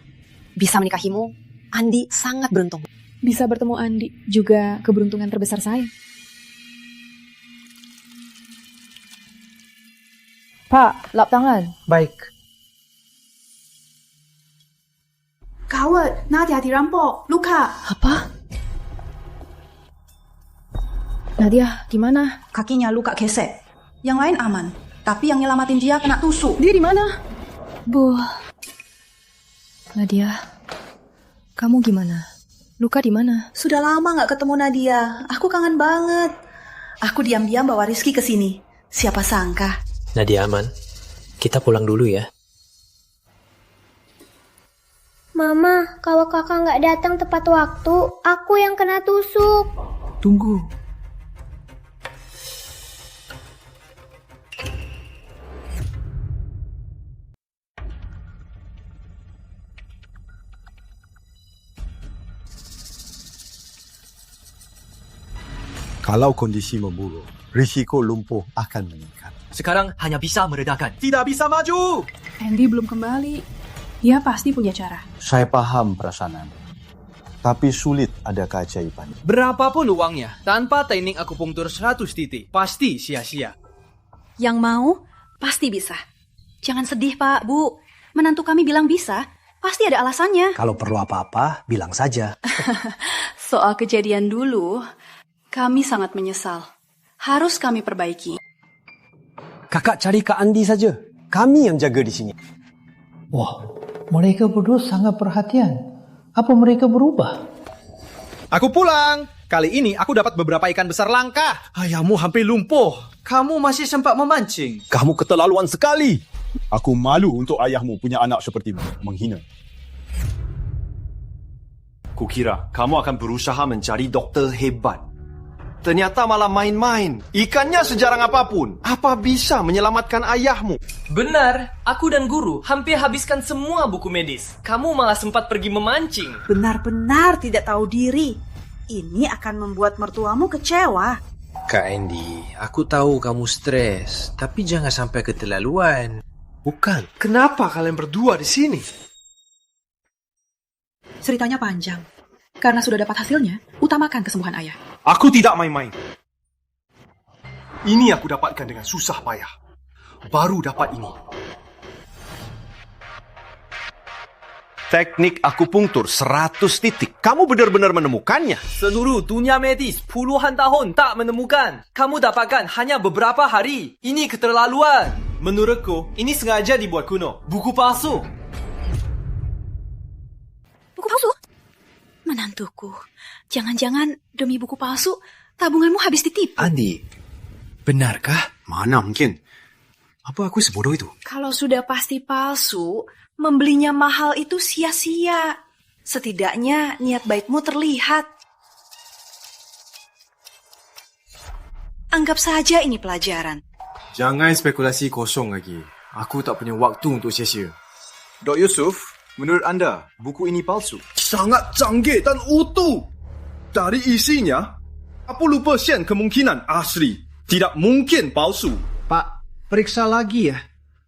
[SPEAKER 3] bisa menikahimu, Andi sangat beruntung.
[SPEAKER 12] Bisa bertemu Andi, juga keberuntungan terbesar saya. Pak, lap tangan.
[SPEAKER 14] Baik.
[SPEAKER 24] Gawat, Nadia dirampok. Luka.
[SPEAKER 12] Apa? Nadia, gimana?
[SPEAKER 24] Kakinya luka gesek. Yang lain aman. Tapi yang nyelamatin dia kena tusuk. Dia di mana?
[SPEAKER 12] Bu. Nadia. Kamu gimana? Luka di mana?
[SPEAKER 24] Sudah lama nggak ketemu Nadia. Aku kangen banget. Aku diam-diam bawa Rizky ke sini. Siapa sangka.
[SPEAKER 15] Nadia aman. Kita pulang dulu ya.
[SPEAKER 9] Mama, kalau kakak nggak datang tepat waktu, aku yang kena tusuk.
[SPEAKER 15] Tunggu.
[SPEAKER 20] Kalau kondisi memburuk, risiko lumpuh akan meningkat.
[SPEAKER 15] Sekarang hanya bisa meredakan.
[SPEAKER 7] Tidak bisa maju.
[SPEAKER 24] Andy belum kembali. Dia pasti punya cara.
[SPEAKER 20] Saya paham perasaan Anda. Tapi sulit ada keajaiban.
[SPEAKER 1] Berapapun uangnya, tanpa teknik akupunktur 100 titik, pasti sia-sia.
[SPEAKER 6] Yang mau, pasti bisa. Jangan sedih, Pak, Bu. Menantu kami bilang bisa, pasti ada alasannya.
[SPEAKER 15] Kalau perlu apa-apa, bilang saja.
[SPEAKER 6] Soal kejadian dulu, kami sangat menyesal. Harus kami perbaiki.
[SPEAKER 15] Kakak cari Kak Andi saja. Kami yang jaga di sini.
[SPEAKER 14] Wah, mereka berdua sangat perhatian. Apa mereka berubah?
[SPEAKER 7] Aku pulang. Kali ini aku dapat beberapa ikan besar langka. Ayahmu hampir lumpuh.
[SPEAKER 1] Kamu masih sempat memancing.
[SPEAKER 20] Kamu keterlaluan sekali. Aku malu untuk ayahmu punya anak sepertimu. Menghina.
[SPEAKER 4] Kukira kamu akan berusaha mencari dokter hebat. Ternyata malah main-main. Ikannya sejarang apapun. Apa bisa menyelamatkan ayahmu?
[SPEAKER 19] Benar, aku dan guru hampir habiskan semua buku medis. Kamu malah sempat pergi memancing.
[SPEAKER 24] Benar-benar tidak tahu diri. Ini akan membuat mertuamu kecewa.
[SPEAKER 21] Kak Andy, aku tahu kamu stres, tapi jangan sampai keterlaluan.
[SPEAKER 1] Bukan. Kenapa kalian berdua di sini?
[SPEAKER 24] Ceritanya panjang. Karena sudah dapat hasilnya, utamakan kesembuhan ayah.
[SPEAKER 7] Aku tidak main-main. Ini aku dapatkan dengan susah payah. Baru dapat ini.
[SPEAKER 4] Teknik akupunktur 100 titik. Kamu benar-benar menemukannya.
[SPEAKER 19] Seluruh dunia medis puluhan tahun tak menemukan. Kamu dapatkan hanya beberapa hari. Ini keterlaluan. Menurutku, ini sengaja dibuat kuno. Buku palsu.
[SPEAKER 6] Buku palsu? Menantuku, jangan-jangan demi buku palsu, tabunganmu habis ditipu.
[SPEAKER 1] Andi, benarkah?
[SPEAKER 7] Mana mungkin? Apa aku sebodoh itu?
[SPEAKER 6] Kalau sudah pasti palsu, membelinya mahal itu sia-sia. Setidaknya niat baikmu terlihat. Anggap saja ini pelajaran.
[SPEAKER 1] Jangan spekulasi kosong lagi. Aku tak punya waktu untuk sia-sia.
[SPEAKER 4] Dok Yusuf, menurut Anda, buku ini palsu?
[SPEAKER 7] Sangat canggih dan utuh. Dari isinya, 40% kemungkinan asli. Tidak mungkin palsu.
[SPEAKER 13] Pak, periksa lagi ya.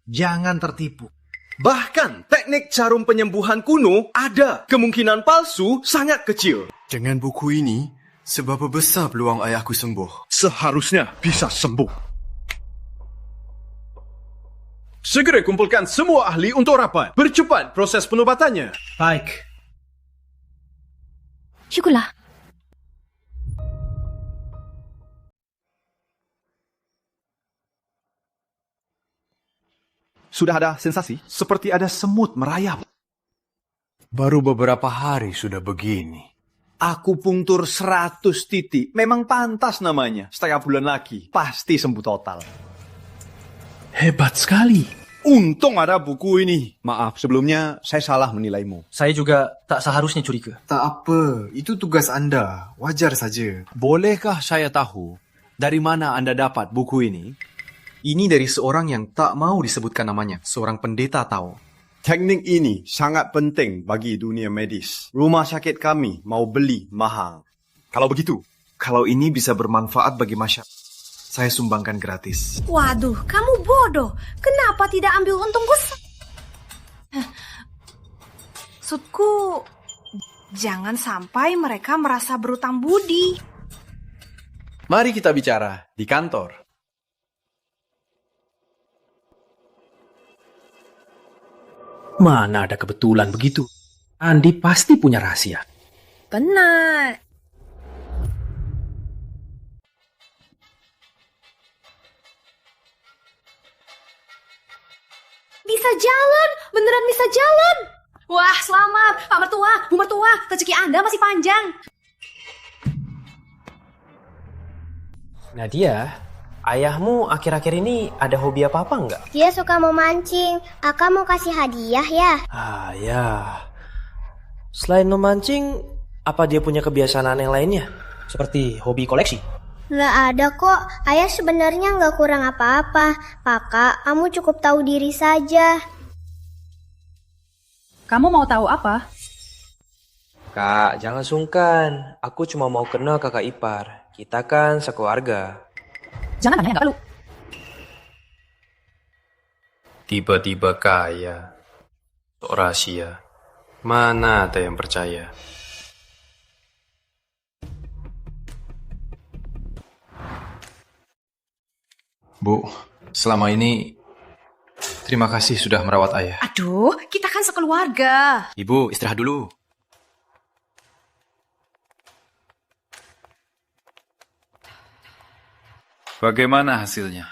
[SPEAKER 13] Jangan tertipu.
[SPEAKER 7] Bahkan teknik jarum penyembuhan kuno ada. Kemungkinan palsu sangat kecil.
[SPEAKER 1] Dengan buku ini, seberapa besar peluang ayahku sembuh?
[SPEAKER 7] Seharusnya bisa sembuh. Segera kumpulkan semua ahli untuk rapat. Percepat proses pengobatannya.
[SPEAKER 14] Baik.
[SPEAKER 12] Syukurlah.
[SPEAKER 7] Sudah ada sensasi? Seperti ada semut merayap.
[SPEAKER 1] Baru beberapa hari sudah begini.
[SPEAKER 17] Akupunktur 100 titik. Memang pantas namanya. Setengah bulan lagi. Pasti sembuh total.
[SPEAKER 18] Hebat sekali.
[SPEAKER 7] Untung ada buku ini.
[SPEAKER 17] Maaf, sebelumnya saya salah menilaimu.
[SPEAKER 15] Saya juga tak seharusnya curiga.
[SPEAKER 1] Tak apa, itu tugas Anda. Wajar saja.
[SPEAKER 17] Bolehkah saya tahu dari mana Anda dapat buku ini?
[SPEAKER 1] Ini dari seorang yang tak mau disebutkan namanya. Seorang pendeta tahu.
[SPEAKER 4] Teknik ini sangat penting bagi dunia medis. Rumah sakit kami mau beli mahal.
[SPEAKER 1] Kalau begitu, kalau ini bisa bermanfaat bagi masyarakat, saya sumbangkan gratis.
[SPEAKER 24] Waduh, kamu bodoh. Kenapa tidak ambil untung besar? Maksudku, jangan sampai mereka merasa berutang budi.
[SPEAKER 17] Mari kita bicara di kantor.
[SPEAKER 15] Mana ada kebetulan begitu? Andi pasti punya rahasia.
[SPEAKER 12] Benar.
[SPEAKER 9] Bisa jalan, beneran bisa jalan.
[SPEAKER 24] Wah, selamat. Pak Mertua, Bu Mertua, rezeki Anda masih panjang.
[SPEAKER 2] Nadia, ayahmu akhir-akhir ini ada hobi apa-apa nggak?
[SPEAKER 9] Dia suka memancing. Aka mau kasih hadiah ya?
[SPEAKER 2] Ah, ya. Selain memancing, apa dia punya kebiasaan aneh lainnya? Seperti hobi koleksi?
[SPEAKER 9] Nggak ada kok. Ayah sebenarnya nggak kurang apa-apa. Kakak, kamu cukup tahu diri saja.
[SPEAKER 24] Kamu mau tahu apa?
[SPEAKER 2] Kak, jangan sungkan. Aku cuma mau kenal kakak ipar. Kita kan sekeluarga.
[SPEAKER 24] Jangan tanya, nggak perlu.
[SPEAKER 4] Tiba-tiba kaya. Sok rahasia. Mana ada yang percaya?
[SPEAKER 1] Bu, selama ini terima kasih sudah merawat ayah.
[SPEAKER 24] Aduh, kita kan sekeluarga.
[SPEAKER 1] Ibu, istirahat dulu.
[SPEAKER 10] Bagaimana hasilnya?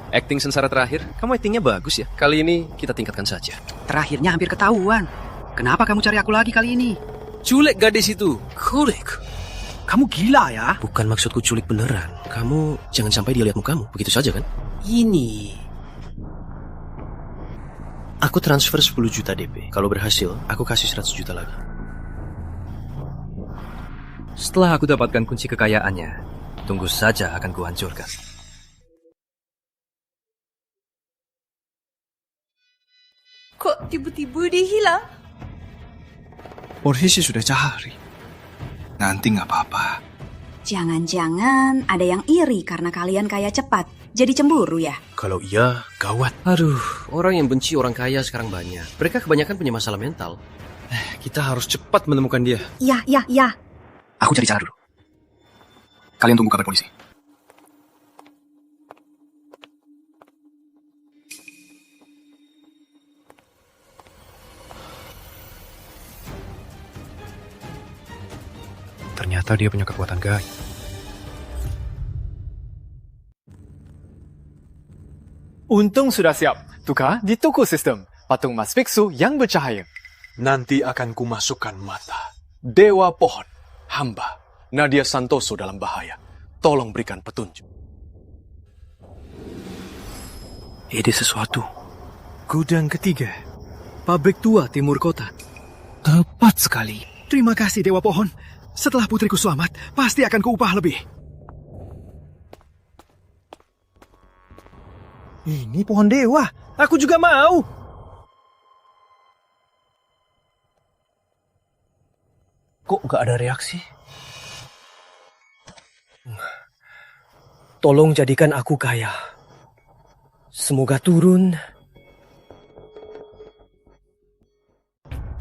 [SPEAKER 4] Acting sengsara terakhir, kamu actingnya bagus ya. Kali ini kita tingkatkan saja.
[SPEAKER 8] Terakhirnya hampir ketahuan. Kenapa kamu cari aku lagi kali ini?
[SPEAKER 4] Culik gadis itu. Culik?
[SPEAKER 8] Kamu gila ya?
[SPEAKER 4] Bukan maksudku culik beneran. Kamu jangan sampai dia lihat mukamu. Begitu saja kan?
[SPEAKER 8] Ini.
[SPEAKER 4] Aku transfer 10 juta DP. Kalau berhasil, aku kasih 100 juta lagi. Setelah aku dapatkan kunci kekayaannya, tunggu saja akan kuhancurkan.
[SPEAKER 6] Kok tiba-tiba dia hilang?
[SPEAKER 20] Posisi sudah cari. Nanti nggak apa-apa.
[SPEAKER 24] Jangan-jangan ada yang iri karena kalian kaya cepat. Jadi cemburu ya?
[SPEAKER 4] Kalau iya, gawat. Aduh, orang yang benci orang kaya sekarang banyak. Mereka kebanyakan punya masalah mental. Kita harus cepat menemukan dia.
[SPEAKER 24] Iya.
[SPEAKER 20] Aku cari cara dulu. Kalian tunggu kabar polisi.
[SPEAKER 4] Ternyata dia punya kekuatan gaib.
[SPEAKER 16] Untung sudah siap. Tukar di toko sistem. Patung emas Fiksu yang bercahaya.
[SPEAKER 20] Nanti akan kumasukkan mata. Dewa pohon, hamba, Nadia Santoso dalam bahaya. Tolong berikan petunjuk.
[SPEAKER 4] Ide sesuatu. Gudang ketiga. Pabrik tua timur kota. Tepat sekali.
[SPEAKER 8] Terima kasih Dewa Pohon. Setelah putriku selamat, pasti akan kuupah lebih.
[SPEAKER 16] Ini pohon dewa. Aku juga mau.
[SPEAKER 2] Kok gak ada reaksi? Tolong jadikan aku kaya. Semoga turun.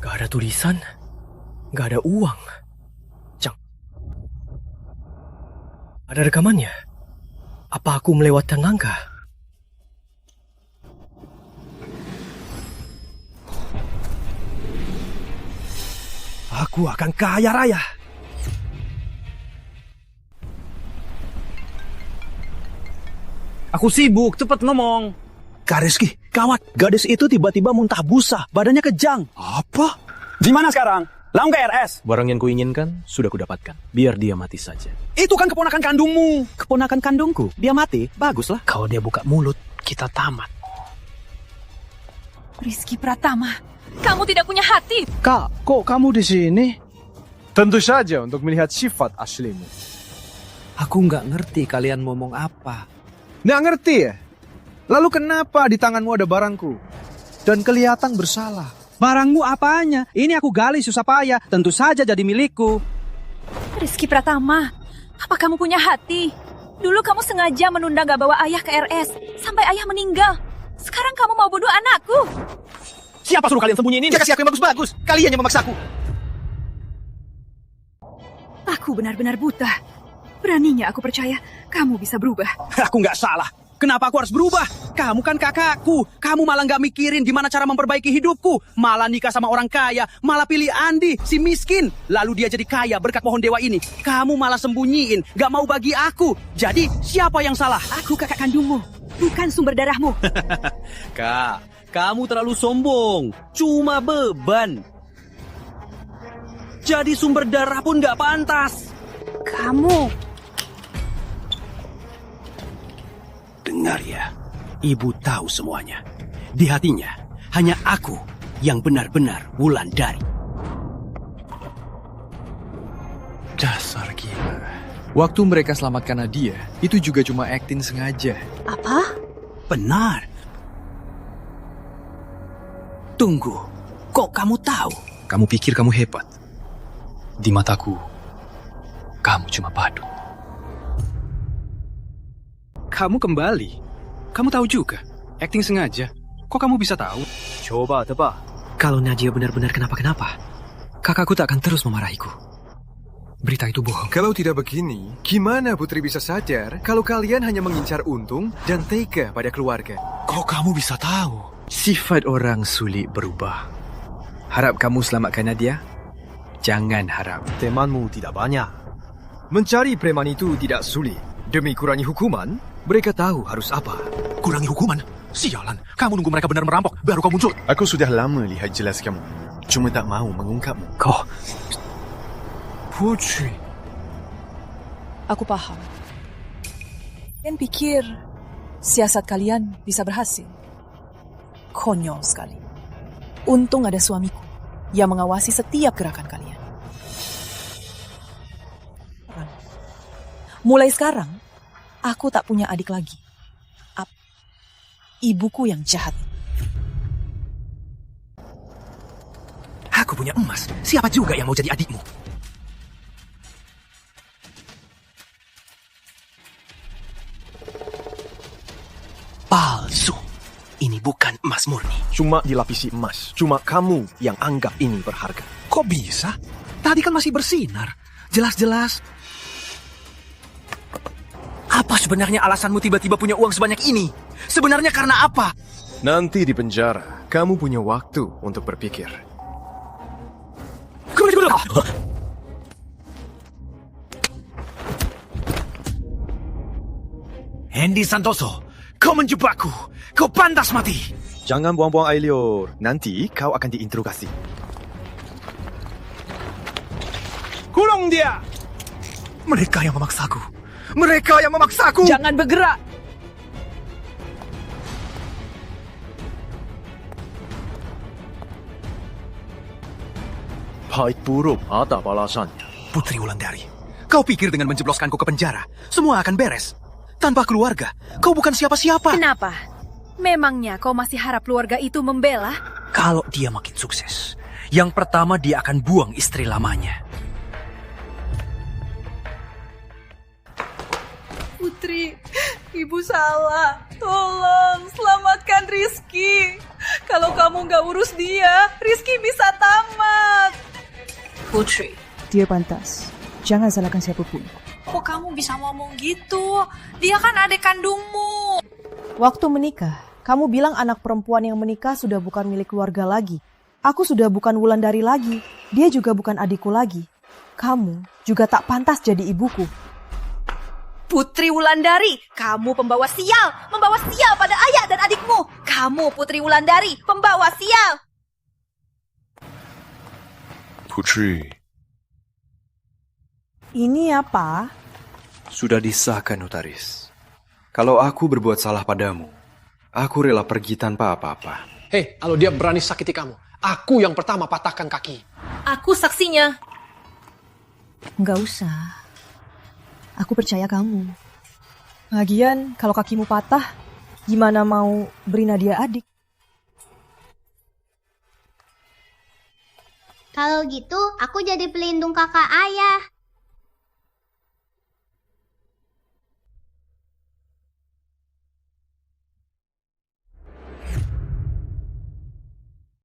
[SPEAKER 2] Gak ada tulisan. Gak ada uang. Ada rekamannya? Apa aku melewatkan langkah?
[SPEAKER 8] Aku akan kaya raya.
[SPEAKER 15] Aku sibuk, cepat ngomong.
[SPEAKER 8] Kak Rizky, gawat. Gadis itu tiba-tiba muntah busa. Badannya kejang.
[SPEAKER 15] Apa? Di mana sekarang? Langsung ke RS.
[SPEAKER 4] Barang yang kuinginkan sudah kudapatkan. Biar dia mati saja.
[SPEAKER 8] Itu kan keponakan kandungmu. Keponakan kandungku? Dia mati? Baguslah.
[SPEAKER 2] Kalau dia buka mulut, kita tamat.
[SPEAKER 24] Rizky Pratama, kamu tidak punya hati.
[SPEAKER 16] Kak, kok kamu di sini? Tentu saja untuk melihat sifat aslimu.
[SPEAKER 15] Aku nggak ngerti kalian ngomong apa.
[SPEAKER 16] Nggak ngerti ya? Lalu kenapa di tanganmu ada barangku? Dan kelihatan bersalah.
[SPEAKER 15] Barangmu apanya? Ini aku gali susah payah. Tentu saja jadi milikku.
[SPEAKER 24] Rizky Pratama, apa kamu punya hati? Dulu kamu sengaja menunda gak bawa ayah ke RS. Sampai ayah meninggal. Sekarang kamu mau bunuh anakku.
[SPEAKER 8] Siapa suruh kalian sembunyiin? Dia kasih aku yang bagus-bagus. Kalian yang memaksaku.
[SPEAKER 24] Aku benar-benar buta. Beraninya aku percaya kamu bisa berubah.
[SPEAKER 8] Aku nggak salah. Kenapa aku harus berubah?
[SPEAKER 18] Kamu kan kakakku. Kamu malah nggak mikirin gimana cara memperbaiki hidupku. Malah nikah sama orang kaya. Malah pilih Andi, si miskin. Lalu dia jadi kaya berkat pohon dewa ini. Kamu malah sembunyiin, nggak mau bagi aku. Jadi siapa yang salah?
[SPEAKER 24] Aku kakak kandungmu, bukan sumber darahmu.
[SPEAKER 18] Kak, kamu terlalu sombong. Cuma beban. Jadi sumber darah pun nggak pantas.
[SPEAKER 24] Kamu.
[SPEAKER 18] Dengar ya. Ibu tahu semuanya. Di hatinya, hanya aku yang benar-benar Wulandari.
[SPEAKER 1] Dasar gila. Waktu mereka selamatkan Nadia, itu juga cuma akting sengaja.
[SPEAKER 24] Apa?
[SPEAKER 18] Benar. Tunggu, kok kamu tahu?
[SPEAKER 1] Kamu pikir kamu hebat? Di mataku, kamu cuma badut.
[SPEAKER 18] Kamu kembali. Kamu tahu juga, akting sengaja. Kok kamu bisa tahu?
[SPEAKER 5] Coba tebak.
[SPEAKER 21] Kalau Nadia benar-benar kenapa-kenapa, kakakku tak akan terus memarahiku. Berita itu bohong.
[SPEAKER 1] Kalau tidak begini, gimana Putri bisa sadar kalau kalian hanya mengincar untung dan tega pada keluarga?
[SPEAKER 21] Kok kamu bisa tahu? Sifat orang sulit berubah. Harap kamu selamatkan Nadia? Jangan harap.
[SPEAKER 5] Temanmu tidak banyak.
[SPEAKER 1] Mencari preman itu tidak sulit. Demi kurangi hukuman, mereka tahu harus apa.
[SPEAKER 21] Kurangi hukuman? Sialan, kamu nunggu mereka benar merampok, baru kau muncul.
[SPEAKER 20] Aku sudah lama lihat jelas kamu. Cuma tak mau mengungkapmu.
[SPEAKER 21] Kau...
[SPEAKER 1] Putri.
[SPEAKER 24] Aku paham. Kalian pikir siasat kalian bisa berhasil? Konyol sekali. Untung ada suamiku yang mengawasi setiap gerakan kalian. Mulai sekarang, aku tak punya adik lagi. Ibuku yang jahat.
[SPEAKER 21] Aku punya emas. Siapa juga yang mau jadi adikmu? Palsu. Ini bukan emas murni.
[SPEAKER 5] Cuma dilapisi emas. Cuma kamu yang anggap ini berharga.
[SPEAKER 21] Kok bisa? Tadi kan masih bersinar. Jelas-jelas. Apa sebenarnya alasanmu tiba-tiba punya uang sebanyak ini? Sebenarnya karena apa?
[SPEAKER 20] Nanti di penjara, kamu punya waktu untuk berpikir.
[SPEAKER 21] Andy Santoso, kau menjebakku. Kau pantas mati.
[SPEAKER 5] Jangan buang-buang air liur. Nanti kau akan diinterogasi.
[SPEAKER 18] Kurung dia!
[SPEAKER 21] Mereka yang memaksaku. Mereka yang memaksaku.
[SPEAKER 24] Jangan bergerak.
[SPEAKER 5] Baik buruk ada balasannya.
[SPEAKER 21] Putri Wulandari, kau pikir dengan menjebloskanku ke penjara, semua akan beres? Tanpa keluarga, kau bukan siapa-siapa.
[SPEAKER 24] Kenapa? Memangnya kau masih harap keluarga itu membela?
[SPEAKER 21] Kalau dia makin sukses, yang pertama dia akan buang istri lamanya.
[SPEAKER 24] Putri, ibu salah. Tolong, selamatkan Rizky. Kalau kamu nggak urus dia, Rizky bisa tamat. Putri.
[SPEAKER 11] Dia pantas. Jangan salahkan siapapun.
[SPEAKER 24] Kok kamu bisa ngomong gitu? Dia kan adik kandungmu.
[SPEAKER 11] Waktu menikah, kamu bilang anak perempuan yang menikah sudah bukan milik keluarga lagi. Aku sudah bukan Wulandari lagi. Dia juga bukan adikku lagi. Kamu juga tak pantas jadi ibuku.
[SPEAKER 6] Putri Wulandari, kamu pembawa sial. Membawa sial pada ayah dan adikmu. Kamu Putri Wulandari, pembawa sial.
[SPEAKER 20] Putri.
[SPEAKER 11] Ini apa?
[SPEAKER 1] Sudah disahkan, notaris. Kalau aku berbuat salah padamu, aku rela pergi tanpa apa-apa.
[SPEAKER 15] Hei, kalau dia berani sakiti kamu, aku yang pertama patahkan kaki.
[SPEAKER 24] Aku saksinya.
[SPEAKER 11] Nggak usah. Aku percaya kamu. Lagian, kalau kakimu patah, gimana mau beri Nadia adik?
[SPEAKER 9] Kalau gitu, aku jadi pelindung kakak ayah.